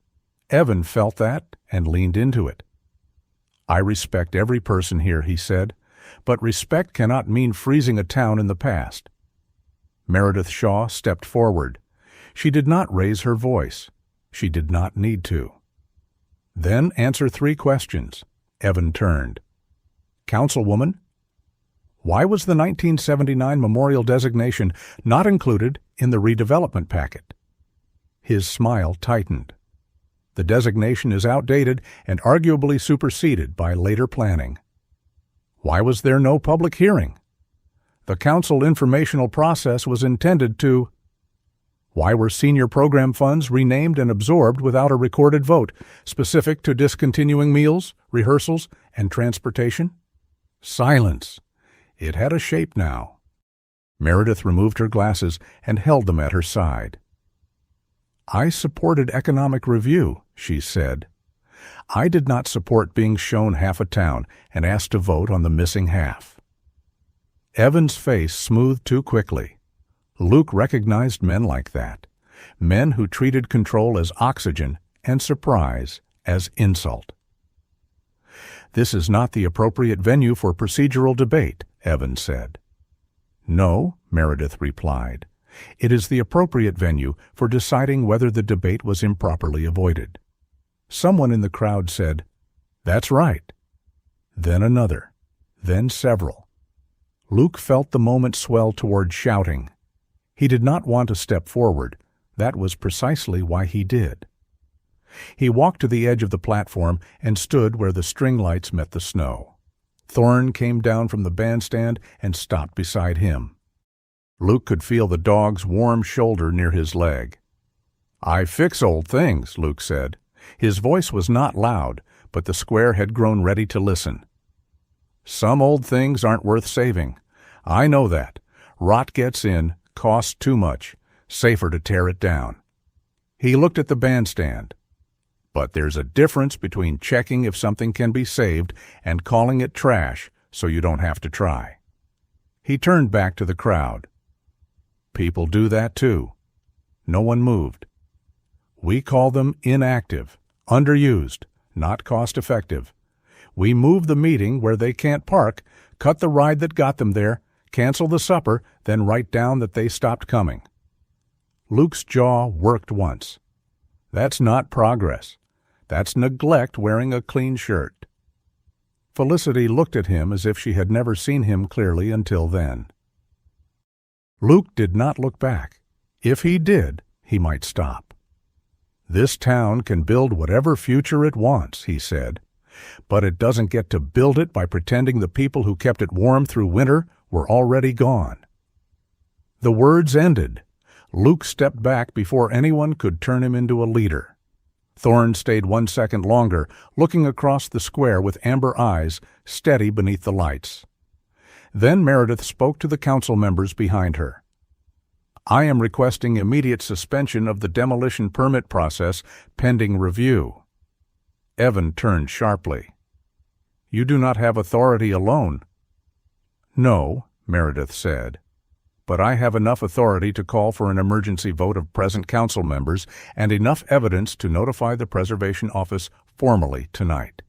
Evan felt that and leaned into it. "I respect every person here," he said, "but respect cannot mean freezing a town in the past." Meredith Shaw stepped forward. She did not raise her voice. She did not need to. "Then answer 3 questions." Evan turned. "Councilwoman, why was the 1979 memorial designation not included in the redevelopment packet?" His smile tightened. "The designation is outdated and arguably superseded by later planning." "Why was there no public hearing?" "The council informational process was intended to—" "Why were senior program funds renamed and absorbed without a recorded vote, specific to discontinuing meals, rehearsals, and transportation?" Silence. It had a shape now. Meredith removed her glasses and held them at her side. "I supported economic review," she said. "I did not support being shown half a town and asked to vote on the missing half." Evan's face smoothed too quickly. Luke recognized men like that, men who treated control as oxygen and surprise as insult. "This is not the appropriate venue for procedural debate," Evan said. "No," Meredith replied. "It is the appropriate venue for deciding whether the debate was improperly avoided." Someone in the crowd said, "That's right." Then another, then several. Luke felt the moment swell toward shouting. He did not want to step forward. That was precisely why he did. He walked to the edge of the platform and stood where the string lights met the snow. Thorne came down from the bandstand and stopped beside him. Luke could feel the dog's warm shoulder near his leg. "I fix old things," Luke said. His voice was not loud, but the square had grown ready to listen. "Some old things aren't worth saving. I know that. Rot gets in, costs too much. Safer to tear it down." He looked at the bandstand. "But there's a difference between checking if something can be saved and calling it trash so you don't have to try." He turned back to the crowd. "People do that too." No one moved. "We call them inactive, underused, not cost-effective. We move the meeting where they can't park, cut the ride that got them there, cancel the supper, then write down that they stopped coming." Luke's jaw worked once. "That's not progress. That's neglect wearing a clean shirt." Felicity looked at him as if she had never seen him clearly until then. Luke did not look back. If he did, he might stop. "This town can build whatever future it wants," he said, "but it doesn't get to build it by pretending the people who kept it warm through winter were already gone." The words ended. Luke stepped back before anyone could turn him into a leader. Thorne stayed 1 second longer, looking across the square with amber eyes, steady beneath the lights. Then Meredith spoke to the council members behind her. "I am requesting immediate suspension of the demolition permit process pending review." Evan turned sharply. "You do not have authority alone." "No," Meredith said, "but I have enough authority to call for an emergency vote of present council members and enough evidence to notify the Preservation Office formally tonight."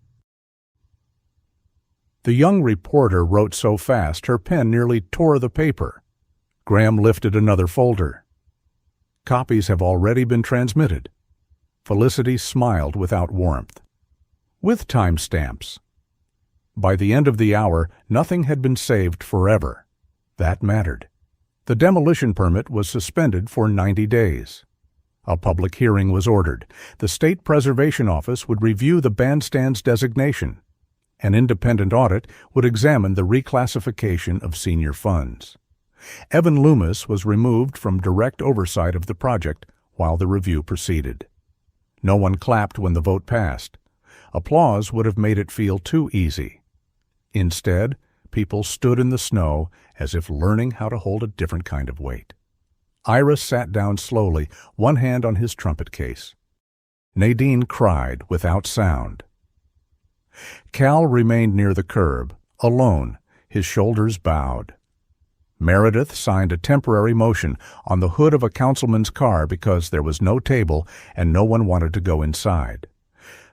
The young reporter wrote so fast her pen nearly tore the paper. Graham lifted another folder. "Copies have already been transmitted." Felicity smiled without warmth. "With timestamps." By the end of the hour, nothing had been saved forever. That mattered. The demolition permit was suspended for 90 days. A public hearing was ordered. The State Preservation Office would review the bandstand's designation. An independent audit would examine the reclassification of senior funds. Evan Loomis was removed from direct oversight of the project while the review proceeded. No one clapped when the vote passed. Applause would have made it feel too easy. Instead, people stood in the snow as if learning how to hold a different kind of weight. Ira sat down slowly, one hand on his trumpet case. Nadine cried without sound. Cal remained near the curb, alone, his shoulders bowed. Meredith signed a temporary motion on the hood of a councilman's car because there was no table and no one wanted to go inside.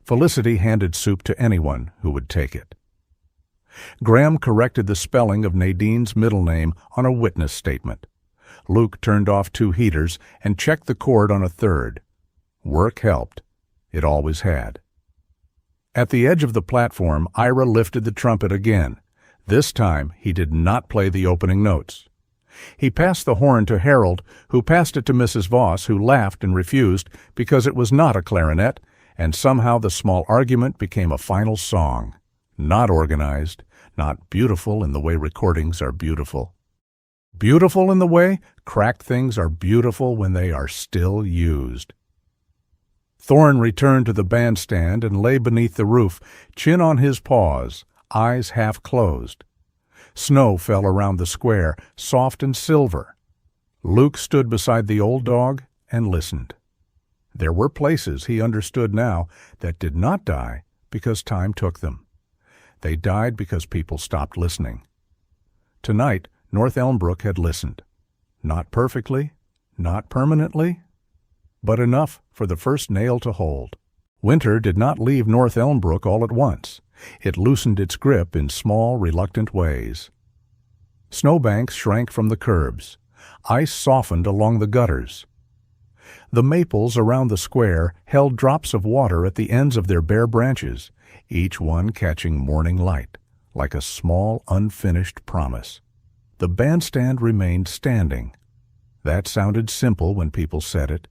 Felicity handed soup to anyone who would take it. Graham corrected the spelling of Nadine's middle name on a witness statement. Luke turned off 2 heaters and checked the cord on a 3rd. Work helped. It always had. At the edge of the platform, Ira lifted the trumpet again. This time, he did not play the opening notes. He passed the horn to Harold, who passed it to Mrs. Voss, who laughed and refused because it was not a clarinet, and somehow the small argument became a final song. Not organized, not beautiful in the way recordings are beautiful. Beautiful in the way cracked things are beautiful when they are still used. Thorne returned to the bandstand and lay beneath the roof, chin on his paws, eyes half closed. Snow fell around the square, soft and silver. Luke stood beside the old dog and listened. There were places, he understood now, that did not die because time took them. They died because people stopped listening. Tonight, North Elmbrook had listened. Not perfectly, not permanently, but enough for the first nail to hold. Winter did not leave North Elmbrook all at once. It loosened its grip in small, reluctant ways. Snowbanks shrank from the curbs. Ice softened along the gutters. The maples around the square held drops of water at the ends of their bare branches, each one catching morning light, like a small, unfinished promise. The bandstand remained standing. That sounded simple when people said it.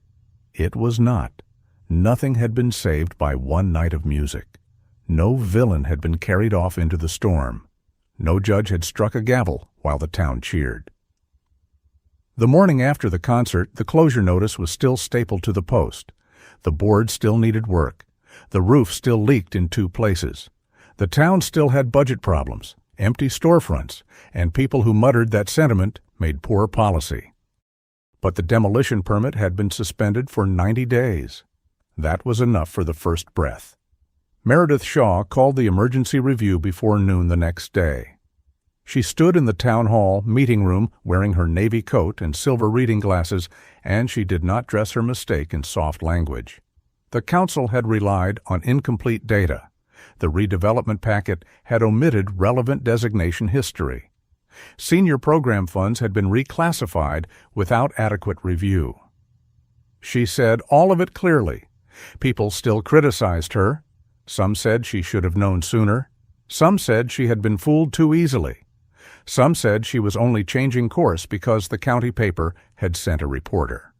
It was not. Nothing had been saved by one night of music. No villain had been carried off into the storm. No judge had struck a gavel while the town cheered. The morning after the concert, the closure notice was still stapled to the post. The board still needed work. The roof still leaked in 2 places. The town still had budget problems, empty storefronts, and people who muttered that sentiment made poor policy. But the demolition permit had been suspended for 90 days. That was enough for the first breath. Meredith Shaw called the emergency review before noon the next day. She stood in the town hall meeting room wearing her navy coat and silver reading glasses, and she did not dress her mistake in soft language. The council had relied on incomplete data. The redevelopment packet had omitted relevant designation history. Senior program funds had been reclassified without adequate review. She said all of it clearly. People still criticized her. Some said she should have known sooner. Some said she had been fooled too easily. Some said she was only changing course because the county paper had sent a reporter.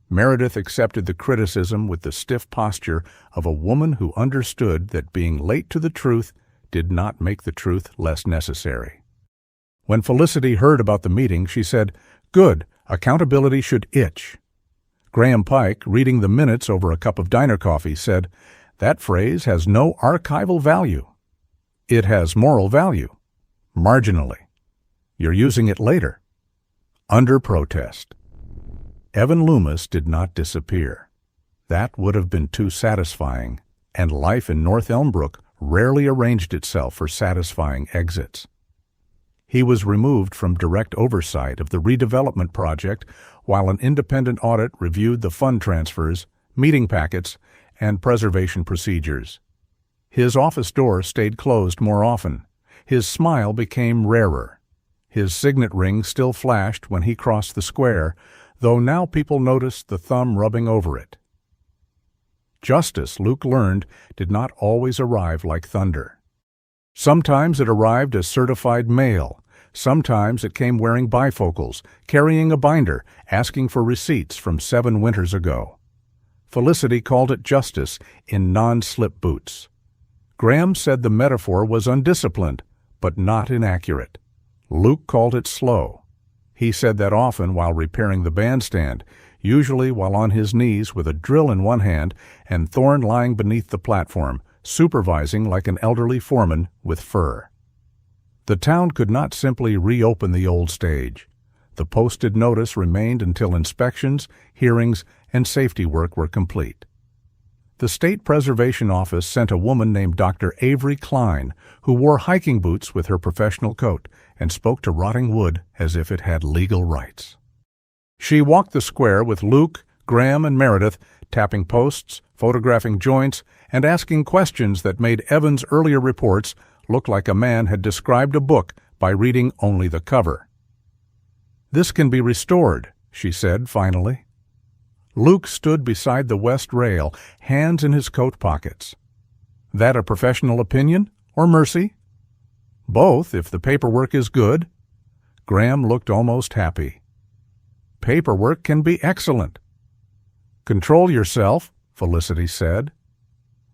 Meredith accepted the criticism with the stiff posture of a woman who understood that being late to the truth did not make the truth less necessary. When Felicity heard about the meeting, she said, "Good, accountability should itch." Graham Pike, reading the minutes over a cup of diner coffee, said, "That phrase has no archival value." "It has moral value. Marginally. You're using it later." Under protest. Evan Loomis did not disappear. That would have been too satisfying, and life in North Elmbrook rarely arranged itself for satisfying exits. He was removed from direct oversight of the redevelopment project while an independent audit reviewed the fund transfers, meeting packets, and preservation procedures. His office door stayed closed more often. His smile became rarer. His signet ring still flashed when he crossed the square, though now people noticed the thumb rubbing over it. Justice, Luke learned, did not always arrive like thunder. Sometimes it arrived as certified mail. Sometimes it came wearing bifocals, carrying a binder, asking for receipts from 7 winters ago. Felicity called it justice in non-slip boots. Graham said the metaphor was undisciplined, but not inaccurate. Luke called it slow. He said that often while repairing the bandstand, usually while on his knees with a drill in one hand and Thorne lying beneath the platform, supervising like an elderly foreman with fur. The town could not simply reopen the old stage. The posted notice remained until inspections, hearings, and safety work were complete. The State Preservation Office sent a woman named Dr. Avery Klein, who wore hiking boots with her professional coat and spoke to rotting wood as if it had legal rights. She walked the square with Luke, Graham, and Meredith, tapping posts, photographing joints, and asking questions that made Evan's earlier reports look like a man had described a book by reading only the cover. "This can be restored," she said finally. Luke stood beside the west rail, hands in his coat pockets. "That a professional opinion, or mercy?" "Both, if the paperwork is good." Graham looked almost happy. "Paperwork can be excellent." "Control yourself," Felicity said.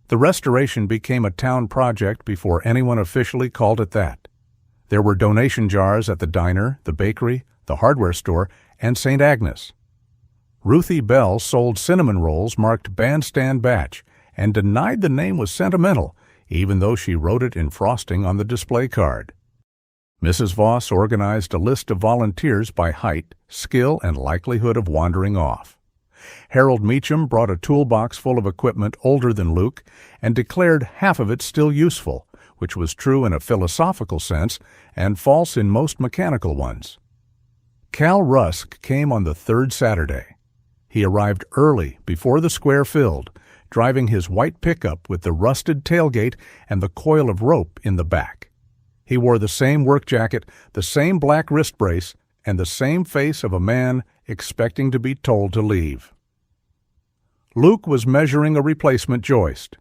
The restoration became a town project before anyone officially called it that. There were donation jars at the diner, the bakery, the hardware store, and St. Agnes. Ruthie Bell sold cinnamon rolls marked Bandstand Batch and denied the name was sentimental, even though she wrote it in frosting on the display card. Mrs. Voss organized a list of volunteers by height, skill, and likelihood of wandering off. Harold Meacham brought a toolbox full of equipment older than Luke and declared half of it still useful, which was true in a philosophical sense and false in most mechanical ones. Cal Rusk came on the third Saturday. He arrived early, before the square filled, driving his white pickup with the rusted tailgate and the coil of rope in the back. He wore the same work jacket, the same black wrist brace, and the same face of a man expecting to be told to leave. Luke was measuring a replacement joist.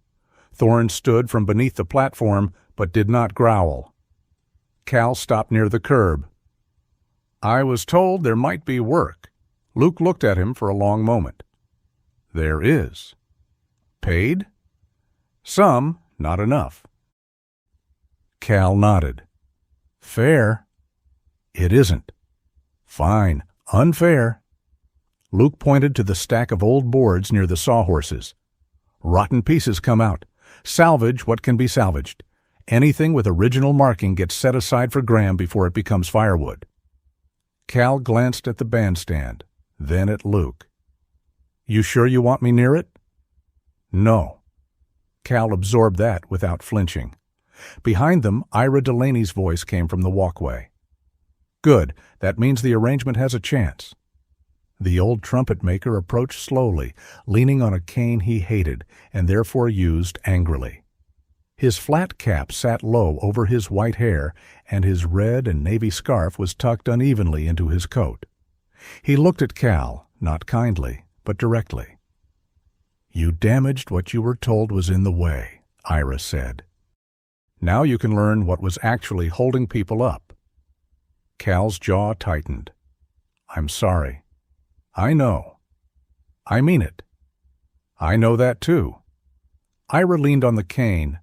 Thorne stood from beneath the platform, but did not growl. Cal stopped near the curb. "I was told there might be work." Luke looked at him for a long moment. "There is." "Paid?" "Some, not enough." Cal nodded. "Fair?" "It isn't." "Fine. Unfair." Luke pointed to the stack of old boards near the sawhorses. "Rotten pieces come out. Salvage what can be salvaged. Anything with original marking gets set aside for Graham before it becomes firewood." Cal glanced at the bandstand, then at Luke. "You sure you want me near it?" "No." Cal absorbed that without flinching. Behind them, Ira Delaney's voice came from the walkway. "Good. That means the arrangement has a chance." The old trumpet maker approached slowly, leaning on a cane he hated and therefore used angrily. His flat cap sat low over his white hair, and his red and navy scarf was tucked unevenly into his coat. He looked at Cal, not kindly, but directly. "You damaged what you were told was in the way," Ira said. "Now you can learn what was actually holding people up." Cal's jaw tightened. "I'm sorry." "I know." "I mean it." "I know that too." Ira leaned on the cane.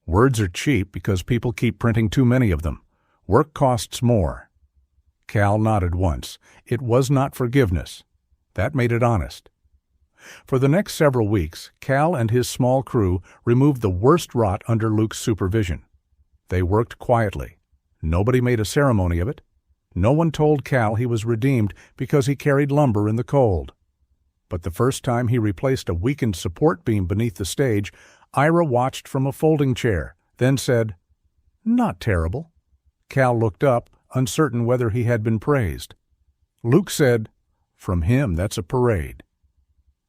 "Words are cheap because people keep printing too many of them. Work costs more." Cal nodded once. It was not forgiveness. That made it honest. For the next several weeks, Cal and his small crew removed the worst rot under Luke's supervision. They worked quietly. Nobody made a ceremony of it. No one told Cal he was redeemed because he carried lumber in the cold. But the first time he replaced a weakened support beam beneath the stage, Ira watched from a folding chair, then said, "Not terrible." Cal looked up, uncertain whether he had been praised. Luke said, "From him, that's a parade."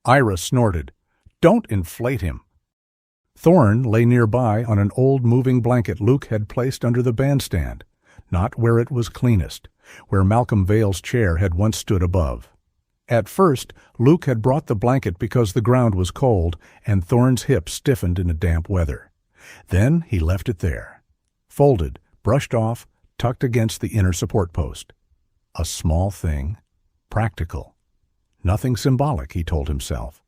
Ira snorted, "Don't inflate him." Thorne lay nearby on an old moving blanket Luke had placed under the bandstand, not where it was cleanest, where Malcolm Vale's chair had once stood above. At first, Luke had brought the blanket because the ground was cold and Thorne's hip stiffened in the damp weather. Then he left it there, folded, brushed off, tucked against the inner support post. A small thing, practical. Nothing symbolic, he told himself.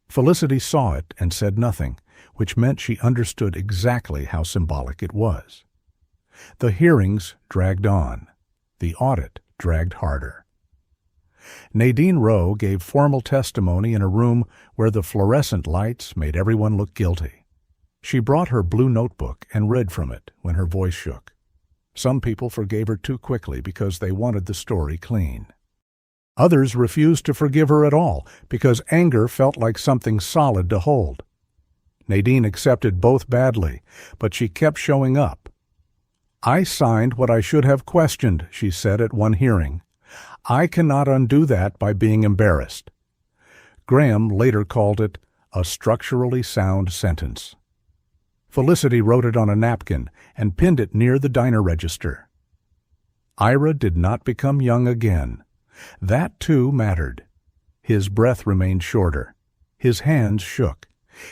Felicity saw it and said nothing, which meant she understood exactly how symbolic it was. The hearings dragged on. The audit dragged harder. Nadine Rowe gave formal testimony in a room where the fluorescent lights made everyone look guilty. She brought her blue notebook and read from it when her voice shook. Some people forgave her too quickly because they wanted the story clean. Others refused to forgive her at all because anger felt like something solid to hold. Nadine accepted both badly, but she kept showing up. "I signed what I should have questioned," she said at one hearing. "I cannot undo that by being embarrassed." Graham later called it a structurally sound sentence. Felicity wrote it on a napkin and pinned it near the diner register. Ira did not become young again. That, too, mattered. His breath remained shorter. His hands shook.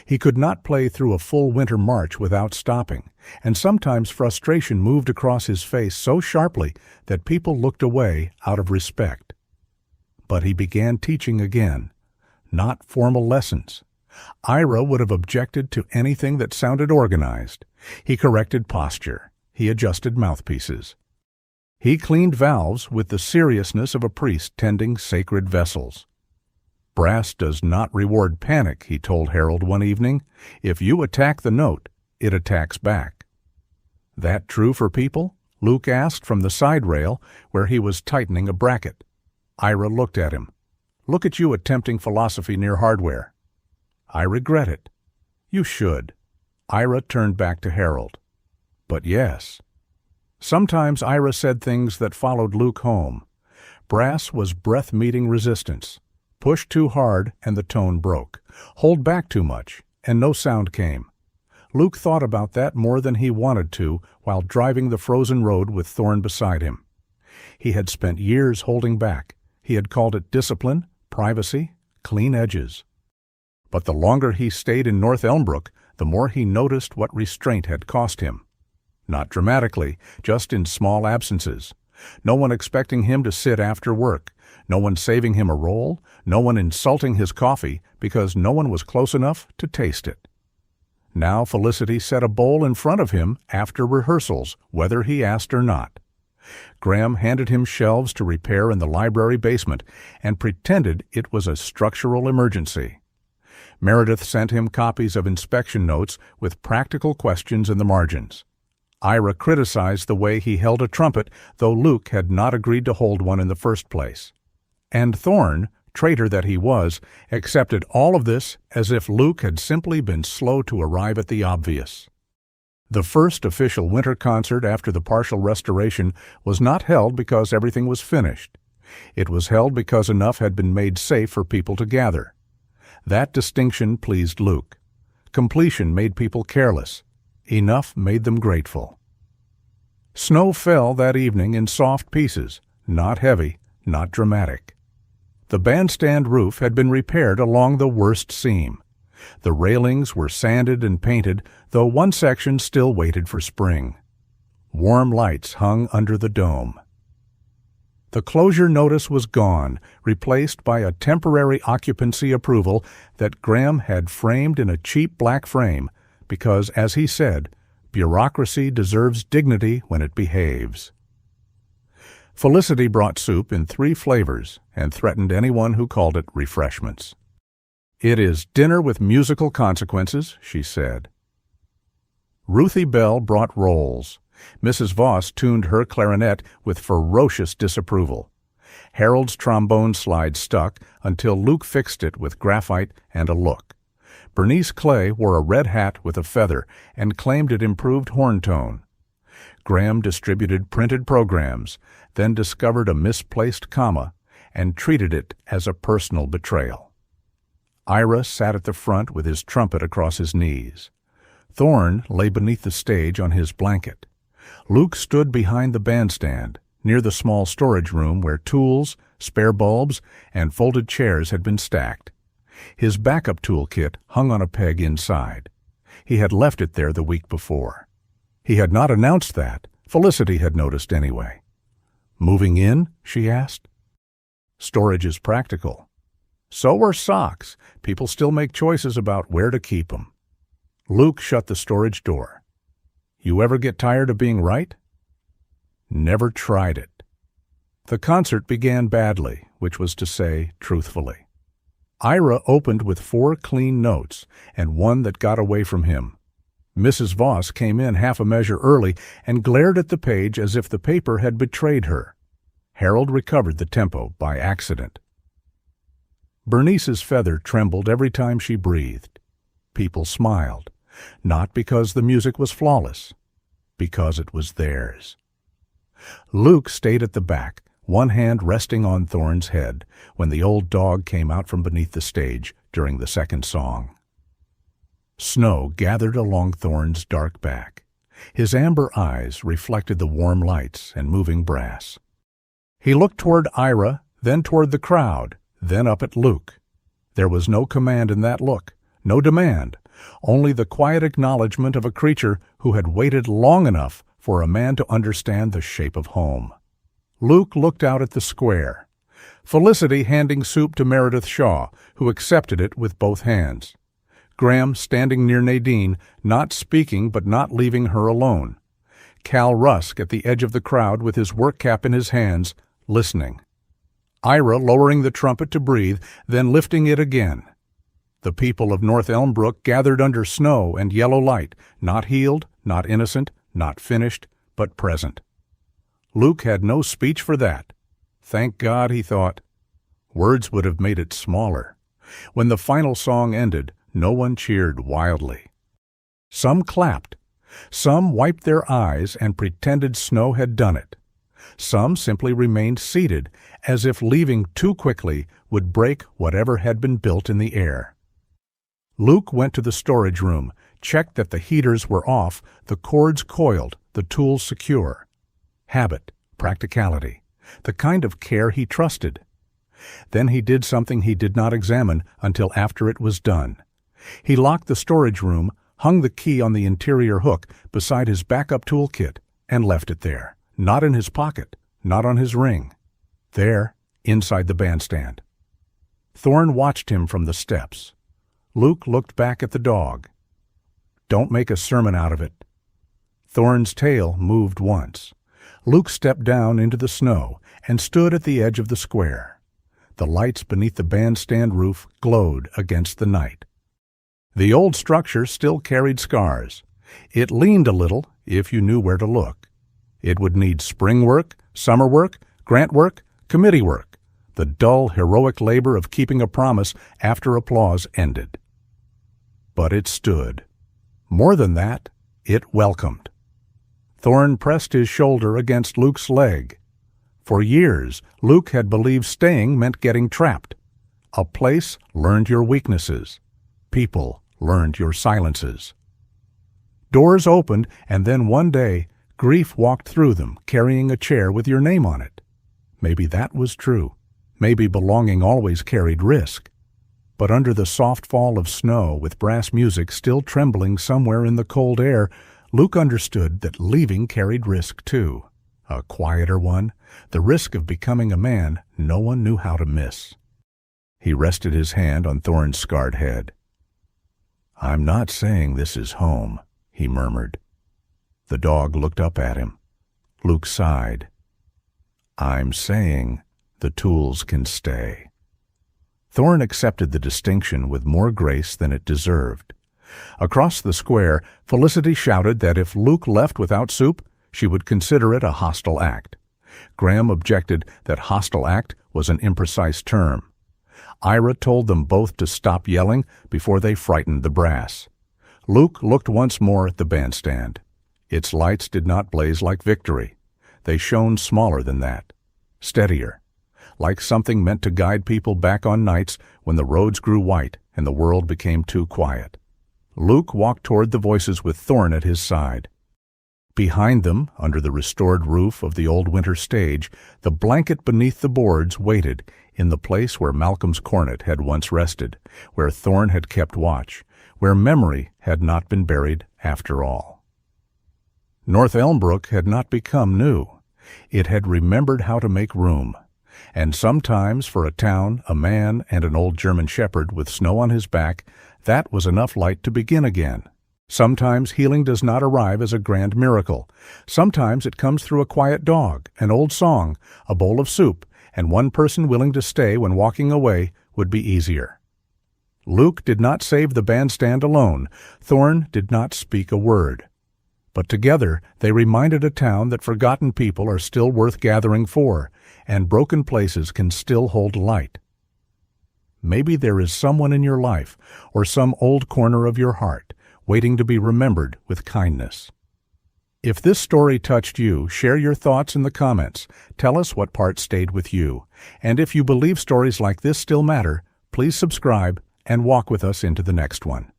He could not play through a full winter march without stopping, and sometimes frustration moved across his face so sharply that people looked away out of respect. But he began teaching again, not formal lessons. Ira would have objected to anything that sounded organized. He corrected posture. He adjusted mouthpieces. He cleaned valves with the seriousness of a priest tending sacred vessels. "Brass does not reward panic," he told Harold one evening. "If you attack the note, it attacks back." That true for people? Luke asked from the side rail where he was tightening a bracket. Ira looked at him. "Look at you attempting philosophy near hardware." "I regret it." "You should." Ira turned back to Harold. "But yes." Sometimes Ira said things that followed Luke home. Brass was breath-meeting resistance. Push too hard and the tone broke. Hold back too much and no sound came. Luke thought about that more than he wanted to while driving the frozen road with Thorne beside him. He had spent years holding back. He had called it discipline, privacy, clean edges. But the longer he stayed in North Elmbrook, the more he noticed what restraint had cost him. Not dramatically, just in small absences. No one expecting him to sit after work, no one saving him a roll, no one insulting his coffee because no one was close enough to taste it. Now Felicity set a bowl in front of him after rehearsals, whether he asked or not. Graham handed him shelves to repair in the library basement and pretended it was a structural emergency. Meredith sent him copies of inspection notes with practical questions in the margins. Ira criticized the way he held a trumpet, though Luke had not agreed to hold one in the first place. And Thorne, traitor that he was, accepted all of this as if Luke had simply been slow to arrive at the obvious. The first official winter concert after the partial restoration was not held because everything was finished. It was held because enough had been made safe for people to gather. That distinction pleased Luke. Completion made people careless. Enough made them grateful. Snow fell that evening in soft pieces, not heavy, not dramatic. The bandstand roof had been repaired along the worst seam. The railings were sanded and painted, though one section still waited for spring. Warm lights hung under the dome. The closure notice was gone, replaced by a temporary occupancy approval that Graham had framed in a cheap black frame, because, as he said, bureaucracy deserves dignity when it behaves. Felicity brought soup in 3 flavors and threatened anyone who called it refreshments. "It is dinner with musical consequences," she said. Ruthie Bell brought rolls. Mrs. Voss tuned her clarinet with ferocious disapproval. Harold's trombone slide stuck until Luke fixed it with graphite and a look. Bernice Clay wore a red hat with a feather and claimed it improved horn tone. Graham distributed printed programs, then discovered a misplaced comma and treated it as a personal betrayal. Ira sat at the front with his trumpet across his knees. Thorne lay beneath the stage on his blanket. Luke stood behind the bandstand, near the small storage room where tools, spare bulbs, and folded chairs had been stacked. His backup toolkit hung on a peg inside. He had left it there the week before. He had not announced that. Felicity had noticed anyway. "Moving in?" she asked. "Storage is practical." "So are socks. People still make choices about where to keep them." Luke shut the storage door. "You ever get tired of being right?" "Never tried it." The concert began badly, which was to say, truthfully. Ira opened with 4 clean notes, and one that got away from him. Mrs. Voss came in half a measure early and glared at the page as if the paper had betrayed her. Harold recovered the tempo by accident. Bernice's feather trembled every time she breathed. People smiled, not because the music was flawless, because it was theirs. Luke stayed at the back, one hand resting on Thorne's head, when the old dog came out from beneath the stage during the second song. Snow gathered along Thorne's dark back. His amber eyes reflected the warm lights and moving brass. He looked toward Ira, then toward the crowd, then up at Luke. There was no command in that look, no demand, only the quiet acknowledgement of a creature who had waited long enough for a man to understand the shape of home. Luke looked out at the square. Felicity handing soup to Meredith Shaw, who accepted it with both hands. Graham standing near Nadine, not speaking but not leaving her alone. Cal Rusk at the edge of the crowd with his work cap in his hands, listening. Ira lowering the trumpet to breathe, then lifting it again. The people of North Elmbrook gathered under snow and yellow light, not healed, not innocent, not finished, but present. Luke had no speech for that. Thank God, he thought. Words would have made it smaller. When the final song ended, no one cheered wildly. Some clapped. Some wiped their eyes and pretended snow had done it. Some simply remained seated, as if leaving too quickly would break whatever had been built in the air. Luke went to the storage room, checked that the heaters were off, the cords coiled, the tools secure. Habit, practicality, the kind of care he trusted. Then he did something he did not examine until after it was done. He locked the storage room, hung the key on the interior hook beside his backup toolkit, and left it there. Not in his pocket, not on his ring. There, inside the bandstand. Thorne watched him from the steps. Luke looked back at the dog. Don't make a sermon out of it. Thorne's tail moved once. Luke stepped down into the snow and stood at the edge of the square. The lights beneath the bandstand roof glowed against the night. The old structure still carried scars. It leaned a little if you knew where to look. It would need spring work, summer work, grant work, committee work, the dull, heroic labor of keeping a promise after applause ended. But it stood. More than that, it welcomed. Thorne pressed his shoulder against Luke's leg. For years, Luke had believed staying meant getting trapped. A place learned your weaknesses. People learned your silences. Doors opened, and then one day, grief walked through them, carrying a chair with your name on it. Maybe that was true. Maybe belonging always carried risk. But under the soft fall of snow, with brass music still trembling somewhere in the cold air, Luke understood that leaving carried risk too. A quieter one, the risk of becoming a man no one knew how to miss. He rested his hand on Thorne's scarred head. "I'm not saying this is home," he murmured. The dog looked up at him. Luke sighed. "I'm saying the tools can stay." Thorne accepted the distinction with more grace than it deserved. Across the square, Felicity shouted that if Luke left without soup, she would consider it a hostile act. Graham objected that hostile act was an imprecise term. Ira told them both to stop yelling before they frightened the brass. Luke looked once more at the bandstand. Its lights did not blaze like victory. They shone smaller than that, steadier, like something meant to guide people back on nights when the roads grew white and the world became too quiet. Luke walked toward the voices with Thorne at his side. Behind them, under the restored roof of the old winter stage, the blanket beneath the boards waited in the place where Malcolm's cornet had once rested, where Thorne had kept watch, where memory had not been buried after all. North Elmbrook had not become new. It had remembered how to make room. And sometimes for a town, a man, and an old German shepherd with snow on his back, that was enough light to begin again. Sometimes healing does not arrive as a grand miracle. Sometimes it comes through a quiet dog, an old song, a bowl of soup, and one person willing to stay when walking away would be easier. Luke did not save the bandstand alone. Thorne did not speak a word. But together they reminded a town that forgotten people are still worth gathering for, and broken places can still hold light. Maybe there is someone in your life, or some old corner of your heart, waiting to be remembered with kindness. If this story touched you, share your thoughts in the comments. Tell us what part stayed with you. And if you believe stories like this still matter, please subscribe and walk with us into the next one.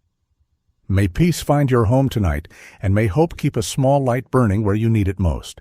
May peace find your home tonight, and may hope keep a small light burning where you need it most.